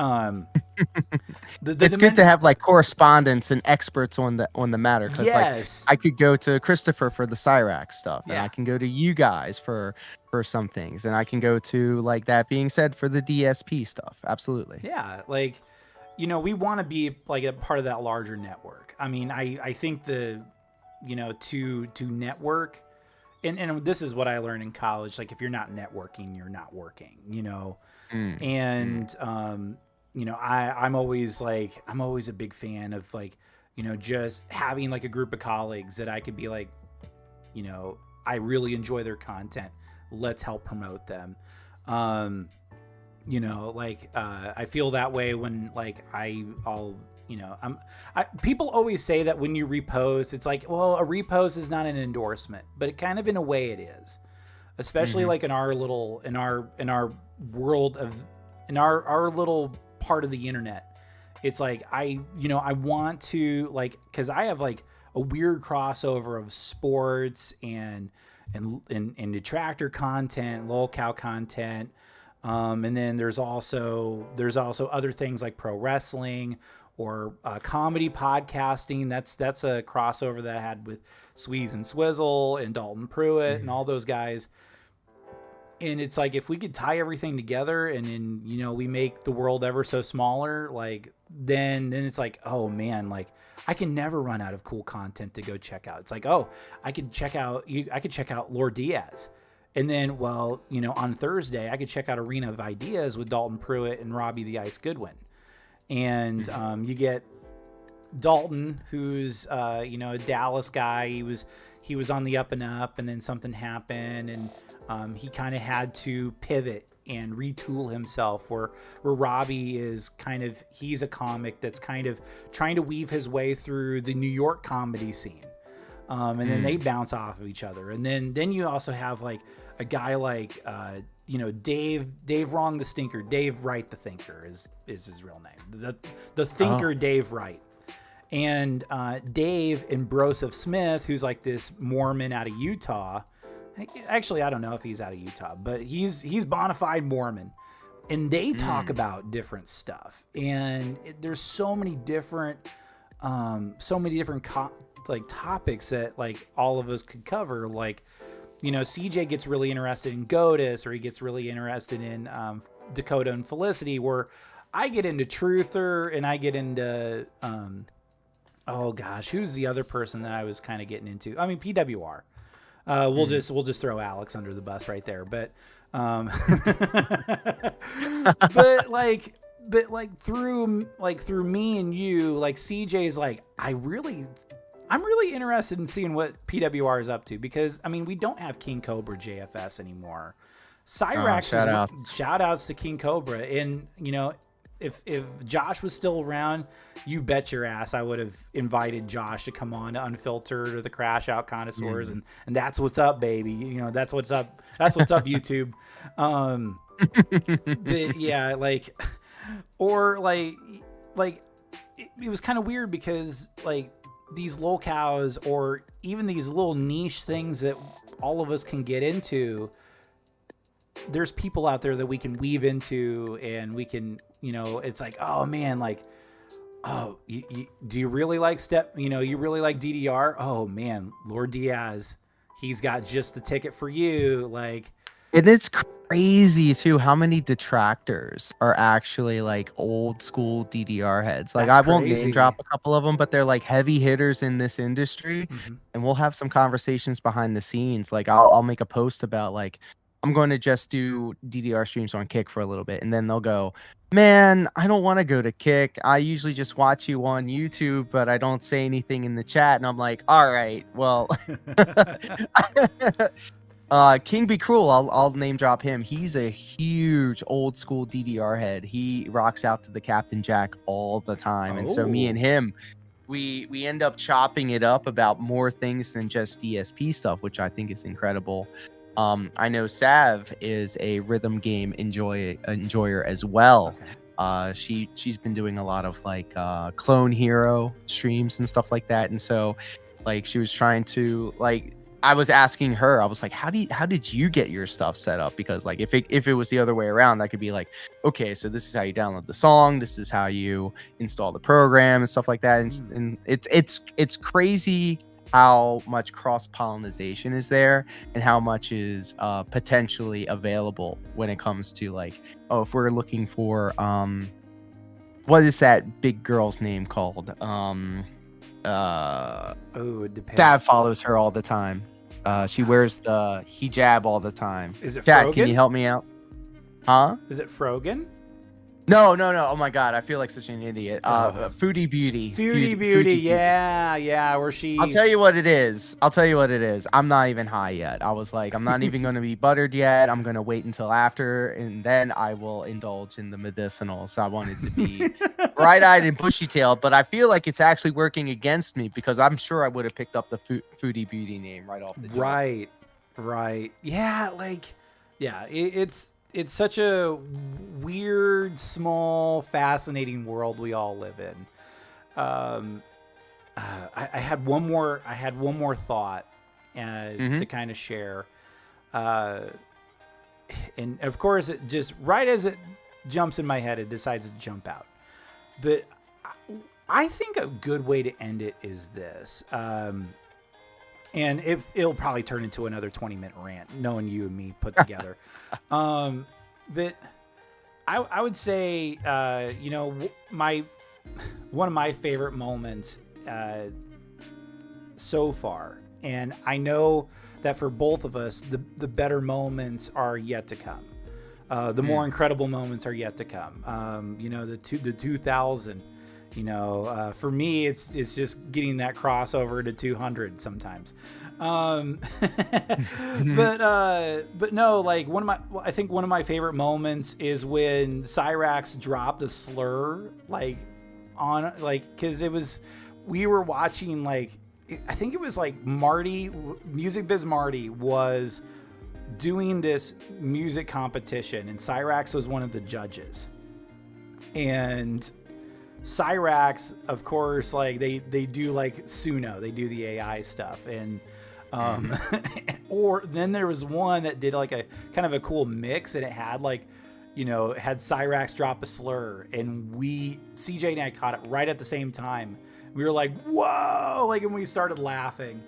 It's good to have like correspondents and experts on the matter, because like I could go to Christopher for the Cyrax stuff, and I can go to you guys for some things, and I can go to, like, that being said, for the DSP stuff. Absolutely. Yeah, like, we want to be like a part of that larger network. I mean, I think to network, and this is what I learned in college. Like, if you're not networking, you're not working. And I'm always a big fan of like, just having like a group of colleagues that I could be like, I really enjoy their content. Let's help promote them. I feel that way when like people always say that when you repost, it's like, well, a repost is not an endorsement, but it kind of, in a way, it is, especially like in our world of, in our little part of the internet. It's like, I want to, like, cause I have like a weird crossover of sports and detractor content, lolcow content. And then there's also other things like pro wrestling or comedy podcasting. That's a crossover that I had with Sweeze and Swizzle and Dalton Pruitt and all those guys. And it's like, if we could tie everything together and then, we make the world ever so smaller, like then it's like, oh man, like I can never run out of cool content to go check out. It's like, I could check out LOR Diaz. And then, well, on Thursday, I could check out Arena of Ideas with Dalton Pruitt and Robbie the Ice Goodwin. And you get Dalton, who's a Dallas guy. He was on the up and up, and then something happened, and he kind of had to pivot and retool himself. Where Robbie is he's a comic that's kind of trying to weave his way through the New York comedy scene. And then they bounce off of each other. And then you also have like a guy like Dave Wrong the Stinker, Dave Wright the Thinker is his real name. The Thinker, Dave Wright. And Dave and Broseph Smith, who's like this Mormon out of Utah. Actually, I don't know if he's out of Utah, but he's bona fide Mormon. And they talk about different stuff. And there's so many different like topics that like all of us could cover. Like, CJ gets really interested in Godus, or he gets really interested in Dakota and Felicity, where I get into Truther and I get into oh gosh, who's the other person that I was kind of getting into? I mean, PWR. We'll just throw Alex under the bus right there. But but through me and you, like CJ's like, I really I'm really interested in seeing what PWR is up to because, I mean, we don't have King Cobra JFS anymore. Cyrax shout outs to King Cobra. And, you know, if Josh was still around, you bet your ass I would have invited Josh to come on to Unfiltered or the Crash Out Connoisseurs. And that's what's up, baby. You know, that's what's up. That's what's up, YouTube. Yeah, like, or like it was kind of weird because like these locales or even these little niche things that all of us can get into, there's people out there that we can weave into and we can, you know, it's like, oh man, like, oh, do you really like you really like DDR? Oh man, Lord Diaz, he's got just the ticket for you. Like, and it's crazy too how many detractors are actually like old school DDR heads. Like, I won't name drop a couple of them, but they're like heavy hitters in this industry. And we'll have some conversations behind the scenes. Like, I'll make a post about like, I'm going to just do DDR streams on Kick for a little bit. And then they'll go, man, I don't want to go to Kick. I usually just watch you on YouTube, but I don't say anything in the chat. And I'm like, all right, well, King Be Cruel, I'll name drop him. He's a huge old school DDR head. He rocks out to the Captain Jack all the time. And so me and him, we end up chopping it up about more things than just DSP stuff, which I think is incredible. I know Sav is a rhythm game enjoyer as well. Okay. She's been doing a lot of like Clone Hero streams and stuff like that. And so like she was trying to like, I was asking her, I was like, how did you get your stuff set up? Because like if it was the other way around, that could be like, okay, so this is how you download the song, this is how you install the program and stuff like that. And it's crazy how much cross-pollination is there and how much is potentially available when it comes to like, oh, if we're looking for what is that big girl's name called? It depends. Dad follows her all the time. She wears the hijab all the time. Is it Dad, Frogan? can you help me out? Huh? Is it Frogan? No. Oh my God, I feel like such an idiot. Foodie Beauty. Foodie Beauty. Yeah. Where she? I'll tell you what it is. I'm not even high yet. I was like, I'm not even going to be buttered yet. I'm going to wait until after, and then I will indulge in the medicinals. I wanted to be bright-eyed and bushy-tailed, but I feel like it's actually working against me because I'm sure I would have picked up the Foodie Beauty name right off the jump. Right. Yeah, like, yeah, it's such a weird, small, fascinating world we all live in. I had one more thought to kind of share. And of course, it just right as it jumps in my head, it decides to jump out. But I think a good way to end it is this. And it'll probably turn into another 20-minute rant, knowing you and me put together. But I would say, you know, one of my favorite moments so far, and I know that for both of us, the better moments are yet to come. The more incredible moments are yet to come. You know, the 2000. You know, for me, it's just getting that crossover to 200 sometimes. But no, like I think one of my favorite moments is when Cyrax dropped a slur, like on, like, cause we were watching, like, I think it was like Music Biz Marty was doing this music competition and Cyrax was one of the judges. And Cyrax, of course, like they do like Suno, they do the AI stuff, and or then there was one that did like a kind of a cool mix, and it had like, you know, it had Cyrax drop a slur, and CJ and I caught it right at the same time. We were like, whoa, like, and we started laughing.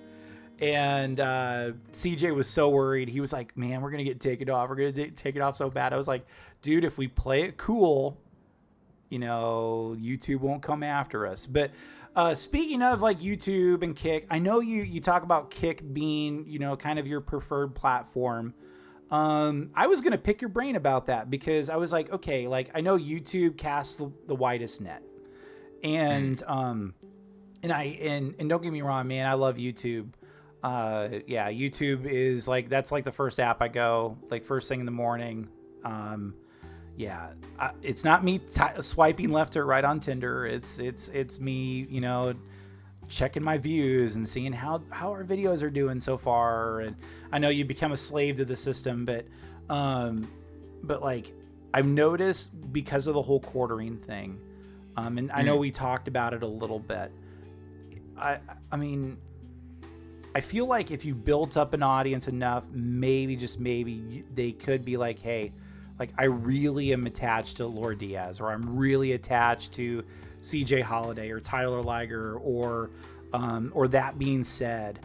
And CJ was so worried. He was like, man, we're gonna get taken off. We're gonna take it off so bad. I was like, dude, if we play it cool, you know, YouTube won't come after us. But speaking of like YouTube and Kick, I know you talk about Kick being, you know, kind of your preferred platform. I was going to pick your brain about that because I was like, okay, like I know YouTube casts the widest net. And and don't get me wrong, man, I love YouTube. Yeah, YouTube is like, that's like the first app I go, like first thing in the morning. Yeah, it's not me swiping left or right on Tinder. It's me, you know, checking my views and seeing how our videos are doing so far. And I know you become a slave to the system, but like I've noticed because of the whole quartering thing, and I know we talked about it a little bit. I mean, I feel like if you built up an audience enough, maybe, just maybe, they could be like, hey, like I really am attached to LOR Diaz, or I'm really attached to CJ Holiday or Tyler Liger, or that being said,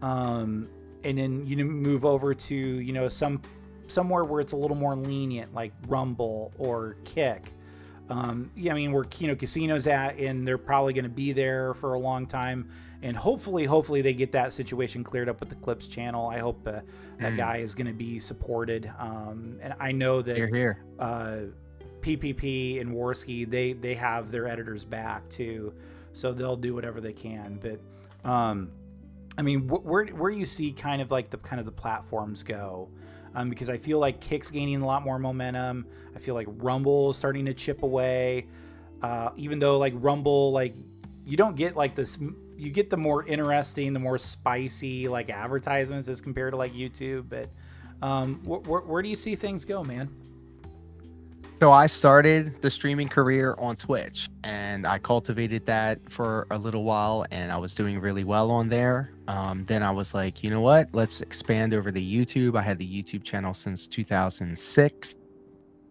and then, you know, move over to, you know, somewhere where it's a little more lenient, like Rumble or Kick. Yeah, I mean, where, you know, Casino's at, and they're probably going to be there for a long time. And hopefully they get that situation cleared up with the Clips channel. I hope that guy is going to be supported. And I know that Here. PPP and Warski, they have their editors back too, so they'll do whatever they can. But I mean, where do you see kind of like the platforms go? Because I feel like Kick's gaining a lot more momentum. I feel like Rumble is starting to chip away. Even though like Rumble, like you don't get like this, you get the more interesting, the more spicy like advertisements as compared to like YouTube. But where do you see things go, man? So I started the streaming career on Twitch, and I cultivated that for a little while, and I was doing really well on there. Then I was like, you know what? Let's expand over to YouTube. I had the YouTube channel since 2006.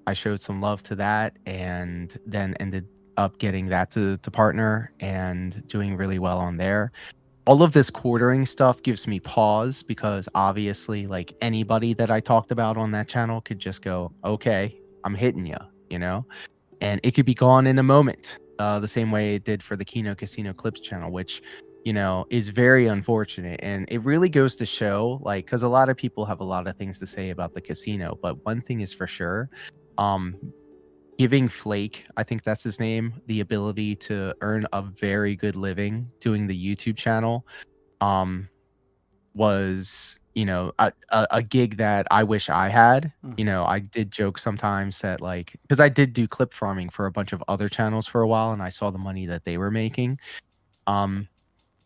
I showed some love to that, and then ended up getting that to partner and doing really well on there. All of this quartering stuff gives me pause, because obviously, like, anybody that I talked about on that channel could just go, okay, I'm hitting you, you know, and it could be gone in a moment. The same way it did for the Kino Casino Clips channel, which, you know, is very unfortunate. And it really goes to show, like, because a lot of people have a lot of things to say about the casino, but one thing is for sure, giving Flake, I think that's his name, the ability to earn a very good living doing the YouTube channel, was, you know, a gig that I wish I had. You know, I did joke sometimes that, like, because I did do clip farming for a bunch of other channels for a while, and I saw the money that they were making.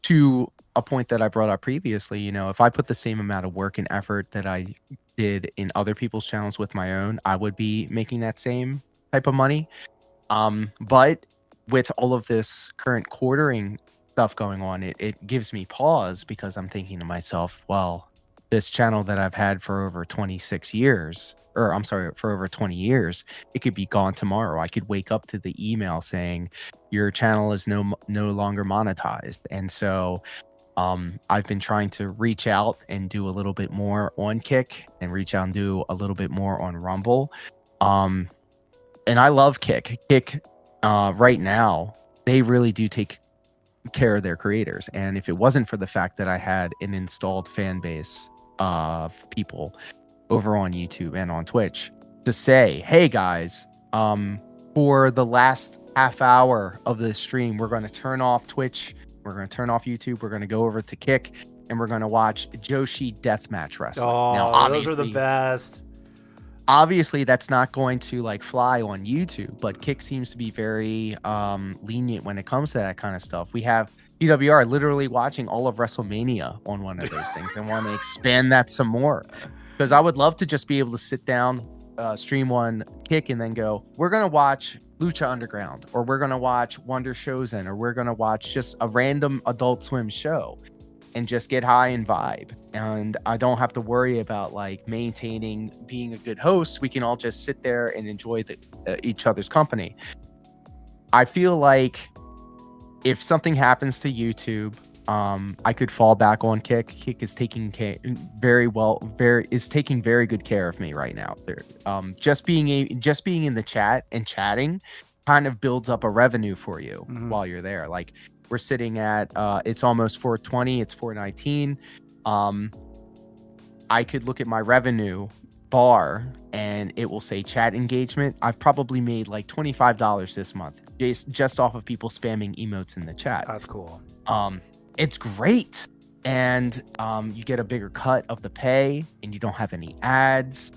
To a point that I brought up previously, you know, if I put the same amount of work and effort that I did in other people's channels with my own, I would be making that same type of money. But with all of this current quartering stuff going on, it gives me pause, because I'm thinking to myself, well, this channel that I've had for over 26 years, or I'm sorry, for over 20 years, it could be gone tomorrow. I could wake up to the email saying your channel is no longer monetized. And so I've been trying to reach out and do a little bit more on Kick, and reach out and do a little bit more on Rumble. And I love Kick. Kick right now, they really do take care of their creators. And if it wasn't for the fact that I had an installed fan base of people over on YouTube and on Twitch to say, hey guys, for the last half hour of this stream, we're going to turn off Twitch, we're going to turn off YouTube, we're going to go over to Kick, and we're going to watch Joshi Deathmatch Wrestling. Oh, now, those are the best. Obviously, that's not going to like fly on YouTube, but Kick seems to be very lenient when it comes to that kind of stuff. We have PWR literally watching all of WrestleMania on one of those things, and want to expand that some more. Because I would love to just be able to sit down, stream one Kick, and then go, we're going to watch Lucha Underground, or we're going to watch Wonder Shozen, or we're going to watch just a random Adult Swim show, and just get high and vibe. And I don't have to worry about like maintaining being a good host. We can all just sit there and enjoy each other's company. I feel like if something happens to YouTube, I could fall back on Kick. Kick is taking very good care of me right now. Just being in the chat and chatting kind of builds up a revenue for you while you're there. Like, we're sitting at it's almost 420, it's 419. I could look at my revenue bar and it will say chat engagement. I've probably made like $25 this month just off of people spamming emotes in the chat. That's cool. It's great. And you get a bigger cut of the pay, and you don't have any ads.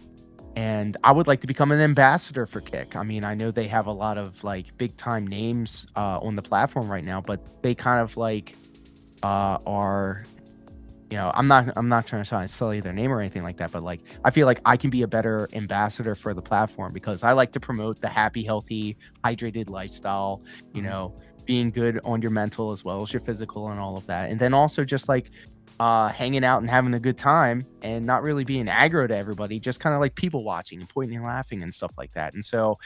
And I would like to become an ambassador for Kick. I mean, I know they have a lot of like big time names on the platform right now, but they kind of like are, you know, I'm not trying to sully their name or anything like that, but like I feel like I can be a better ambassador for the platform because I like to promote the happy, healthy, hydrated lifestyle, you know, being good on your mental as well as your physical and all of that. And then also just like hanging out and having a good time and not really being aggro to everybody, just kind of like people watching and pointing and laughing and stuff like that. And so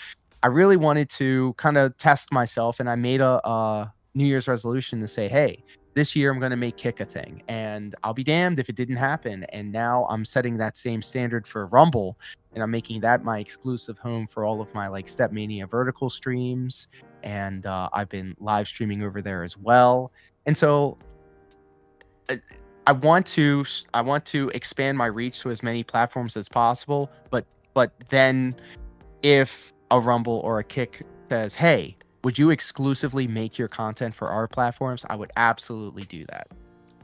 I really wanted to kind of test myself, and I made a New Year's resolution to say, hey, this year I'm going to make Kick a thing, and I'll be damned if it didn't happen. And now I'm setting that same standard for Rumble, and I'm making that my exclusive home for all of my like Stepmania vertical streams. And I've been live streaming over there as well. And so I want to expand my reach to as many platforms as possible. But then if a Rumble or a Kick says, hey, would you exclusively make your content for our platforms? I would absolutely do that.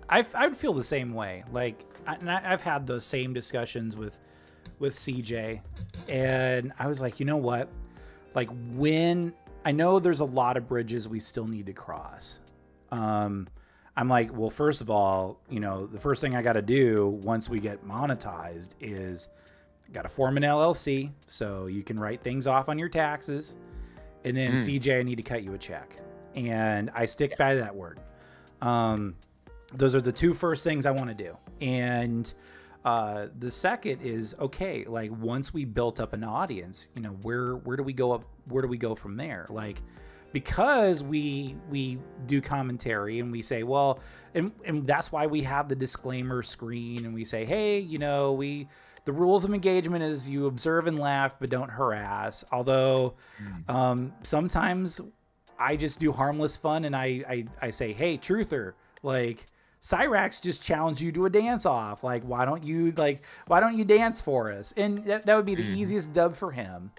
I would feel the same way. Like, I've had those same discussions with CJ, and I was like, you know what? Like, when I know there's a lot of bridges we still need to cross. I'm like, well, first of all, you know, the first thing I got to do once we get monetized is got to form an LLC so you can write things off on your taxes. And then CJ, I need to cut you a check. And I stick by that word. Those are the two first things I want to do. And the second is, okay, like once we built up an audience, you know, where do we go up? Where do we go from there? Like, because we do commentary and we say, well, and that's why we have the disclaimer screen and we say, hey, you know, the rules of engagement is you observe and laugh, but don't harass. Although sometimes I just do harmless fun and I say, hey, truther, like Cyrax just challenged you to a dance off. Like, why don't you dance for us? And that would be the easiest dub for him.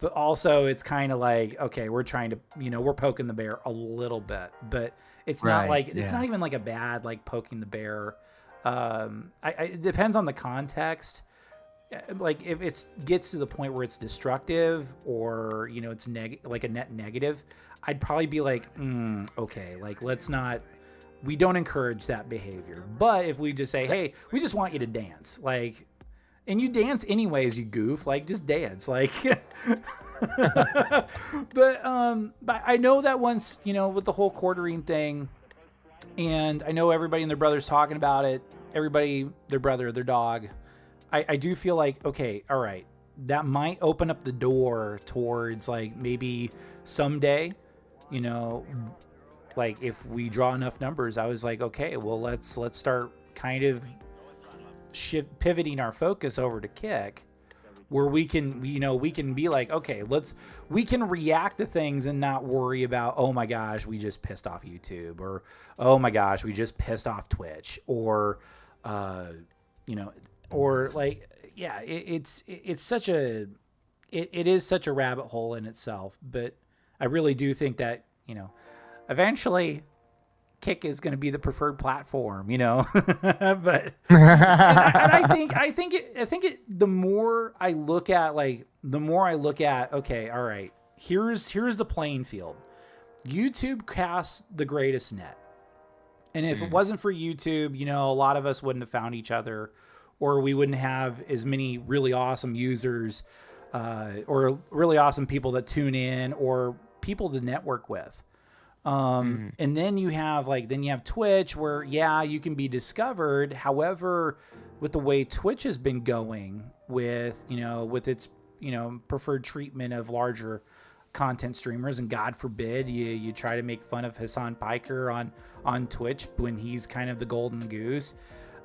But also it's kind of like, okay, we're trying to, you know, we're poking the bear a little bit, but it's not like, it's not even like a bad, like poking the bear. It depends on the context. Like if it gets to the point where it's destructive or, you know, it's like a net negative, I'd probably be like, okay, like we don't encourage that behavior. But if we just say, hey, we just want you to dance, like, and you dance anyways, you goof, like just dance, like. But I know that once, you know, with the whole quartering thing, and I know everybody and their brother's talking about it, everybody, their brother, their dog, I do feel like, okay, all right, that might open up the door towards like maybe someday, you know, like if we draw enough numbers, I was like, okay, well, let's start kind of pivoting our focus over to Kick, where we can, you know, we can be like, okay, we can react to things and not worry about, oh my gosh, we just pissed off YouTube, or oh my gosh, we just pissed off Twitch, or you know, or like, yeah, it's such a, it is such a rabbit hole in itself. But I really do think that, you know, eventually Kick is going to be the preferred platform, you know. But and I think it the more I look at, okay, all right, here's the playing field. YouTube casts the greatest net. And if it wasn't for YouTube, you know, a lot of us wouldn't have found each other, or we wouldn't have as many really awesome users, or really awesome people that tune in, or people to network with. And then you have Twitch, where, yeah, you can be discovered. However, with the way Twitch has been going with its, you know, preferred treatment of larger content streamers, and God forbid you try to make fun of Hassan Piker on Twitch when he's kind of the golden goose.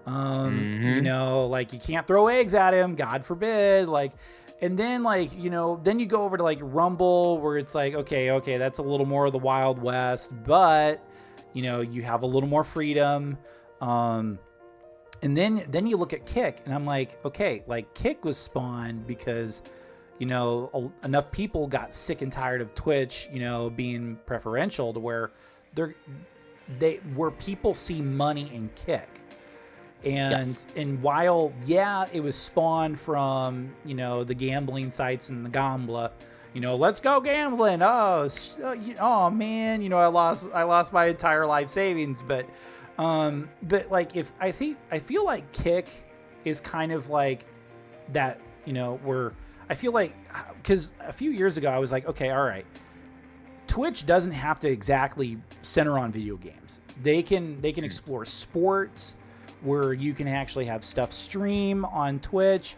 You know, like you can't throw eggs at him, God forbid, like. And then, like, you know, then you go over to like Rumble, where it's like, okay, that's a little more of the Wild West, but, you know, you have a little more freedom. And then you look at Kick, and I'm like, okay, like Kick was spawned because, enough people got sick and tired of Twitch, being preferential to where where people see money in Kick. And while, it was spawned from, the gambling sites and the Gambla, let's go gambling. Oh man, I lost my entire life savings. But like, I feel like Kick is kind of like that, where I feel like, because a few years ago I was like, okay, all right, Twitch doesn't have to exactly center on video games. They can explore sports, where you can actually have stuff stream on Twitch.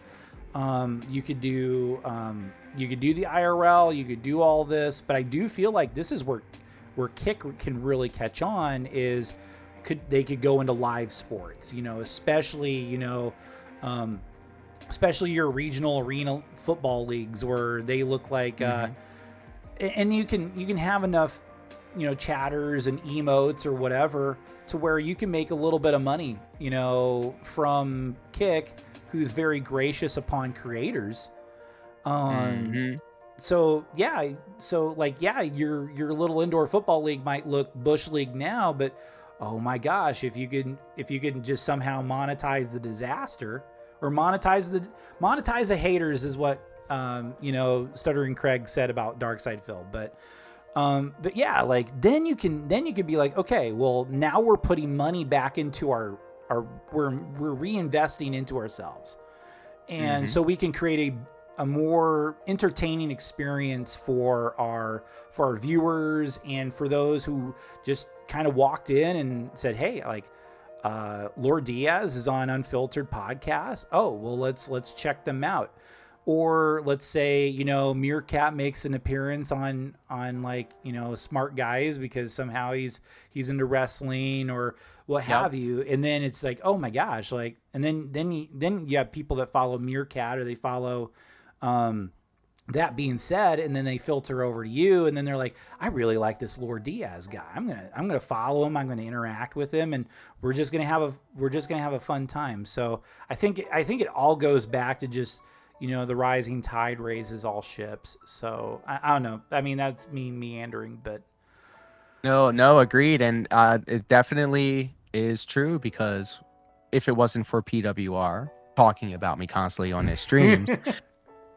You could do the IRL, you could do all this, but I do feel like this is where Kick can really catch on. They could go into live sports, especially especially your regional arena football leagues, where they look like, and you can have enough, chatters and emotes or whatever to where you can make a little bit of money, from Kick, who's very gracious upon creators. So your little indoor football league might look bush league now, but oh my gosh, if you can just somehow monetize the disaster, or monetize the haters, is what Stuttering Craig said about Darkside Phil. But yeah, like then you could be like, okay, well, now we're putting money back into we're reinvesting into ourselves, and so we can create a more entertaining experience for our viewers, and for those who just kind of walked in and said, hey, like, LOR Diaz is on Unfiltered podcast. Oh, well, let's check them out. Or let's say, Meerkat makes an appearance on like, Smart Guys, because somehow he's into wrestling or what have you. And then it's like, oh my gosh, like, and then you have people that follow Meerkat, or they follow, that being said, and then they filter over to you, and then they're like, I really like this LOR Diaz guy. I'm gonna follow him. I'm gonna interact with him, and we're just gonna have a fun time. So I think it all goes back to just, the rising tide raises all ships. So I don't know. I mean, that's me meandering, but no, agreed, and it definitely is true, because if it wasn't for PWR talking about me constantly on his streams.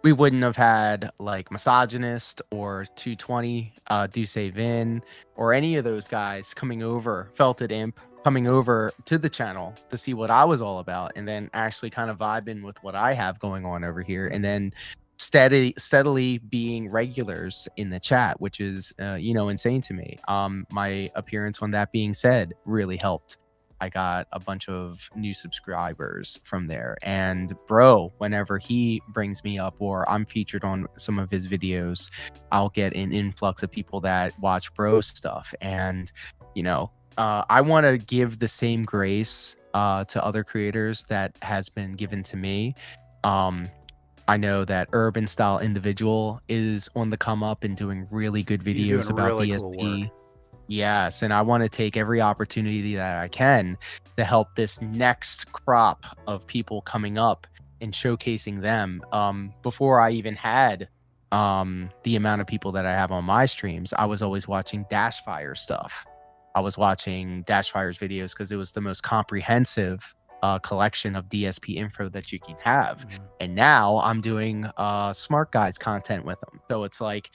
We wouldn't have had like Misogynist or 220, Duce Vin, or any of those guys coming over, Felted Imp, coming over to the channel to see what I was all about, and then actually kind of vibing with what I have going on over here, and then steadily being regulars in the chat, which is, insane to me. My appearance on That Being Said really helped. I got a bunch of new subscribers from there, and bro, whenever he brings me up or I'm featured on some of his videos, I'll get an influx of people that watch bro stuff. And I want to give the same grace to other creators that has been given to me. I know that Urban Style Individual is on the come up and doing really good videos about really DSP. cool work. Yes, and I want to take every opportunity that I can to help this next crop of people coming up and showcasing them. Before I even had the amount of people that I have on my streams, I was always watching Dashfire stuff. I was watching Dashfire's videos because it was the most comprehensive collection of DSP info that you can have. And now I'm doing Smart Guys content with them. So it's like,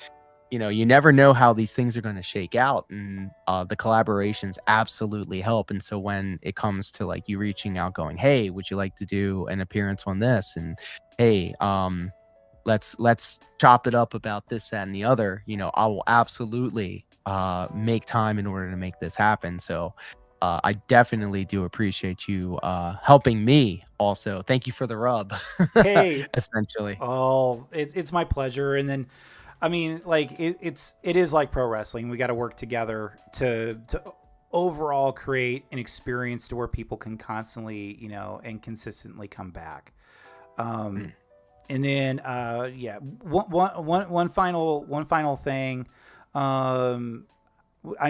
you never know how these things are going to shake out, and the collaborations absolutely help. And so when it comes to like you reaching out going, hey, would you like to do an appearance on this? And hey, let's chop it up about this, that, and the other. I will absolutely make time in order to make this happen. So I definitely do appreciate you helping me also. Thank you for the rub. Hey, essentially. Oh, it's my pleasure. And then, I mean, like it is like pro wrestling. We got to work together to overall create an experience to where people can constantly, and consistently come back. And then, one final thing. I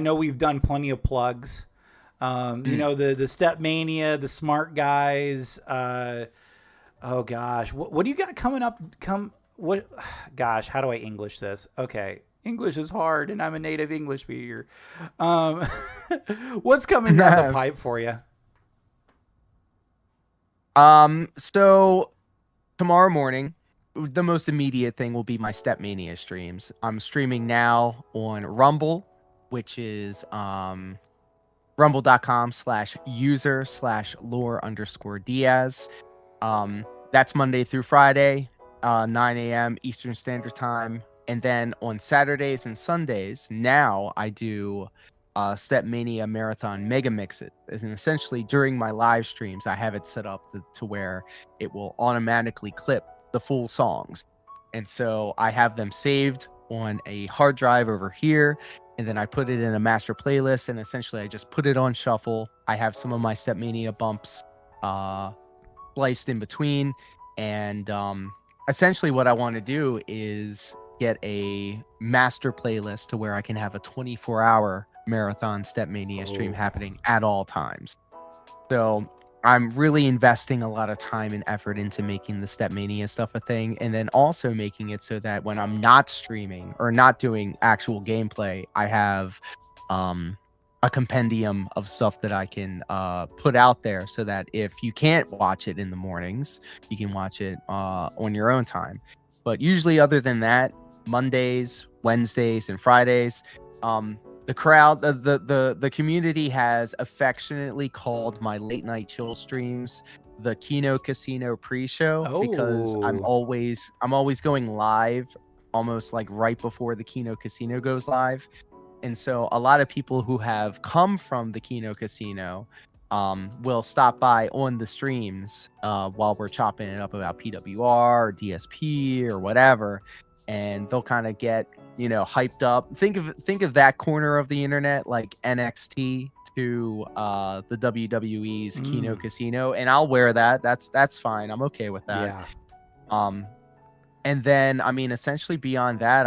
know we've done plenty of plugs. The Stepmania, the Smart Guys. Oh gosh, what do you got coming up? what? Gosh, how do I English this? Okay, English is hard, and I'm a native English speaker. Um, what's coming down the pipe for you? So tomorrow morning, the most immediate thing will be my Stepmania streams. I'm streaming now on Rumble, which is rumble.com/user/LOR_Diaz. That's Monday through Friday, 9 a.m. Eastern Standard Time. And then on Saturdays and Sundays, now I do Stepmania Marathon Mega Mixes. And essentially during my live streams, I have it set up to where it will automatically clip the full songs. And so I have them saved on a hard drive over here. And then I put it in a master playlist, and essentially I just put it on shuffle. I have some of my Stepmania bumps spliced in between. And essentially what I want to do is get a master playlist to where I can have a 24-hour marathon Stepmania stream happening at all times. So I'm really investing a lot of time and effort into making the Stepmania stuff a thing, and then also making it so that when I'm not streaming or not doing actual gameplay, I have a compendium of stuff that I can put out there, so that if you can't watch it in the mornings, you can watch it on your own time. But usually, other than that, Mondays, Wednesdays, and Fridays, the crowd, the community has affectionately called my late night chill streams the Kino Casino pre-show, because I'm always going live almost like right before the Kino Casino goes live. And so a lot of people who have come from the Kino Casino will stop by on the streams while we're chopping it up about PWR or DSP or whatever, and they'll kind of get, hyped up. Think of that corner of the internet like NXT to the WWE's Kino Casino, and I'll wear that. That's fine. I'm okay with that. Yeah. And then, essentially beyond that,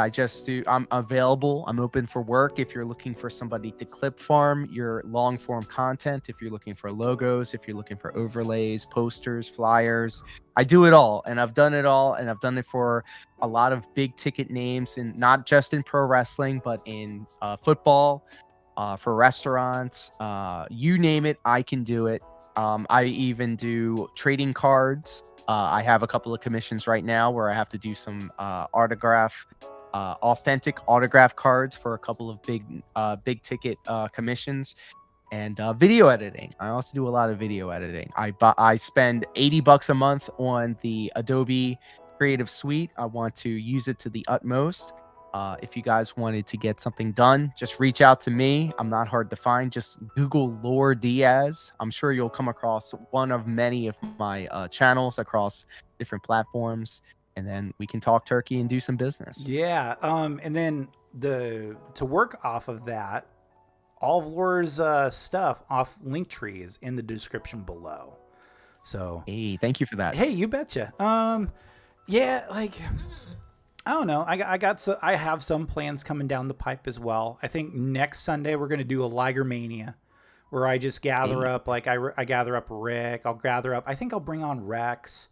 I'm available. I'm open for work. If you're looking for somebody to clip farm your long form content, if you're looking for logos, if you're looking for overlays, posters, flyers, I do it all. And I've done it all. And I've done it for a lot of big ticket names, and not just in pro wrestling, but in football, for restaurants, you name it, I can do it. I even do trading cards. I have a couple of commissions right now where I have to do some authentic autograph cards for a couple of big ticket commissions, and video editing. I also do a lot of video editing. I spend $80 a month on the Adobe Creative Suite. I want to use it to the utmost. If you guys wanted to get something done, just reach out to me. I'm not hard to find. Just Google LOR DIAZ. I'm sure you'll come across one of many of my channels across different platforms, and then we can talk turkey and do some business. Yeah. And then to work off of that, all of LOR's stuff off Linktree is in the description below. So hey, thank you for that. Hey, you betcha. Yeah, like, I don't know. I have some plans coming down the pipe as well. I think next Sunday we're going to do a Liger Mania, where I just gather up, like I gather up Rick. I think I'll bring on Rex.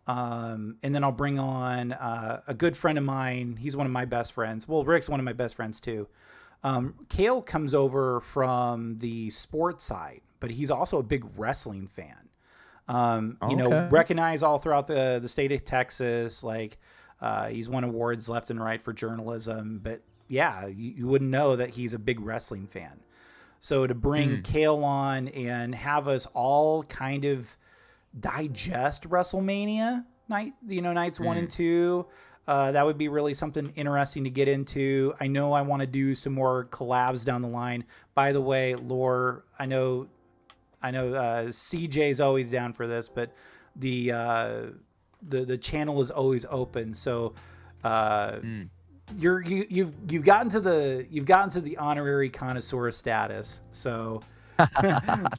And then I'll bring on a good friend of mine. He's one of my best friends. Well, Rick's one of my best friends too. Kale comes over from the sports side, but he's also a big wrestling fan. Recognized all throughout the state of Texas, like, he's won awards left and right for journalism, but yeah, you wouldn't know that he's a big wrestling fan. So to bring Kale on and have us all kind of digest WrestleMania nights 1 and 2, that would be really something interesting to get into. I know I want to do some more collabs down the line. By the way, LOR, I know CJ's always down for this, but the channel is always open. So you've gotten to the honorary connoisseur status. So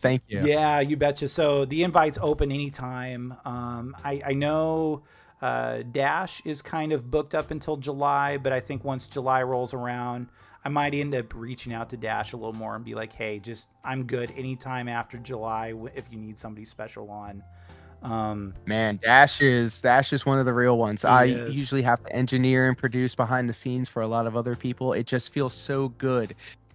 thank you. Yeah, you betcha. So the invite's open anytime. I know Dash is kind of booked up until July, but I think once July rolls around, I might end up reaching out to Dash a little more and be like, hey, I'm good anytime after July if you need somebody special on. Man, Dash is one of the real ones. I is. usually have to engineer and produce behind the scenes for a lot of other people. It just feels so good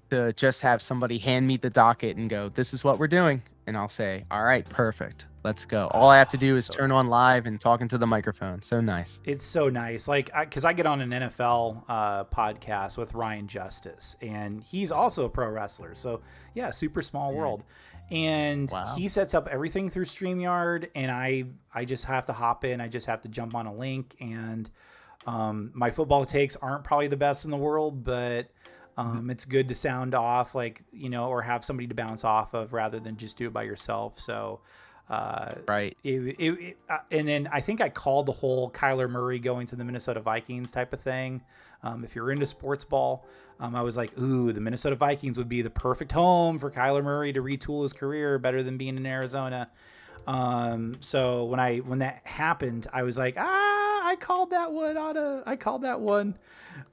to just have somebody hand me the docket and go, "This is what we're doing," and I'll say, "All right, perfect, let's go." All I have to do is So turn on live and talk into the microphone. So nice. It's so nice. Like, because I get on an NFL podcast with Ryan Justice, and he's also a pro wrestler. So, yeah, super small world. And Wow. he sets up everything through StreamYard, and I just have to hop in. I just have to jump on a link. And my football takes aren't probably the best in the world, but it's good to sound off, like, or have somebody to bounce off of rather than just do it by yourself. So, Right. and then I think I called the whole Kyler Murray going to the Minnesota Vikings type of thing. If you're into sports ball, I was like, ooh, the Minnesota Vikings would be the perfect home for Kyler Murray to retool his career better than being in Arizona. So when that happened, I was like, I called that one.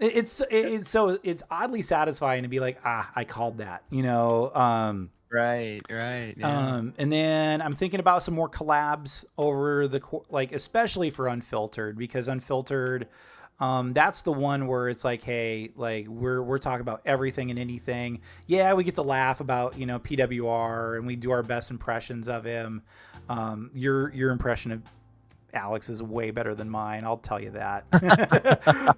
It's oddly satisfying to be like, I called that, Right. Yeah. and then I'm thinking about some more collabs over especially for Unfiltered, because Unfiltered, that's the one where it's like, hey, like we're talking about everything and anything. Yeah, we get to laugh about, PWR, and we do our best impressions of him. Your impression of Alex is way better than mine, I'll tell you that.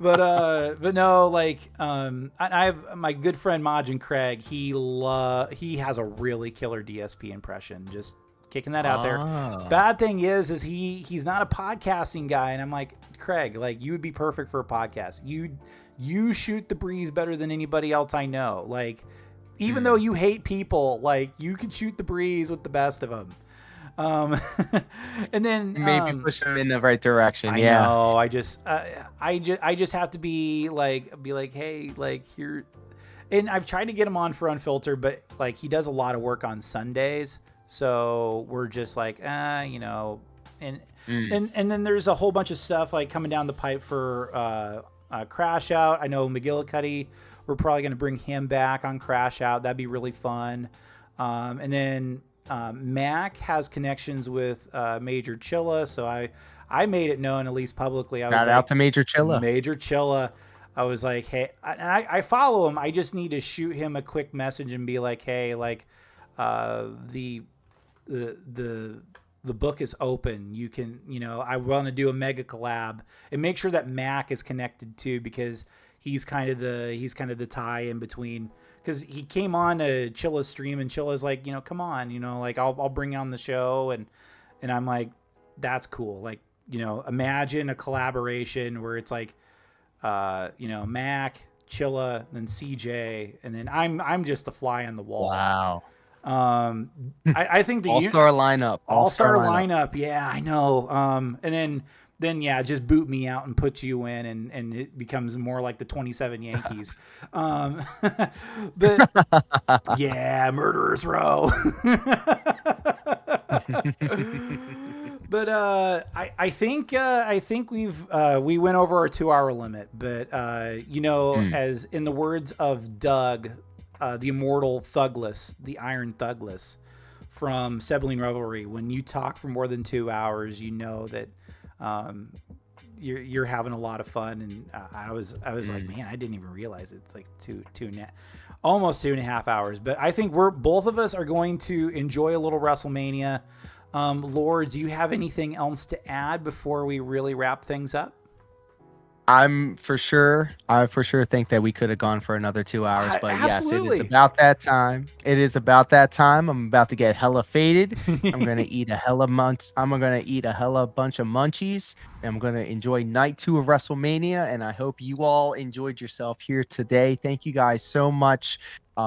but no, like, I have my good friend Majin Craig. He has a really killer DSP impression. Just kicking that out there. Bad thing is he's not a podcasting guy, and I'm like, Craig, like, you would be perfect for a podcast. You shoot the breeze better than anybody else I know. Like, even though you hate people, like, you could shoot the breeze with the best of them. And then Maybe push them in the right direction. I know. I just have to be like, hey, like, here. And I've tried to get him on for Unfiltered, but like, he does a lot of work on Sundays, so we're just like, and then there's a whole bunch of stuff like coming down the pipe for Crash Out. I know McGillicuddy, we're probably going to bring him back on Crash Out. That'd be really fun. And then Mac has connections with Major Chilla, so I made it known, at least publicly. Shout out to Major Chilla. Major Chilla. I was like, hey, and I follow him. I just need to shoot him a quick message and be like, hey, like, the book is open. You can, I want to do a mega collab, and make sure that Mac is connected too, because he's kind of the tie in between. Because he came on to Chilla's stream, and Chilla's like, come on, like, I'll bring you on the show, and I'm like, that's cool. Like, imagine a collaboration where it's like, Mac, Chilla, then CJ, and then I'm just the fly on the wall. Wow. I think the all-star lineup. All-star lineup. Yeah, I know. And then yeah, just boot me out and put you in, and it becomes more like the 27 Yankees. But yeah, Murderers Row. But I think we went over our 2-hour limit. But as in the words of Doug, the immortal Thugless, the Iron Thugless from Sibling Revelry, when you talk for more than 2 hours, you know that you're having a lot of fun. And I was like, man, I didn't even realize it's like almost 2.5 hours. But I think both of us are going to enjoy a little WrestleMania. LOR, do you have anything else to add before we really wrap things up? I for sure think that we could have gone for another 2 hours, but absolutely. Yes, it is about that time. I'm about to get hella faded. I'm gonna eat a hella bunch of munchies, and I'm gonna enjoy night 2 of WrestleMania. And I hope you all enjoyed yourself here today. Thank you guys so much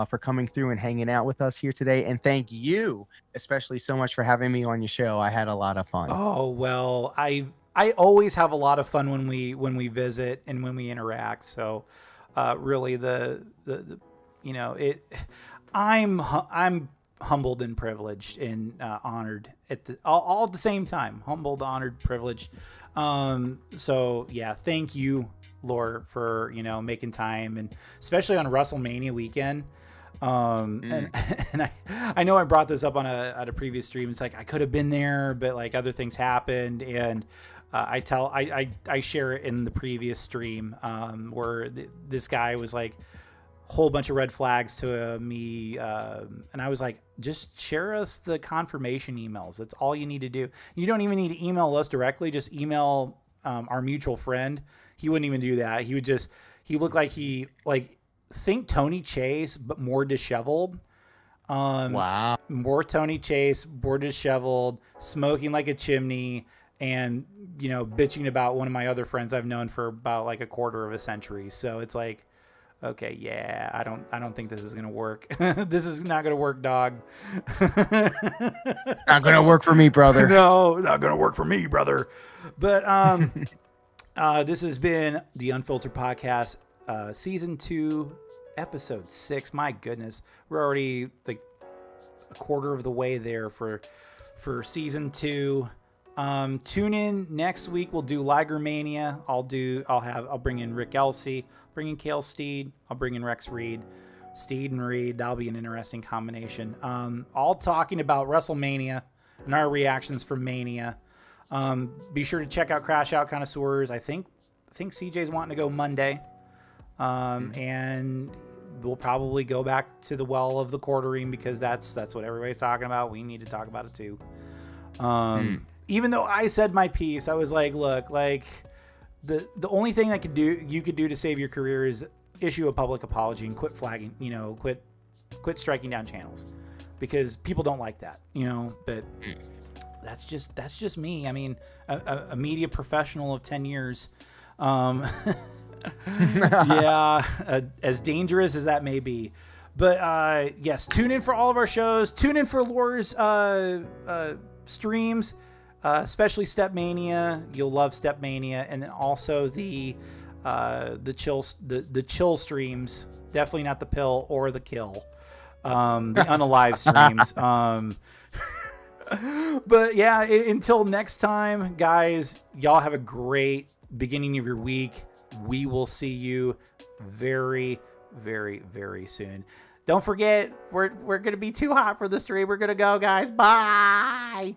for coming through and hanging out with us here today, and thank you especially so much for having me on your show. I had a lot of fun. Oh well, I always have a lot of fun when we visit and when we interact. So, really, I'm humbled and privileged and honored all at the same time. Humbled, honored, privileged. So yeah, thank you, LOR, for making time, and especially on WrestleMania weekend. And I know I brought this up on a previous stream. It's like I could have been there, but like other things happened, and I share it in the previous stream where this guy was like whole bunch of red flags to me, and I was like, just share us the confirmation emails. That's all you need to do. You don't even need to email us directly. Just email our mutual friend. He wouldn't even do that. He looked like think Tony Chase, but more disheveled. Wow. More Tony Chase, more disheveled, smoking like a chimney, and, you know, bitching about one of my other friends I've known for about like a quarter of a century. So it's like, okay, yeah, I don't think this is going to work. This is not going to work, dog. Not going to work for me, brother. No, not going to work for me, brother. But this has been the Unfiltered Podcast, Season 2, Episode 6. My goodness, we're already like a quarter of the way there for Season 2. Tune in next week. We'll do Liger Mania. I'll bring in Rick Elsey, bring in Kale Steed. I'll bring in Rex Reed, Steed and Reed. That'll be an interesting combination. All talking about WrestleMania and our reactions from Mania. Be sure to check out Crash Out Connoisseurs. I think CJ's wanting to go Monday. And we'll probably go back to the well of the quartering because that's what everybody's talking about. We need to talk about it too. Even though I said my piece, I was like, look, like the only thing you could do to save your career is issue a public apology and quit flagging, quit striking down channels, because people don't like that, but that's just me. I mean, a media professional of 10 years. Yeah, as dangerous as that may be. But yes, tune in for all of our shows. Tune in for LOR's streams, especially Stepmania. You'll love Stepmania, and then also the chill streams. Definitely not the pill or the kill. The unalive streams. But yeah, until next time, guys, y'all have a great beginning of your week. We will see you very, very, very soon. Don't forget, we're going to be too hot for the stream. We're going to go, guys. Bye.